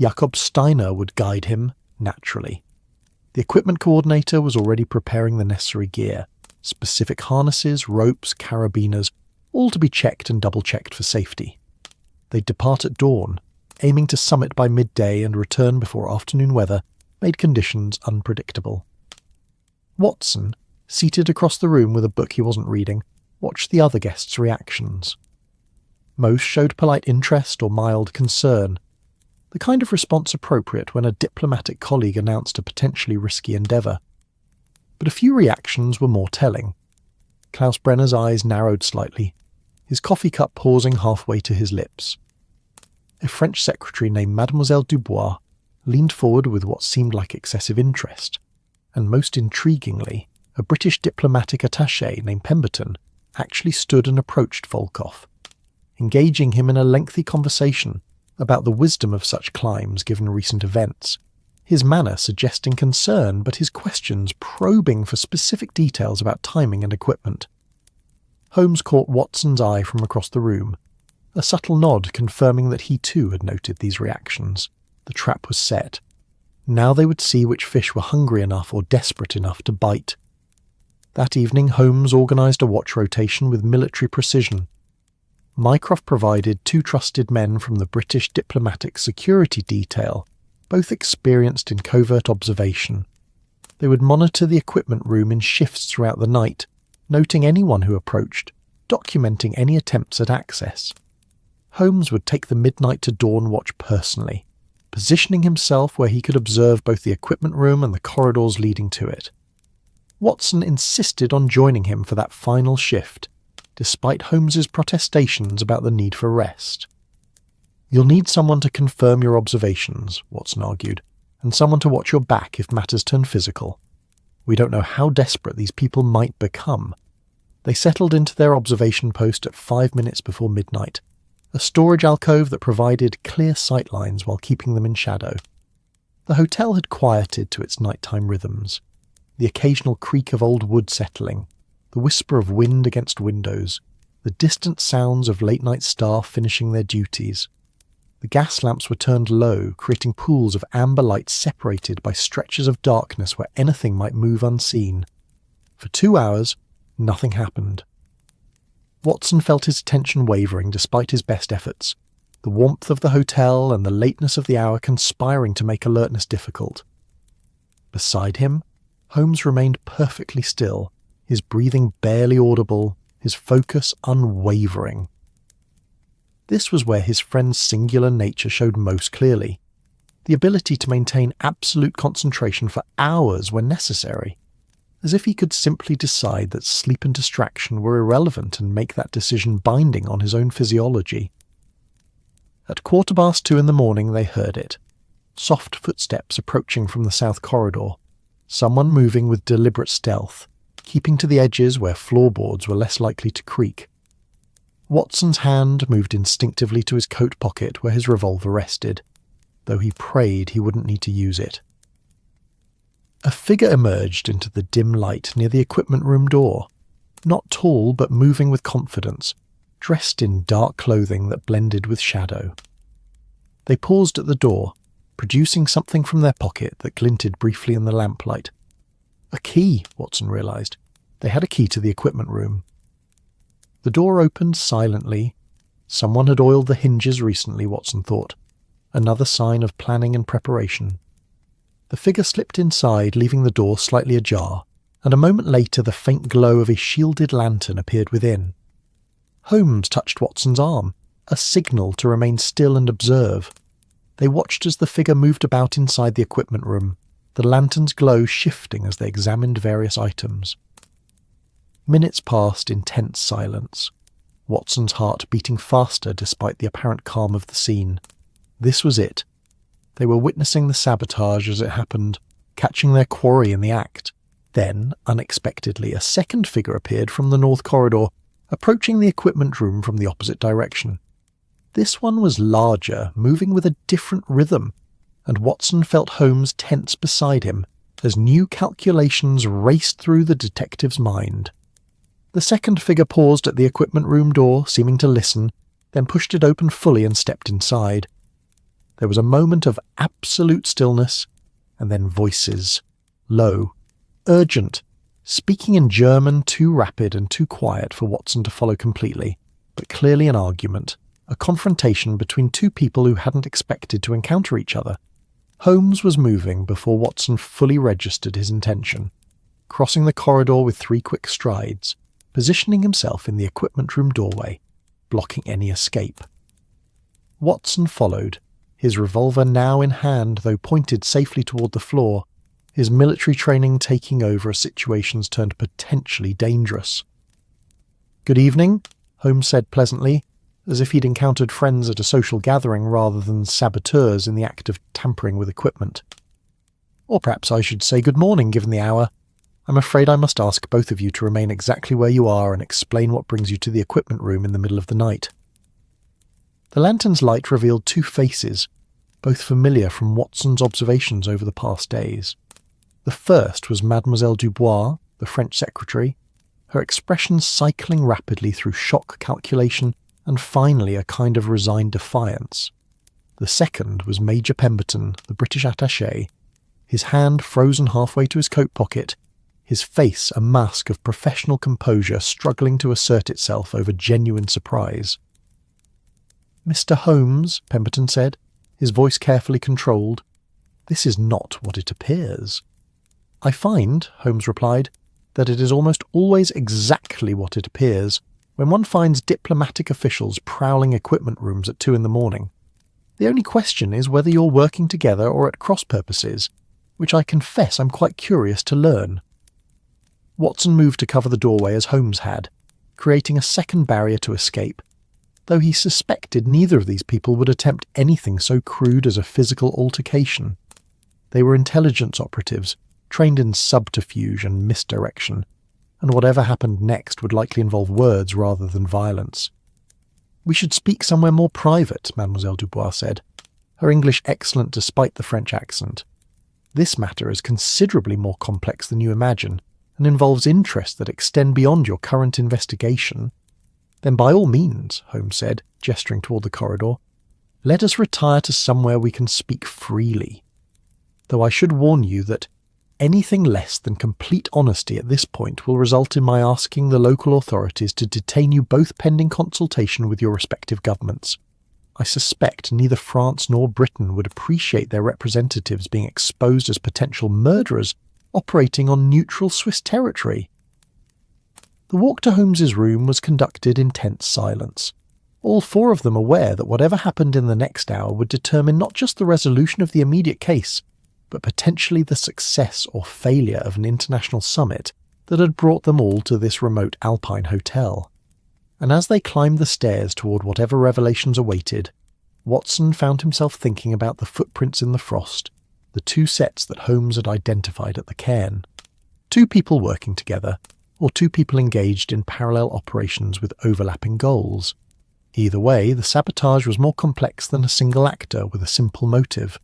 Jakob Steiner would guide him, naturally. The equipment coordinator was already preparing the necessary gear, specific harnesses, ropes, carabiners, all to be checked and double-checked for safety. They'd depart at dawn, aiming to summit by midday and return before afternoon weather made conditions unpredictable. Watson, seated across the room with a book he wasn't reading, watched the other guests' reactions. Most showed polite interest or mild concern, the kind of response appropriate when a diplomatic colleague announced a potentially risky endeavour. But a few reactions were more telling. Klaus Brenner's eyes narrowed slightly, his coffee cup pausing halfway to his lips. A French secretary named Mademoiselle Dubois leaned forward with what seemed like excessive interest, and most intriguingly, a British diplomatic attaché named Pemberton actually stood and approached Volkov, engaging him in a lengthy conversation about the wisdom of such climbs given recent events, his manner suggesting concern but his questions probing for specific details about timing and equipment. Holmes caught Watson's eye from across the room, a subtle nod confirming that he too had noted these reactions. The trap was set. Now they would see which fish were hungry enough or desperate enough to bite. That evening Holmes organised a watch rotation with military precision. Mycroft provided 2 trusted men from the British Diplomatic Security Detail, both experienced in covert observation. They would monitor the equipment room in shifts throughout the night, noting anyone who approached, documenting any attempts at access. Holmes would take the midnight to dawn watch personally, positioning himself where he could observe both the equipment room and the corridors leading to it. Watson insisted on joining him for that final shift, despite Holmes's protestations about the need for rest. "You'll need someone to confirm your observations," Watson argued, "and someone to watch your back if matters turn physical. We don't know how desperate these people might become." They settled into their observation post at 5 minutes before midnight, a storage alcove that provided clear sightlines while keeping them in shadow. The hotel had quieted to its nighttime rhythms, the occasional creak of old wood settling, the whisper of wind against windows, the distant sounds of late-night staff finishing their duties. The gas lamps were turned low, creating pools of amber light separated by stretches of darkness where anything might move unseen. For 2 hours, nothing happened. Watson felt his attention wavering despite his best efforts, the warmth of the hotel and the lateness of the hour conspiring to make alertness difficult. Beside him, Holmes remained perfectly still, his breathing barely audible, his focus unwavering. This was where his friend's singular nature showed most clearly, the ability to maintain absolute concentration for hours when necessary, as if he could simply decide that sleep and distraction were irrelevant and make that decision binding on his own physiology. At 2:15 in the morning they heard it, soft footsteps approaching from the south corridor, someone moving with deliberate stealth, keeping to the edges where floorboards were less likely to creak. Watson's hand moved instinctively to his coat pocket where his revolver rested. though he prayed he wouldn't need to use it. A figure emerged into the dim light near the equipment room door, not tall but moving with confidence, dressed in dark clothing that blended with shadow. They paused at the door, producing something from their pocket that glinted briefly in the lamplight. A key, Watson realised. They had a key to the equipment room. The door opened silently. Someone had oiled the hinges recently, Watson thought. Another sign of planning and preparation. The figure slipped inside, leaving the door slightly ajar, and a moment later the faint glow of a shielded lantern appeared within. Holmes touched Watson's arm, a signal to remain still and observe. They watched as the figure moved about inside the equipment room, the lantern's glow shifting as they examined various items. Minutes passed in tense silence, Watson's heart beating faster despite the apparent calm of the scene. This was it. They were witnessing the sabotage as it happened, catching their quarry in the act. Then, unexpectedly, a second figure appeared from the north corridor, approaching the equipment room from the opposite direction. This one was larger, moving with a different rhythm, and Watson felt Holmes tense beside him as new calculations raced through the detective's mind. The second figure paused at the equipment room door, seeming to listen, then pushed it open fully and stepped inside. There was a moment of absolute stillness, and then voices, low, urgent, speaking in German too rapid and too quiet for Watson to follow completely, but clearly an argument, a confrontation between two people who hadn't expected to encounter each other. Holmes was moving before Watson fully registered his intention, crossing the corridor with 3 quick strides, positioning himself in the equipment room doorway, blocking any escape. Watson followed, his revolver now in hand though pointed safely toward the floor, his military training taking over as situations turned potentially dangerous. "Good evening," Holmes said pleasantly, as if he'd encountered friends at a social gathering rather than saboteurs in the act of tampering with equipment. "Or perhaps I should say good morning, given the hour. I'm afraid I must ask both of you to remain exactly where you are and explain what brings you to the equipment room in the middle of the night." The lantern's light revealed 2 faces, both familiar from Watson's observations over the past days. The first was Mademoiselle Dubois, the French secretary, her expression cycling rapidly through shock calculation and finally a kind of resigned defiance. The second was Major Pemberton, the British attaché, his hand frozen halfway to his coat pocket, his face a mask of professional composure struggling to assert itself over genuine surprise. "Mr. Holmes," Pemberton said, his voice carefully controlled, "this is not what it appears." "I find," Holmes replied, "that it is almost always exactly what it appears when one finds diplomatic officials prowling equipment rooms at 2 a.m. The only question is whether you're working together or at cross purposes, which I confess I'm quite curious to learn." Watson moved to cover the doorway as Holmes had, creating a second barrier to escape, though he suspected neither of these people would attempt anything so crude as a physical altercation. They were intelligence operatives, trained in subterfuge and misdirection, and whatever happened next would likely involve words rather than violence. "We should speak somewhere more private," Mademoiselle Dubois said, her English excellent despite the French accent. "This matter is considerably more complex than you imagine, and involves interests that extend beyond your current investigation." "Then by all means," Holmes said, gesturing toward the corridor, "let us retire to somewhere we can speak freely. Though I should warn you that anything less than complete honesty at this point will result in my asking the local authorities to detain you both pending consultation with your respective governments. I suspect neither France nor Britain would appreciate their representatives being exposed as potential murderers operating on neutral Swiss territory." The walk to Holmes's room was conducted in tense silence, all 4 of them aware that whatever happened in the next hour would determine not just the resolution of the immediate case, but potentially the success or failure of an international summit that had brought them all to this remote Alpine hotel. And as they climbed the stairs toward whatever revelations awaited, Watson found himself thinking about the footprints in the frost, the 2 sets that Holmes had identified at the cairn. 2 people working together, or 2 people engaged in parallel operations with overlapping goals. Either way, the sabotage was more complex than a single actor with a simple motive.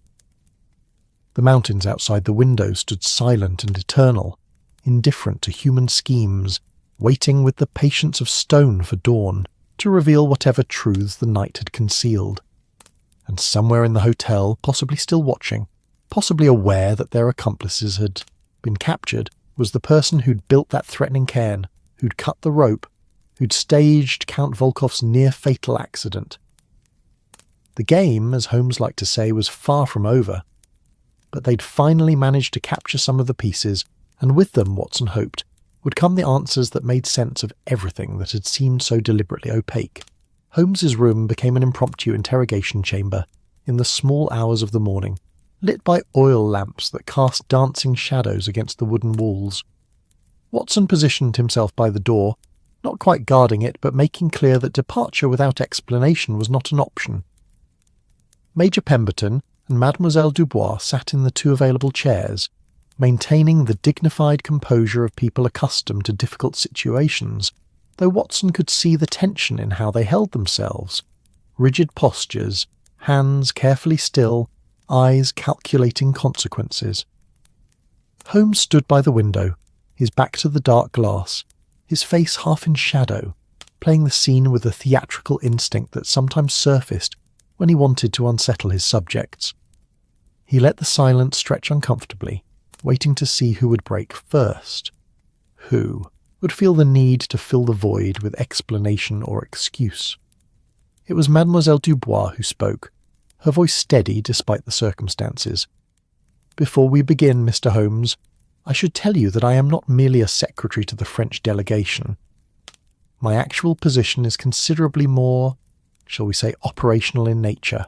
The mountains outside the window stood silent and eternal, indifferent to human schemes, waiting with the patience of stone for dawn to reveal whatever truths the night had concealed. And somewhere in the hotel, possibly still watching, possibly aware that their accomplices had been captured, was the person who'd built that threatening cairn, who'd cut the rope, who'd staged Count Volkov's near-fatal accident. The game, as Holmes liked to say, was far from over, but they'd finally managed to capture some of the pieces, and with them, Watson hoped, would come the answers that made sense of everything that had seemed so deliberately opaque. Holmes's room became an impromptu interrogation chamber in the small hours of the morning, lit by oil lamps that cast dancing shadows against the wooden walls. Watson positioned himself by the door, not quite guarding it, but making clear that departure without explanation was not an option. Major Pemberton and Mademoiselle Dubois sat in the two available chairs, maintaining the dignified composure of people accustomed to difficult situations, though Watson could see the tension in how they held themselves. Rigid postures, hands carefully still, eyes calculating consequences. Holmes stood by the window, his back to the dark glass, his face half in shadow, playing the scene with the theatrical instinct that sometimes surfaced when he wanted to unsettle his subjects. He let the silence stretch uncomfortably, waiting to see who would break first. Who would feel the need to fill the void with explanation or excuse. It was Mademoiselle Dubois who spoke, her voice steady despite the circumstances. "Before we begin, Mr. Holmes, I should tell you that I am not merely a secretary to the French delegation. My actual position is considerably more, shall we say, operational in nature.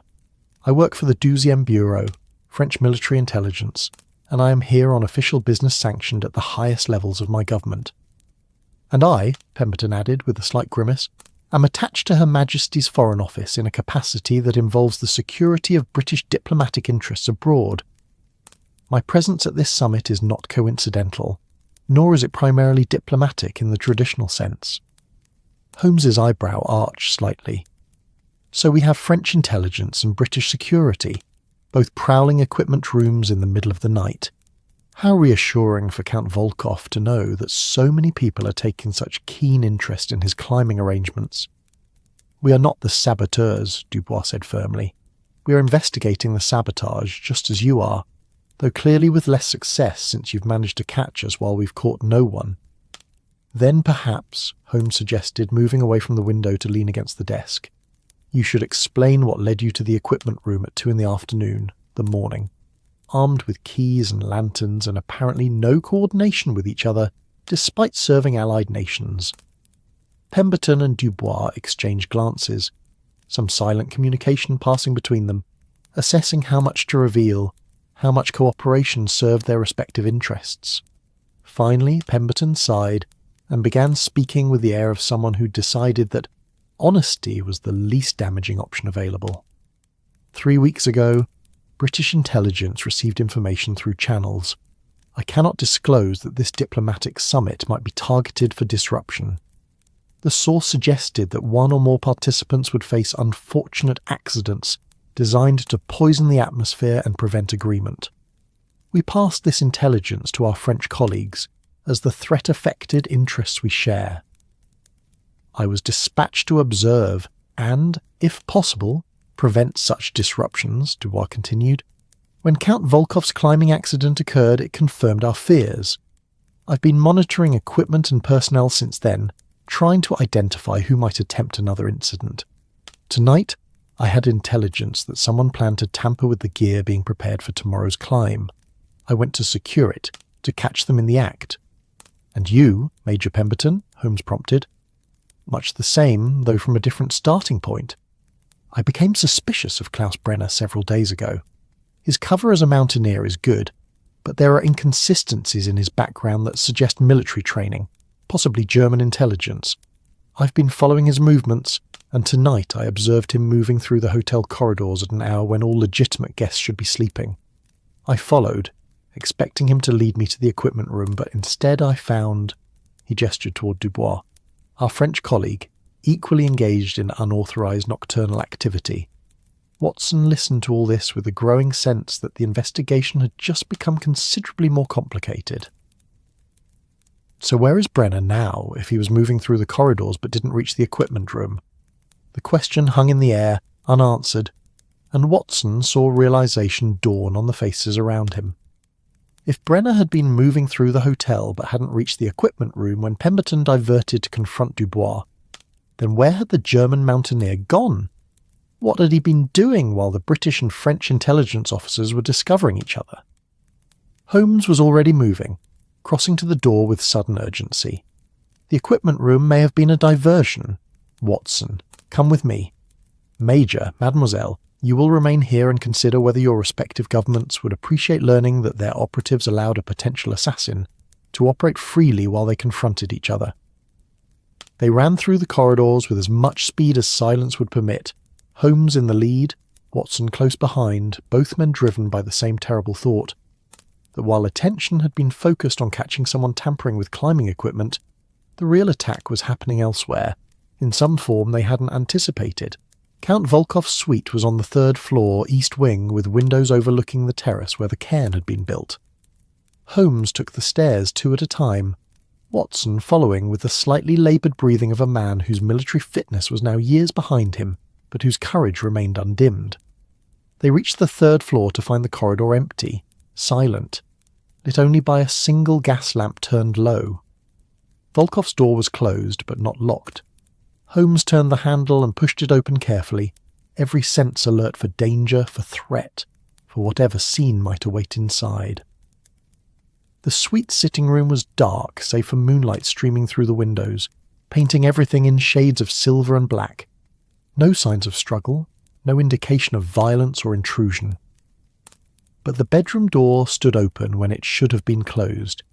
I work for the 12e Bureau, French military intelligence, and I am here on official business sanctioned at the highest levels of my government. And I," Pemberton added with a slight grimace, "am attached to Her Majesty's Foreign Office in a capacity that involves the security of British diplomatic interests abroad. My presence at this summit is not coincidental, nor is it primarily diplomatic in the traditional sense." Holmes's eyebrow arched slightly. "So we have French intelligence and British security, both prowling equipment rooms in the middle of the night. How reassuring for Count Volkov to know that so many people are taking such keen interest in his climbing arrangements." "We are not the saboteurs," Dubois said firmly. "We are investigating the sabotage just as you are, though clearly with less success since you've managed to catch us while we've caught no one." "Then perhaps," Holmes suggested, moving away from the window to lean against the desk, "you should explain what led you to the equipment room at 2 PM, the morning, armed with keys and lanterns and apparently no coordination with each other, despite serving allied nations." Pemberton and Dubois exchanged glances, some silent communication passing between them, assessing how much to reveal, how much cooperation served their respective interests. Finally, Pemberton sighed and began speaking with the air of someone who'd decided that honesty was the least damaging option available. 3 weeks ago, British intelligence received information through channels. I cannot disclose that this diplomatic summit might be targeted for disruption. The source suggested that one or more participants would face unfortunate accidents designed to poison the atmosphere and prevent agreement. We passed this intelligence to our French colleagues, as the threat affected interests we share. I was dispatched to observe and, if possible, prevent such disruptions, Dubois continued. When Count Volkov's climbing accident occurred, it confirmed our fears. I've been monitoring equipment and personnel since then, trying to identify who might attempt another incident. Tonight, I had intelligence that someone planned to tamper with the gear being prepared for tomorrow's climb. I went to secure it, to catch them in the act. And you, Major Pemberton, Holmes prompted. Much the same, though from a different starting point. I became suspicious of Klaus Brenner several days ago. His cover as a mountaineer is good, but there are inconsistencies in his background that suggest military training, possibly German intelligence. I've been following his movements, and tonight I observed him moving through the hotel corridors at an hour when all legitimate guests should be sleeping. I followed, expecting him to lead me to the equipment room, but instead I found, he gestured toward Dubois, our French colleague, equally engaged in unauthorized nocturnal activity. Watson listened to all this with a growing sense that the investigation had just become considerably more complicated. So where is Brenner now if he was moving through the corridors but didn't reach the equipment room? The question hung in the air, unanswered, and Watson saw realization dawn on the faces around him. If Brenner had been moving through the hotel but hadn't reached the equipment room when Pemberton diverted to confront Dubois, then where had the German mountaineer gone? What had he been doing while the British and French intelligence officers were discovering each other? Holmes was already moving, crossing to the door with sudden urgency. The equipment room may have been a diversion. Watson, come with me. Major, mademoiselle, you will remain here and consider whether your respective governments would appreciate learning that their operatives allowed a potential assassin to operate freely while they confronted each other. They ran through the corridors with as much speed as silence would permit, Holmes in the lead, Watson close behind, both men driven by the same terrible thought, that while attention had been focused on catching someone tampering with climbing equipment, the real attack was happening elsewhere, in some form they hadn't anticipated. Count Volkov's suite was on the 3rd floor, east wing, with windows overlooking the terrace where the cairn had been built. Holmes took the stairs 2 at a time, Watson following with the slightly laboured breathing of a man whose military fitness was now years behind him, but whose courage remained undimmed. They reached the 3rd floor to find the corridor empty, silent, lit only by a single gas lamp turned low. Volkov's door was closed, but not locked. Holmes turned the handle and pushed it open carefully, every sense alert for danger, for threat, for whatever scene might await inside. The suite sitting room was dark, save for moonlight streaming through the windows, painting everything in shades of silver and black. No signs of struggle, no indication of violence or intrusion. But the bedroom door stood open when it should have been closed,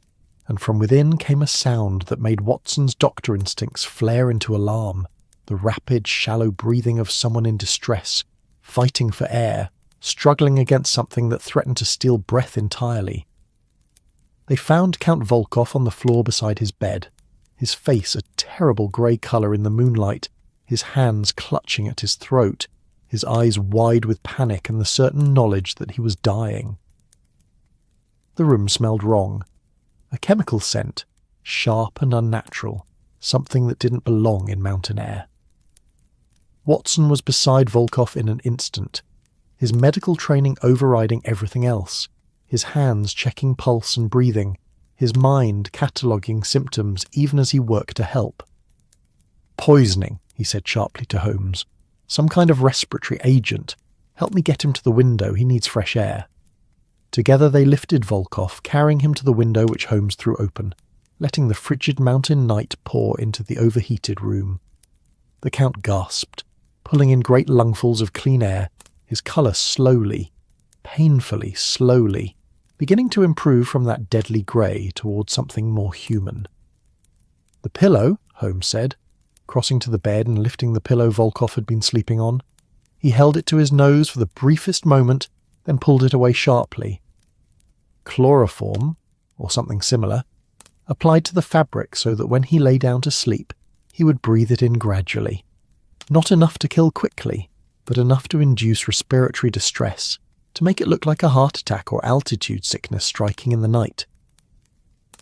and from within came a sound that made Watson's doctor instincts flare into alarm, the rapid, shallow breathing of someone in distress, fighting for air, struggling against something that threatened to steal breath entirely. They found Count Volkov on the floor beside his bed, his face a terrible grey colour in the moonlight, his hands clutching at his throat, his eyes wide with panic and the certain knowledge that he was dying. The room smelled wrong. A chemical scent, sharp and unnatural, something that didn't belong in mountain air. Watson was beside Volkov in an instant, his medical training overriding everything else, his hands checking pulse and breathing, his mind cataloguing symptoms even as he worked to help. "Poisoning," he said sharply to Holmes. "Some kind of respiratory agent. Help me get him to the window, he needs fresh air." Together they lifted Volkov, carrying him to the window which Holmes threw open, letting the frigid mountain night pour into the overheated room. The Count gasped, pulling in great lungfuls of clean air, his colour slowly, painfully slowly, beginning to improve from that deadly grey towards something more human. "The pillow," Holmes said, crossing to the bed and lifting the pillow Volkov had been sleeping on. He held it to his nose for the briefest moment, then pulled it away sharply. Chloroform, or something similar, applied to the fabric so that when he lay down to sleep, he would breathe it in gradually. Not enough to kill quickly, but enough to induce respiratory distress, to make it look like a heart attack or altitude sickness striking in the night.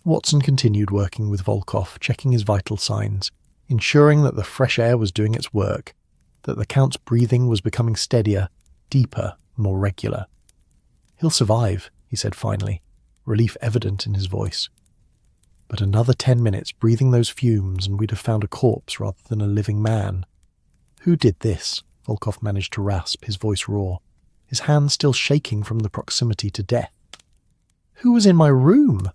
Watson continued working with Volkov, checking his vital signs, ensuring that the fresh air was doing its work, that the Count's breathing was becoming steadier, deeper, more regular. "He'll survive," he said finally, relief evident in his voice. But another 10 minutes breathing those fumes and we'd have found a corpse rather than a living man. "Who did this?" Volkov managed to rasp, his voice raw, his hands still shaking from the proximity to death. "Who was in my room?"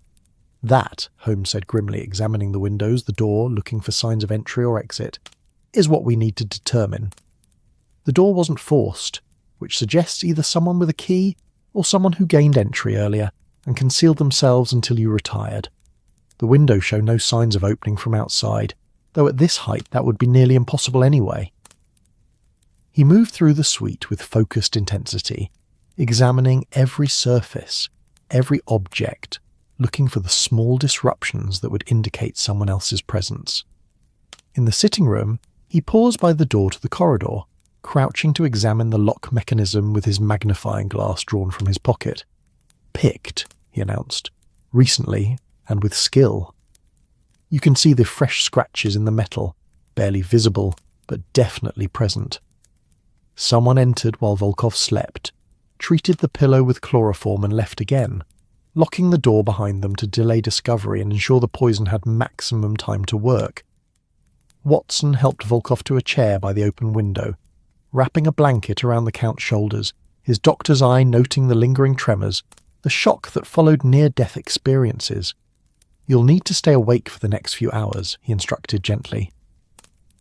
"That," Holmes said grimly, examining the windows, the door, looking for signs of entry or exit, "is what we need to determine. The door wasn't forced, which suggests either someone with a key or someone who gained entry earlier and concealed themselves until you retired. The windows show no signs of opening from outside, though at this height that would be nearly impossible anyway." He moved through the suite with focused intensity, examining every surface, every object, looking for the small disruptions that would indicate someone else's presence. In the sitting room, He paused by the door to the corridor, crouching to examine the lock mechanism with his magnifying glass drawn from his pocket. "Picked," he announced. "Recently, and with skill. You can see the fresh scratches in the metal, barely visible, but definitely present." Someone entered while Volkov slept, treated the pillow with chloroform and left again, locking the door behind them to delay discovery and ensure the poison had maximum time to work. Watson helped Volkov to a chair by the open window, wrapping a blanket around the Count's shoulders, his doctor's eye noting the lingering tremors, the shock that followed near-death experiences. "You'll need to stay awake for the next few hours," he instructed gently.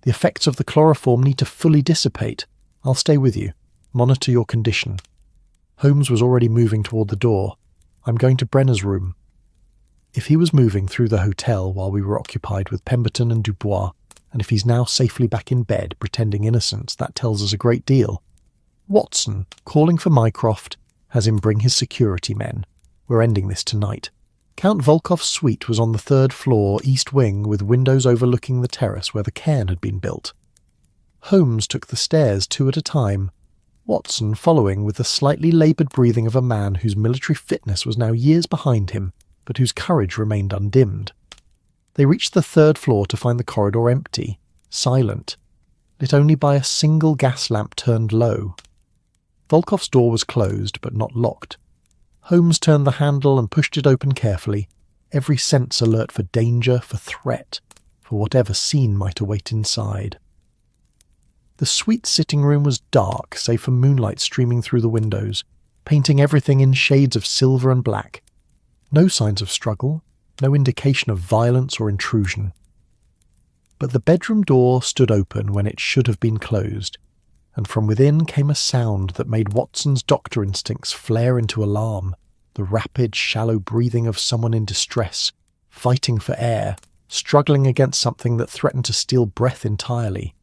"The effects of the chloroform need to fully dissipate. I'll stay with you. Monitor your condition." Holmes was already moving toward the door. "I'm going to Brenner's room." If he was moving through the hotel while we were occupied with Pemberton and Dubois, and if he's now safely back in bed pretending innocence, that tells us a great deal. Watson, calling for Mycroft, has him bring his security men. We're ending this tonight. Count Volkov's suite was on the 3rd floor, east wing, with windows overlooking the terrace where the cairn had been built. Holmes took the stairs 2 at a time, Watson following with the slightly laboured breathing of a man whose military fitness was now years behind him, but whose courage remained undimmed. They reached the 3rd floor to find the corridor empty, silent, lit only by a single gas lamp turned low. Volkov's door was closed, but not locked. Holmes turned the handle and pushed it open carefully, every sense alert for danger, for threat, for whatever scene might await inside. The suite sitting room was dark, save for moonlight streaming through the windows, painting everything in shades of silver and black. No signs of struggle, no indication of violence or intrusion. But the bedroom door stood open when it should have been closed, and from within came a sound that made Watson's doctor instincts flare into alarm, the rapid, shallow breathing of someone in distress, fighting for air, struggling against something that threatened to steal breath entirely.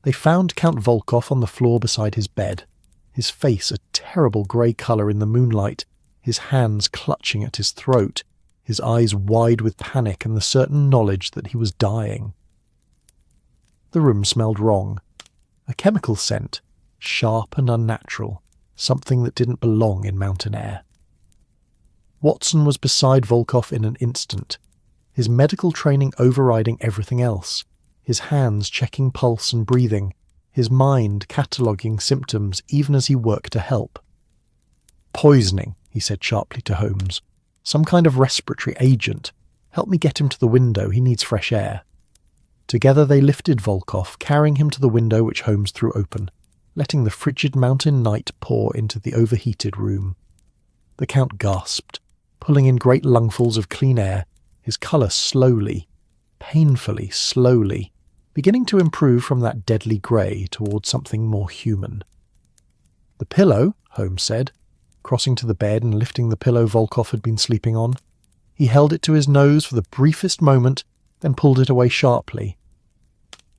They found Count Volkov on the floor beside his bed, his face a terrible grey colour in the moonlight, his hands clutching at his throat, his eyes wide with panic and the certain knowledge that he was dying. The room smelled wrong. A chemical scent, sharp and unnatural, something that didn't belong in mountain air. Watson was beside Volkov in an instant, his medical training overriding everything else, his hands checking pulse and breathing, his mind cataloguing symptoms even as he worked to help. "Poisoning," he said sharply to Holmes. "Some kind of respiratory agent. Help me get him to the window, he needs fresh air." Together they lifted Volkov, carrying him to the window which Holmes threw open, letting the frigid mountain night pour into the overheated room. The Count gasped, pulling in great lungfuls of clean air, his colour slowly, painfully slowly, beginning to improve from that deadly grey towards something more human. "The pillow," Holmes said, crossing to the bed and lifting the pillow Volkov had been sleeping on. He held it to his nose for the briefest moment, then pulled it away sharply.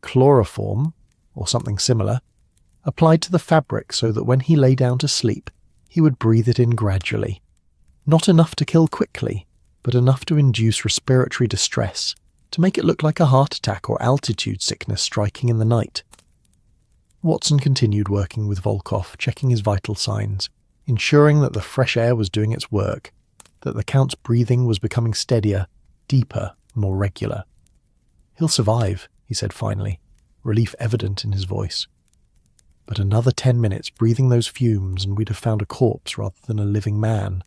"Chloroform, or something similar, applied to the fabric so that when he lay down to sleep, he would breathe it in gradually. Not enough to kill quickly, but enough to induce respiratory distress, to make it look like a heart attack or altitude sickness striking in the night." Watson continued working with Volkov, checking his vital signs, ensuring that the fresh air was doing its work, that the Count's breathing was becoming steadier, deeper, more regular. "He'll survive," he said finally, relief evident in his voice. But another 10 minutes breathing those fumes and we'd have found a corpse rather than a living man.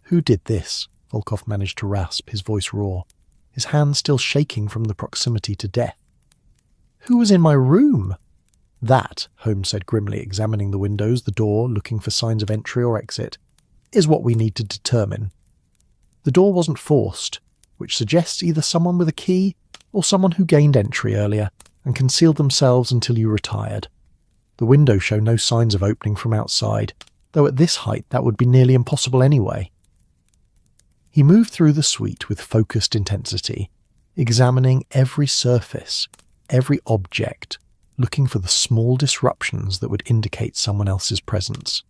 "Who did this?" Volkov managed to rasp, his voice raw, his hands still shaking from the proximity to death. "Who was in my room?" "That," Holmes said grimly, examining the windows, the door, looking for signs of entry or exit, "is what we need to determine. The door wasn't forced, which suggests either someone with a key or someone who gained entry earlier and concealed themselves until you retired. The windows show no signs of opening from outside, though at this height that would be nearly impossible anyway." He moved through the suite with focused intensity, examining every surface, every object, looking for the small disruptions that would indicate someone else's presence.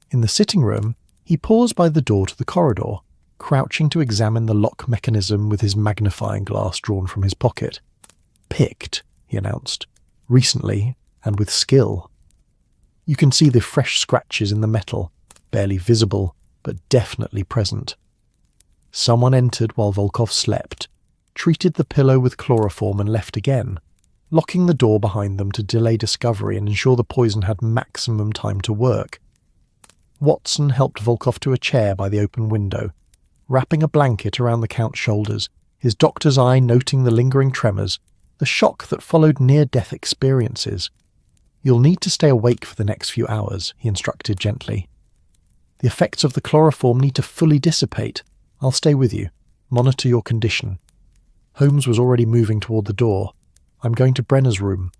In the sitting room, he paused by the door to the corridor, crouching to examine the lock mechanism with his magnifying glass drawn from his pocket. "Picked," he announced. Recently, and with skill. You can see the fresh scratches in the metal, barely visible, but definitely present. Someone entered while Volkov slept, treated the pillow with chloroform and left again, locking the door behind them to delay discovery and ensure the poison had maximum time to work. Watson helped Volkov to a chair by the open window, wrapping a blanket around the Count's shoulders, his doctor's eye noting the lingering tremors, the shock that followed near-death experiences. "You'll need to stay awake for the next few hours," he instructed gently. "The effects of the chloroform need to fully dissipate. I'll stay with you. Monitor your condition." Holmes was already moving toward the door. "I'm going to Brenner's room."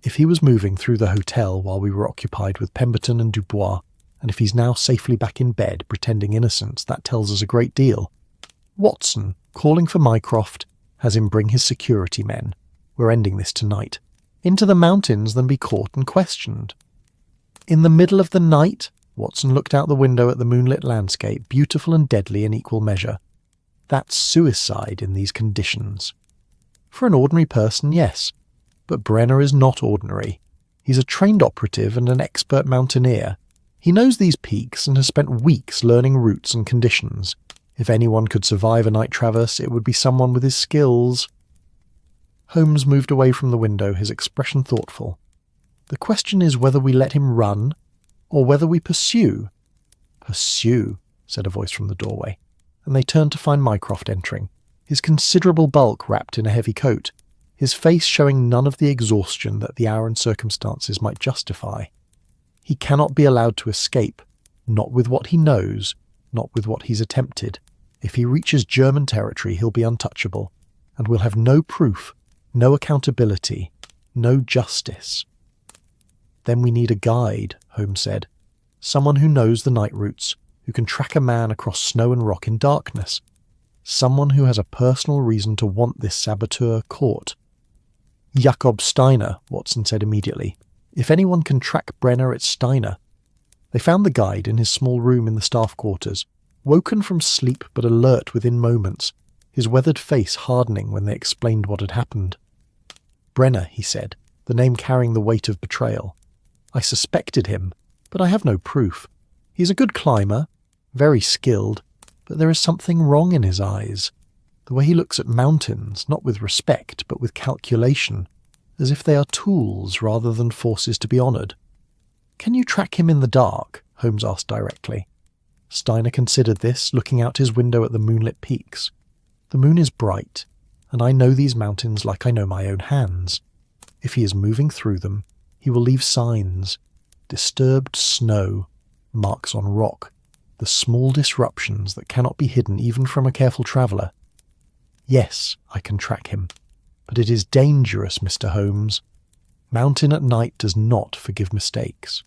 If he was moving through the hotel while we were occupied with Pemberton and Dubois, and if he's now safely back in bed pretending innocence, that tells us a great deal. Watson, calling for Mycroft, has him bring his security men. We're ending this tonight. Into the mountains than be caught and questioned. In the middle of the night, Watson looked out the window at the moonlit landscape, beautiful and deadly in equal measure. That's suicide in these conditions. For an ordinary person, yes, but Brenner is not ordinary. He's a trained operative and an expert mountaineer. He knows these peaks and has spent weeks learning routes and conditions. If anyone could survive a night traverse, it would be someone with his skills. Holmes moved away from the window, his expression thoughtful. "The question is whether we let him run, or whether we pursue." "Pursue," said a voice from the doorway, and they turned to find Mycroft entering, his considerable bulk wrapped in a heavy coat, his face showing none of the exhaustion that the hour and circumstances might justify. He cannot be allowed to escape, not with what he knows, not with what he's attempted. If he reaches German territory, he'll be untouchable, and we'll have no proof, no accountability, no justice. "Then we need a guide," Holmes said. "Someone who knows the night routes, who can track a man across snow and rock in darkness. Someone who has a personal reason to want this saboteur caught." "Jakob Steiner," Watson said immediately. "If anyone can track Brenner, it's Steiner." They found the guide in his small room in the staff quarters, woken from sleep but alert within moments, his weathered face hardening when they explained what had happened. "Brenner," he said, the name carrying the weight of betrayal. "I suspected him, but I have no proof. He's a good climber, very skilled, but there is something wrong in his eyes. The way he looks at mountains, not with respect, but with calculation, as if they are tools rather than forces to be honoured." "Can you track him in the dark?" Holmes asked directly. Steiner considered this, looking out his window at the moonlit peaks. "The moon is bright, and I know these mountains like I know my own hands. If he is moving through them, he will leave signs. Disturbed snow, marks on rock, the small disruptions that cannot be hidden even from a careful traveller. Yes, I can track him. But it is dangerous, Mr. Holmes. Mountain at night does not forgive mistakes."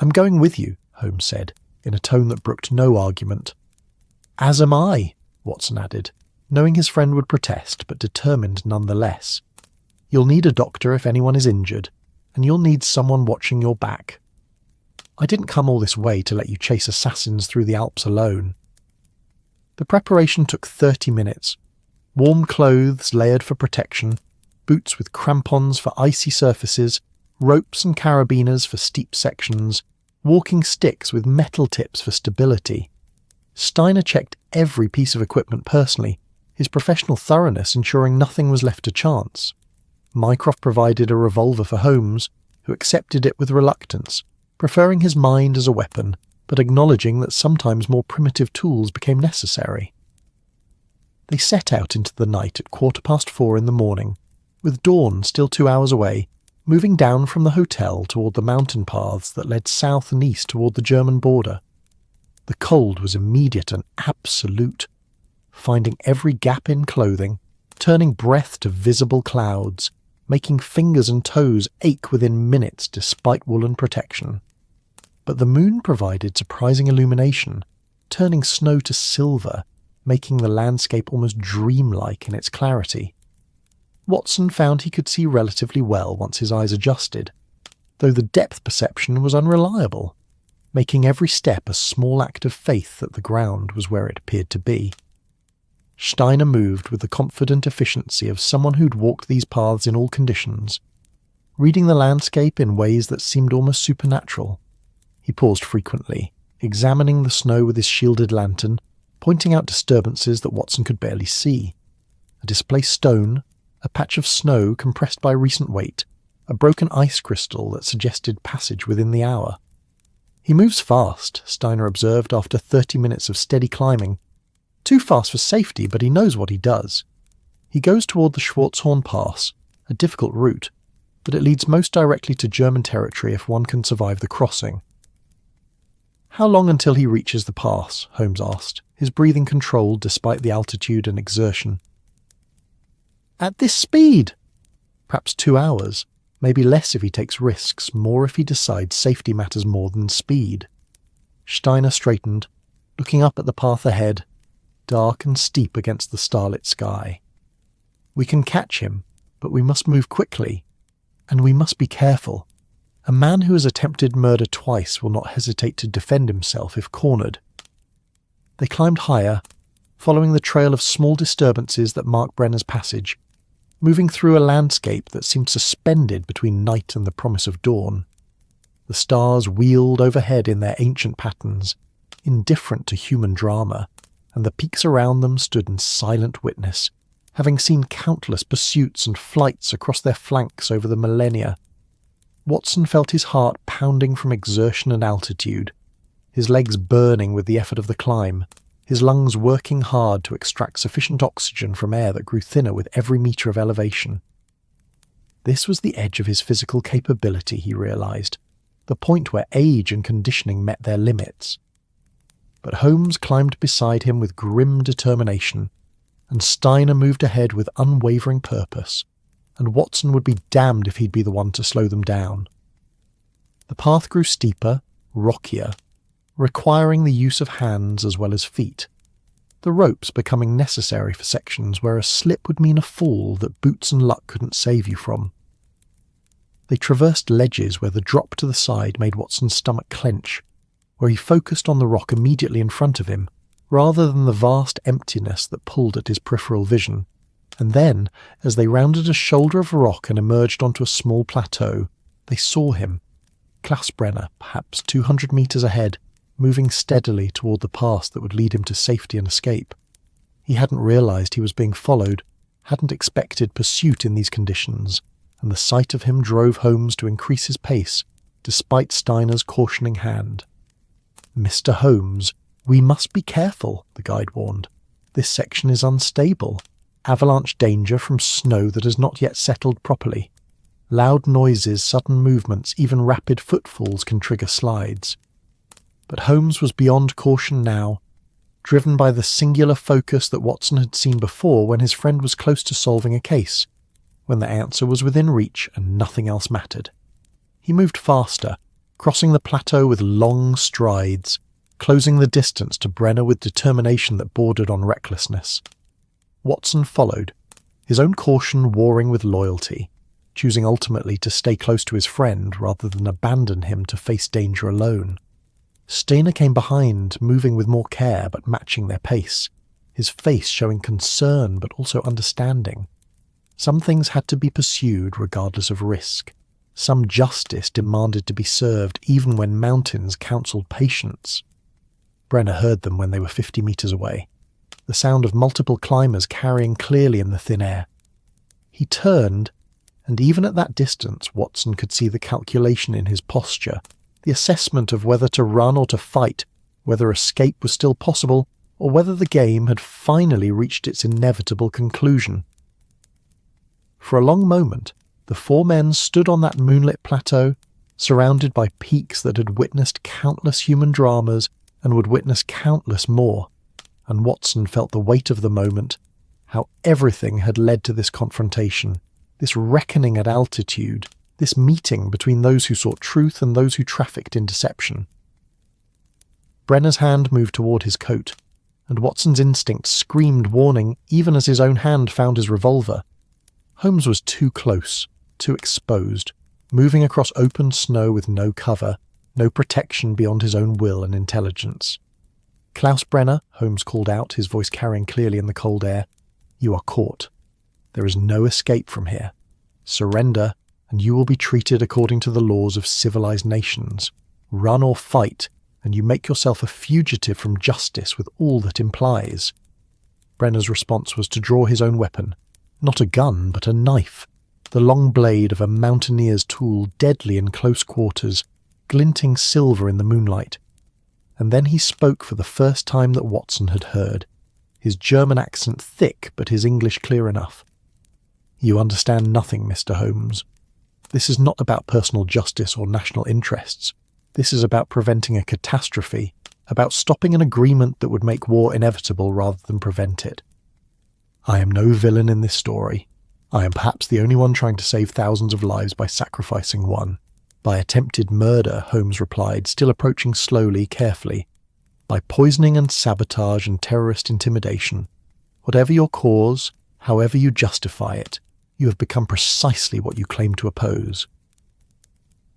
"I'm going with you," Holmes said, in a tone that brooked no argument. "As am I," Watson added, knowing his friend would protest, but determined nonetheless. "You'll need a doctor if anyone is injured, and you'll need someone watching your back. I didn't come all this way to let you chase assassins through the Alps alone." The preparation took 30 minutes. Warm clothes layered for protection, boots with crampons for icy surfaces, ropes and carabiners for steep sections, walking sticks with metal tips for stability. Steiner checked every piece of equipment personally, his professional thoroughness ensuring nothing was left to chance. Mycroft provided a revolver for Holmes, who accepted it with reluctance, preferring his mind as a weapon, but acknowledging that sometimes more primitive tools became necessary. They set out into the night at 4:15 in the morning, with dawn still 2 hours away, moving down from the hotel toward the mountain paths that led south and east toward the German border. The cold was immediate and absolute, finding every gap in clothing, turning breath to visible clouds, making fingers and toes ache within minutes despite woolen protection. But the moon provided surprising illumination, turning snow to silver, making the landscape almost dreamlike in its clarity. Watson found he could see relatively well once his eyes adjusted, though the depth perception was unreliable, making every step a small act of faith that the ground was where it appeared to be. Steiner moved with the confident efficiency of someone who'd walked these paths in all conditions, reading the landscape in ways that seemed almost supernatural. He paused frequently, examining the snow with his shielded lantern, pointing out disturbances that Watson could barely see. A displaced stone, a patch of snow compressed by recent weight, a broken ice crystal that suggested passage within the hour. He moves fast, Steiner observed after 30 minutes of steady climbing. Too fast for safety, but he knows what he does. He goes toward the Schwarzhorn Pass, a difficult route, but it leads most directly to German territory if one can survive the crossing. "How long until he reaches the pass?" Holmes asked, his breathing controlled despite the altitude and exertion. "At this speed?" "Perhaps 2 hours. Maybe less if he takes risks, more if he decides safety matters more than speed." Steiner straightened, looking up at the path ahead, dark and steep against the starlit sky. "We can catch him, but we must move quickly. And we must be careful. A man who has attempted murder twice will not hesitate to defend himself if cornered." They climbed higher, following the trail of small disturbances that marked Brenner's passage, moving through a landscape that seemed suspended between night and the promise of dawn. The stars wheeled overhead in their ancient patterns, indifferent to human drama, and the peaks around them stood in silent witness, having seen countless pursuits and flights across their flanks over the millennia. Watson felt his heart pounding from exertion and altitude, his legs burning with the effort of the climb, his lungs working hard to extract sufficient oxygen from air that grew thinner with every metre of elevation. This was the edge of his physical capability, he realised, the point where age and conditioning met their limits. But Holmes climbed beside him with grim determination, and Steiner moved ahead with unwavering purpose, and Watson would be damned if he'd be the one to slow them down. The path grew steeper, rockier, requiring the use of hands as well as feet, the ropes becoming necessary for sections where a slip would mean a fall that boots and luck couldn't save you from. They traversed ledges where the drop to the side made Watson's stomach clench, where he focused on the rock immediately in front of him, rather than the vast emptiness that pulled at his peripheral vision. And then, as they rounded a shoulder of rock and emerged onto a small plateau, they saw him, Klaus Brenner, perhaps 200 metres ahead, moving steadily toward the pass that would lead him to safety and escape. He hadn't realised he was being followed, hadn't expected pursuit in these conditions, and the sight of him drove Holmes to increase his pace, despite Steiner's cautioning hand. "Mr. Holmes, we must be careful," the guide warned. "This section is unstable. Avalanche danger from snow that has not yet settled properly. Loud noises, sudden movements, even rapid footfalls can trigger slides." But Holmes was beyond caution now, driven by the singular focus that Watson had seen before when his friend was close to solving a case, when the answer was within reach and nothing else mattered. He moved faster, crossing the plateau with long strides, closing the distance to Brenner with determination that bordered on recklessness. Watson followed, his own caution warring with loyalty, choosing ultimately to stay close to his friend rather than abandon him to face danger alone. Steiner came behind, moving with more care but matching their pace, his face showing concern but also understanding. Some things had to be pursued regardless of risk. Some justice demanded to be served even when mountains counselled patience. Brenner heard them when they were 50 metres away, the sound of multiple climbers carrying clearly in the thin air. He turned, and even at that distance Watson could see the calculation in his posture, the assessment of whether to run or to fight, whether escape was still possible, or whether the game had finally reached its inevitable conclusion. For a long moment, the four men stood on that moonlit plateau, surrounded by peaks that had witnessed countless human dramas and would witness countless more, and Watson felt the weight of the moment, how everything had led to this confrontation, this reckoning at altitude, this meeting between those who sought truth and those who trafficked in deception. Brenner's hand moved toward his coat, and Watson's instinct screamed warning even as his own hand found his revolver. Holmes was too close, too exposed, moving across open snow with no cover, no protection beyond his own will and intelligence. "Klaus Brenner," Holmes called out, his voice carrying clearly in the cold air, "you are caught. There is no escape from here. Surrender, and you will be treated according to the laws of civilized nations. Run or fight, and you make yourself a fugitive from justice with all that implies." Brenner's response was to draw his own weapon. Not a gun, but a knife. The long blade of a mountaineer's tool, deadly in close quarters, glinting silver in the moonlight. And then he spoke for the first time that Watson had heard, his German accent thick but his English clear enough. "You understand nothing, Mr. Holmes. This is not about personal justice or national interests. This is about preventing a catastrophe, about stopping an agreement that would make war inevitable rather than prevent it. I am no villain in this story. I am perhaps the only one trying to save thousands of lives by sacrificing one. By attempted murder," Holmes replied, still approaching slowly, carefully. "By poisoning and sabotage and terrorist intimidation. Whatever your cause, however you justify it, you have become precisely what you claim to oppose."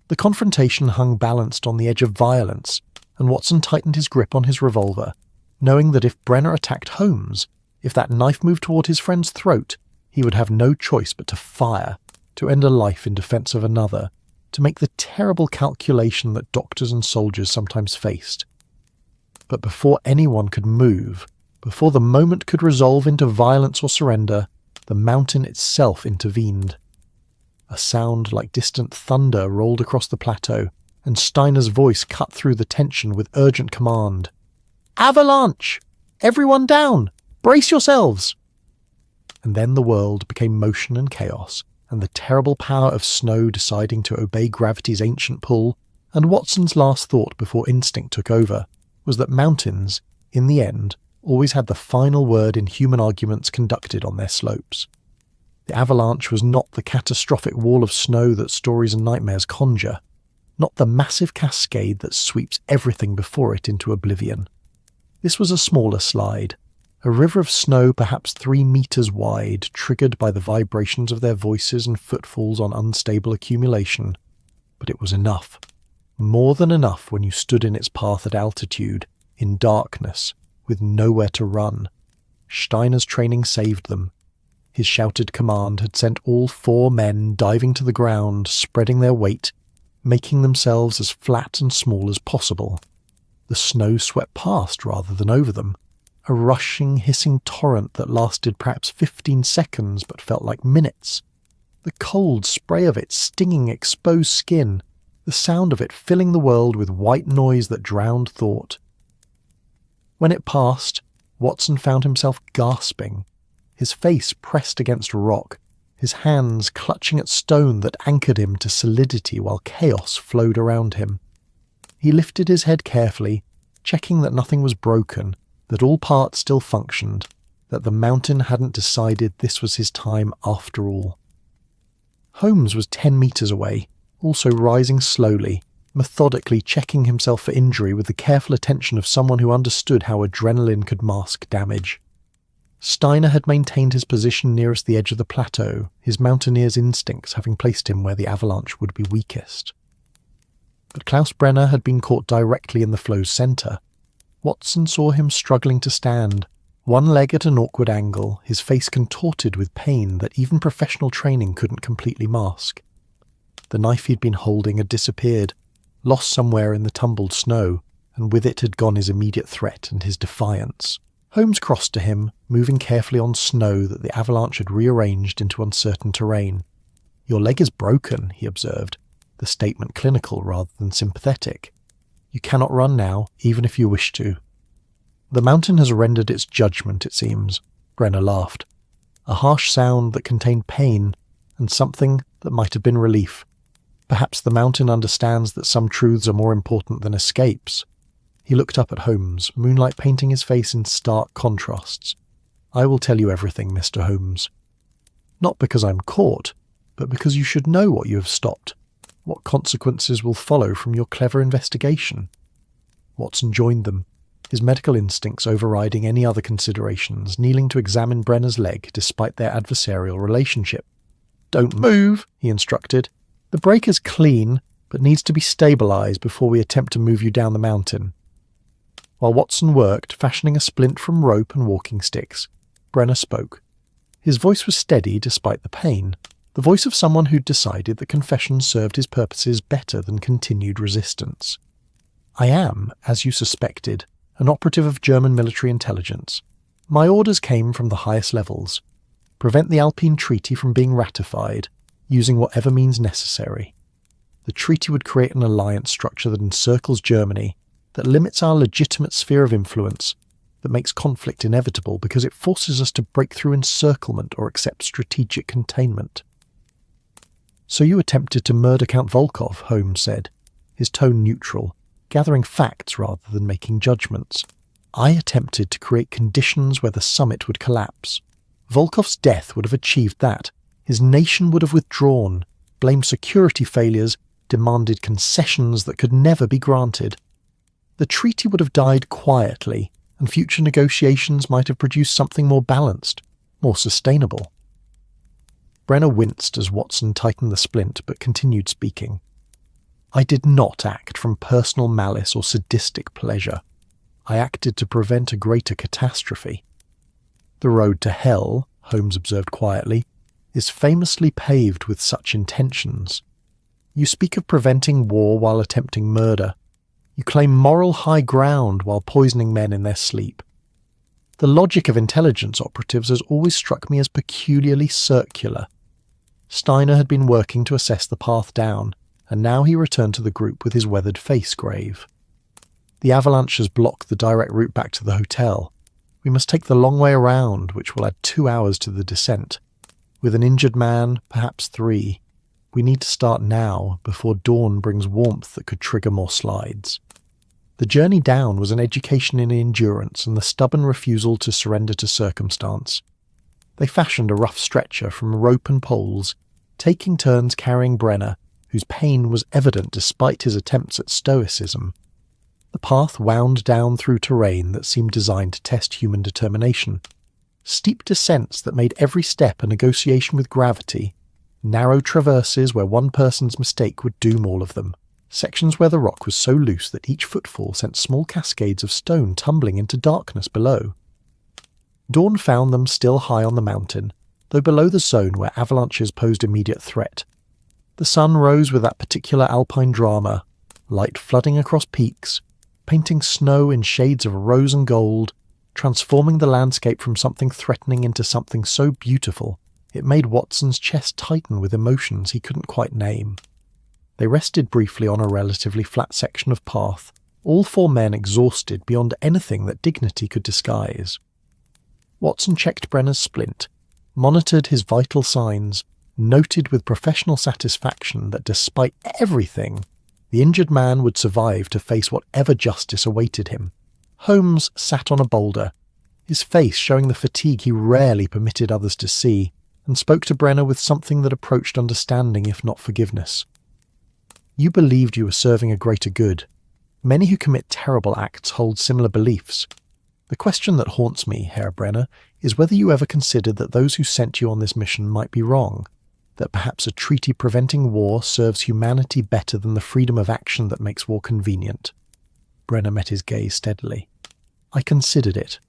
The confrontation hung balanced on the edge of violence, and Watson tightened his grip on his revolver, knowing that if Brenner attacked Holmes, if that knife moved toward his friend's throat, he would have no choice but to fire, to end a life in defense of another, to make the terrible calculation that doctors and soldiers sometimes faced. But before anyone could move, before the moment could resolve into violence or surrender, the mountain itself intervened. A sound like distant thunder rolled across the plateau, and Steiner's voice cut through the tension with urgent command. "Avalanche! Everyone down! Brace yourselves!" And then the world became motion and chaos, and the terrible power of snow deciding to obey gravity's ancient pull, and Watson's last thought before instinct took over was that mountains, in the end, always had the final word in human arguments conducted on their slopes. The avalanche was not the catastrophic wall of snow that stories and nightmares conjure, not the massive cascade that sweeps everything before it into oblivion. This was a smaller slide, a river of snow perhaps 3 meters wide, triggered by the vibrations of their voices and footfalls on unstable accumulation. But it was enough. More than enough when you stood in its path at altitude, in darkness, with nowhere to run. Steiner's training saved them. His shouted command had sent all 4 men diving to the ground, spreading their weight, making themselves as flat and small as possible. The snow swept past rather than over them, a rushing, hissing torrent that lasted perhaps 15 seconds but felt like minutes. The cold spray of it stinging exposed skin, the sound of it filling the world with white noise that drowned thought. When it passed, Watson found himself gasping, his face pressed against rock, his hands clutching at stone that anchored him to solidity while chaos flowed around him. He lifted his head carefully, checking that nothing was broken, that all parts still functioned, that the mountain hadn't decided this was his time after all. Holmes was 10 meters away, also rising slowly, methodically checking himself for injury with the careful attention of someone who understood how adrenaline could mask damage. Steiner had maintained his position nearest the edge of the plateau, his mountaineer's instincts having placed him where the avalanche would be weakest. But Klaus Brenner had been caught directly in the flow's centre. Watson saw him struggling to stand, one leg at an awkward angle, his face contorted with pain that even professional training couldn't completely mask. The knife he'd been holding had disappeared, lost somewhere in the tumbled snow, and with it had gone his immediate threat and his defiance. Holmes crossed to him, moving carefully on snow that the avalanche had rearranged into uncertain terrain. "Your leg is broken," he observed, the statement clinical rather than sympathetic. "You cannot run now, even if you wish to." "The mountain has rendered its judgment, it seems," Brenner laughed. A harsh sound that contained pain, and something that might have been relief. Perhaps the mountain understands that some truths are more important than escapes. He looked up at Holmes, moonlight painting his face in stark contrasts. "I will tell you everything, Mr. Holmes. Not because I'm caught, but because you should know what you have stopped, what consequences will follow from your clever investigation." Watson joined them, his medical instincts overriding any other considerations, kneeling to examine Brenner's leg despite their adversarial relationship. "Don't move," he instructed. "The break is clean, but needs to be stabilized before we attempt to move you down the mountain." While Watson worked, fashioning a splint from rope and walking sticks, Brenner spoke. His voice was steady despite the pain, the voice of someone who'd decided that confession served his purposes better than continued resistance. I am, as you suspected, an operative of German military intelligence. My orders came from the highest levels. Prevent the Alpine Treaty from being ratified, using whatever means necessary. The treaty would create an alliance structure that encircles Germany, that limits our legitimate sphere of influence, that makes conflict inevitable because it forces us to break through encirclement or accept strategic containment. So you attempted to murder Count Volkov, Holmes said, his tone neutral, gathering facts rather than making judgments. I attempted to create conditions where the summit would collapse. Volkov's death would have achieved that. His nation would have withdrawn, blamed security failures, demanded concessions that could never be granted. The treaty would have died quietly, and future negotiations might have produced something more balanced, more sustainable. Brenner winced as Watson tightened the splint but continued speaking. I did not act from personal malice or sadistic pleasure. I acted to prevent a greater catastrophe. The road to hell, Holmes observed quietly, is famously paved with such intentions. You speak of preventing war while attempting murder. You claim moral high ground while poisoning men in their sleep. The logic of intelligence operatives has always struck me as peculiarly circular. Steiner had been working to assess the path down, and now he returned to the group with his weathered face grave. The avalanche has blocked the direct route back to the hotel. We must take the long way around, which will add 2 hours to the descent. With an injured man, perhaps 3. We need to start now, before dawn brings warmth that could trigger more slides. The journey down was an education in endurance and the stubborn refusal to surrender to circumstance. They fashioned a rough stretcher from rope and poles, taking turns carrying Brenner, whose pain was evident despite his attempts at stoicism. The path wound down through terrain that seemed designed to test human determination. Steep descents that made every step a negotiation with gravity, narrow traverses where one person's mistake would doom all of them, sections where the rock was so loose that each footfall sent small cascades of stone tumbling into darkness below. Dawn found them still high on the mountain, though below the zone where avalanches posed immediate threat. The sun rose with that particular Alpine drama, light flooding across peaks, painting snow in shades of rose and gold, transforming the landscape from something threatening into something so beautiful it made Watson's chest tighten with emotions he couldn't quite name. They rested briefly on a relatively flat section of path, all 4 men exhausted beyond anything that dignity could disguise. Watson checked Brenner's splint, monitored his vital signs, noted with professional satisfaction that despite everything, the injured man would survive to face whatever justice awaited him. Holmes sat on a boulder, his face showing the fatigue he rarely permitted others to see, and spoke to Brenner with something that approached understanding if not forgiveness. You believed you were serving a greater good. Many who commit terrible acts hold similar beliefs. The question that haunts me, Herr Brenner, is whether you ever considered that those who sent you on this mission might be wrong, that perhaps a treaty preventing war serves humanity better than the freedom of action that makes war convenient. Brenner met his gaze steadily. I considered it.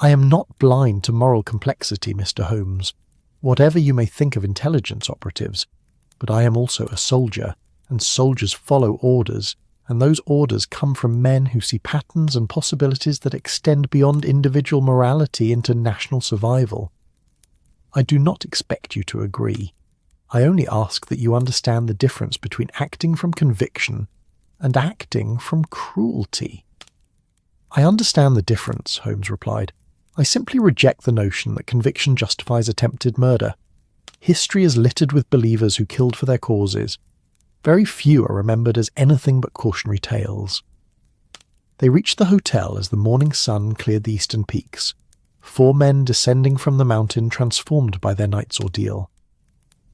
I am not blind to moral complexity, Mr. Holmes, whatever you may think of intelligence operatives, but I am also a soldier, and soldiers follow orders, and those orders come from men who see patterns and possibilities that extend beyond individual morality into national survival. I do not expect you to agree. I only ask that you understand the difference between acting from conviction and acting from cruelty. I understand the difference, Holmes replied. I simply reject the notion that conviction justifies attempted murder. History is littered with believers who killed for their causes. Very few are remembered as anything but cautionary tales. They reached the hotel as the morning sun cleared the eastern peaks, 4 men descending from the mountain transformed by their night's ordeal.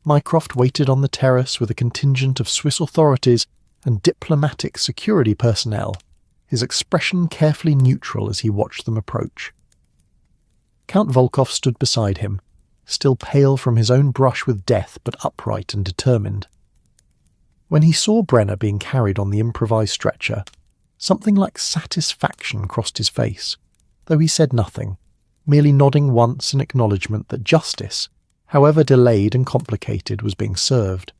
Mycroft waited on the terrace with a contingent of Swiss authorities and diplomatic security personnel, his expression carefully neutral as he watched them approach. Count Volkov stood beside him, still pale from his own brush with death but upright and determined. When he saw Brenner being carried on the improvised stretcher, Something like satisfaction crossed his face, though he said nothing, merely nodding once in acknowledgement that justice, however delayed and complicated, was being served.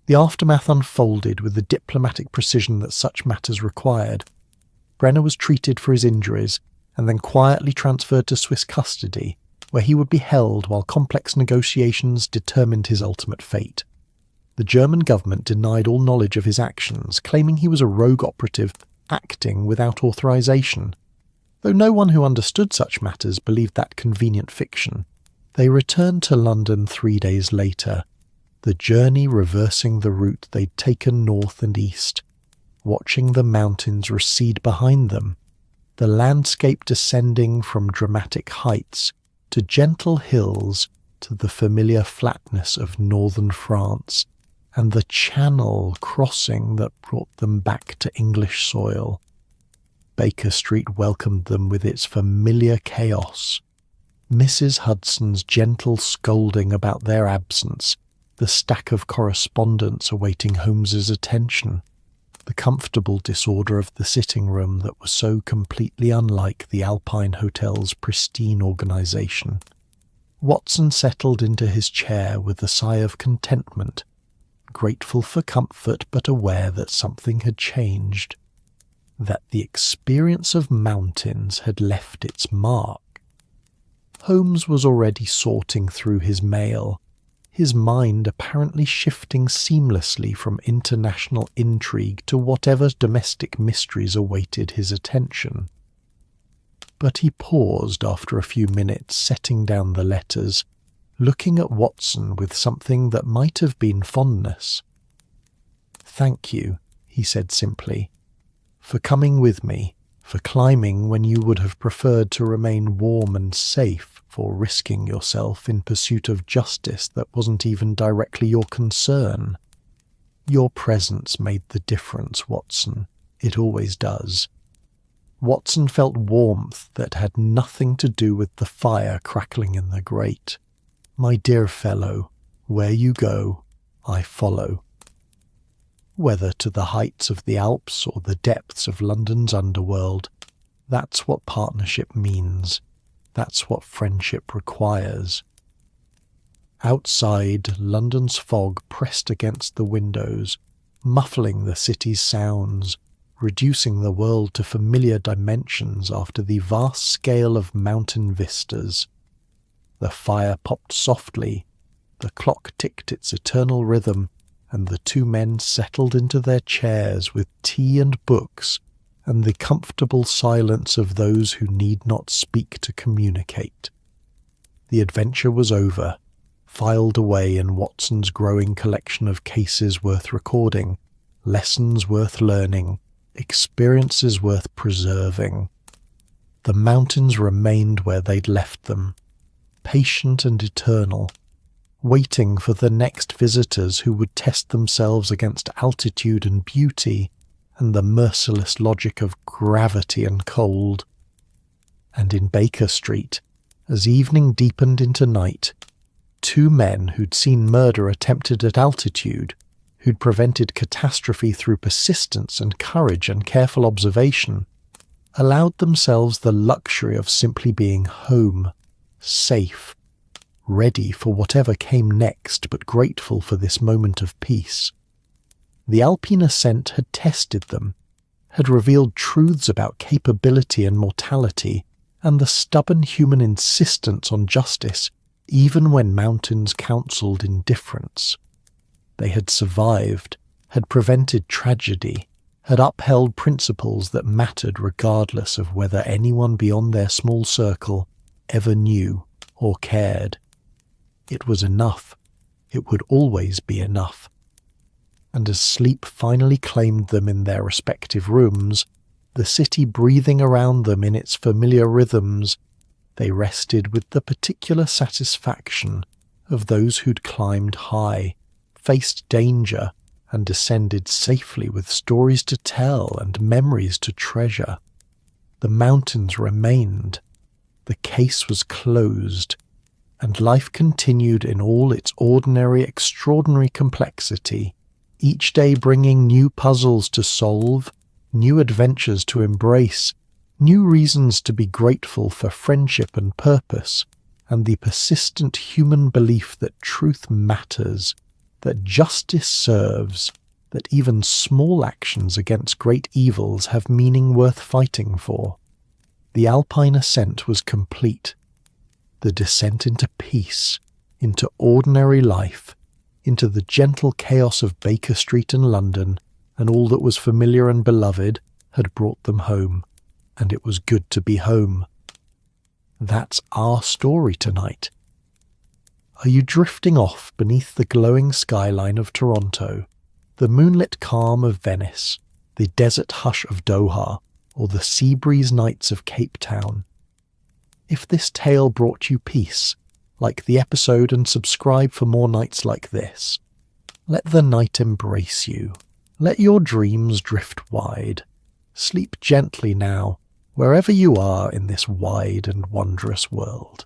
The aftermath unfolded with the diplomatic precision that such matters required. Brenner was treated for his injuries and then quietly transferred to Swiss custody, where he would be held while complex negotiations determined his ultimate fate. The German government denied all knowledge of his actions, claiming he was a rogue operative acting without authorization. Though no one who understood such matters believed that convenient fiction, they returned to London 3 days later, the journey reversing the route they'd taken north and east, watching the mountains recede behind them, the landscape descending from dramatic heights to gentle hills to the familiar flatness of northern France, and the channel crossing that brought them back to English soil. Baker Street welcomed them with its familiar chaos. Mrs. Hudson's gentle scolding about their absence, the stack of correspondence awaiting Holmes's attention, the comfortable disorder of the sitting room that was so completely unlike the Alpine Hotel's pristine organisation. Watson settled into his chair with a sigh of contentment, grateful for comfort but aware that something had changed, that the experience of mountains had left its mark. Holmes was already sorting through his mail, his mind apparently shifting seamlessly from international intrigue to whatever domestic mysteries awaited his attention. But he paused after a few minutes, setting down the letters, looking at Watson with something that might have been fondness. "Thank you," he said simply, "for coming with me, for climbing when you would have preferred to remain warm and safe, for risking yourself in pursuit of justice that wasn't even directly your concern. Your presence made the difference, Watson. It always does." Watson felt warmth that had nothing to do with the fire crackling in the grate. "My dear fellow, where you go, I follow." Whether to the heights of the Alps or the depths of London's underworld, that's what partnership means. That's what friendship requires. Outside, London's fog pressed against the windows, muffling the city's sounds, reducing the world to familiar dimensions after the vast scale of mountain vistas. The fire popped softly, the clock ticked its eternal rhythm, and the two men settled into their chairs with tea and books and the comfortable silence of those who need not speak to communicate. The adventure was over, filed away in Watson's growing collection of cases worth recording, lessons worth learning, experiences worth preserving. The mountains remained where they'd left them, patient and eternal, waiting for the next visitors who would test themselves against altitude and beauty and the merciless logic of gravity and cold. And in Baker Street, as evening deepened into night, two men who'd seen murder attempted at altitude, who'd prevented catastrophe through persistence and courage and careful observation, allowed themselves the luxury of simply being home, safe, ready for whatever came next, but grateful for this moment of peace. The Alpine ascent had tested them, had revealed truths about capability and mortality, and the stubborn human insistence on justice, even when mountains counselled indifference. They had survived, had prevented tragedy, had upheld principles that mattered regardless of whether anyone beyond their small circle ever knew or cared. It was enough. It would always be enough. And as sleep finally claimed them in their respective rooms, the city breathing around them in its familiar rhythms, they rested with the particular satisfaction of those who'd climbed high, faced danger, and descended safely with stories to tell and memories to treasure. The mountains remained. The case was closed, and life continued in all its ordinary, extraordinary complexity, each day bringing new puzzles to solve new adventures to embrace, new reasons to be grateful for friendship and purpose, and the persistent human belief that truth matters, that justice serves, that even small actions against great evils have meaning worth fighting for. The Alpine ascent was complete. The descent into peace, into ordinary life, into the gentle chaos of Baker Street and London, and all that was familiar and beloved, had brought them home, and it was good to be home. That's our story tonight. Are you drifting off beneath the glowing skyline of Toronto, the moonlit calm of Venice, the desert hush of Doha, or the sea breeze nights of Cape Town? If this tale brought you peace, like the episode and subscribe for more nights like this. Let the night embrace you. Let your dreams drift wide. Sleep gently now, wherever you are in this wide and wondrous world.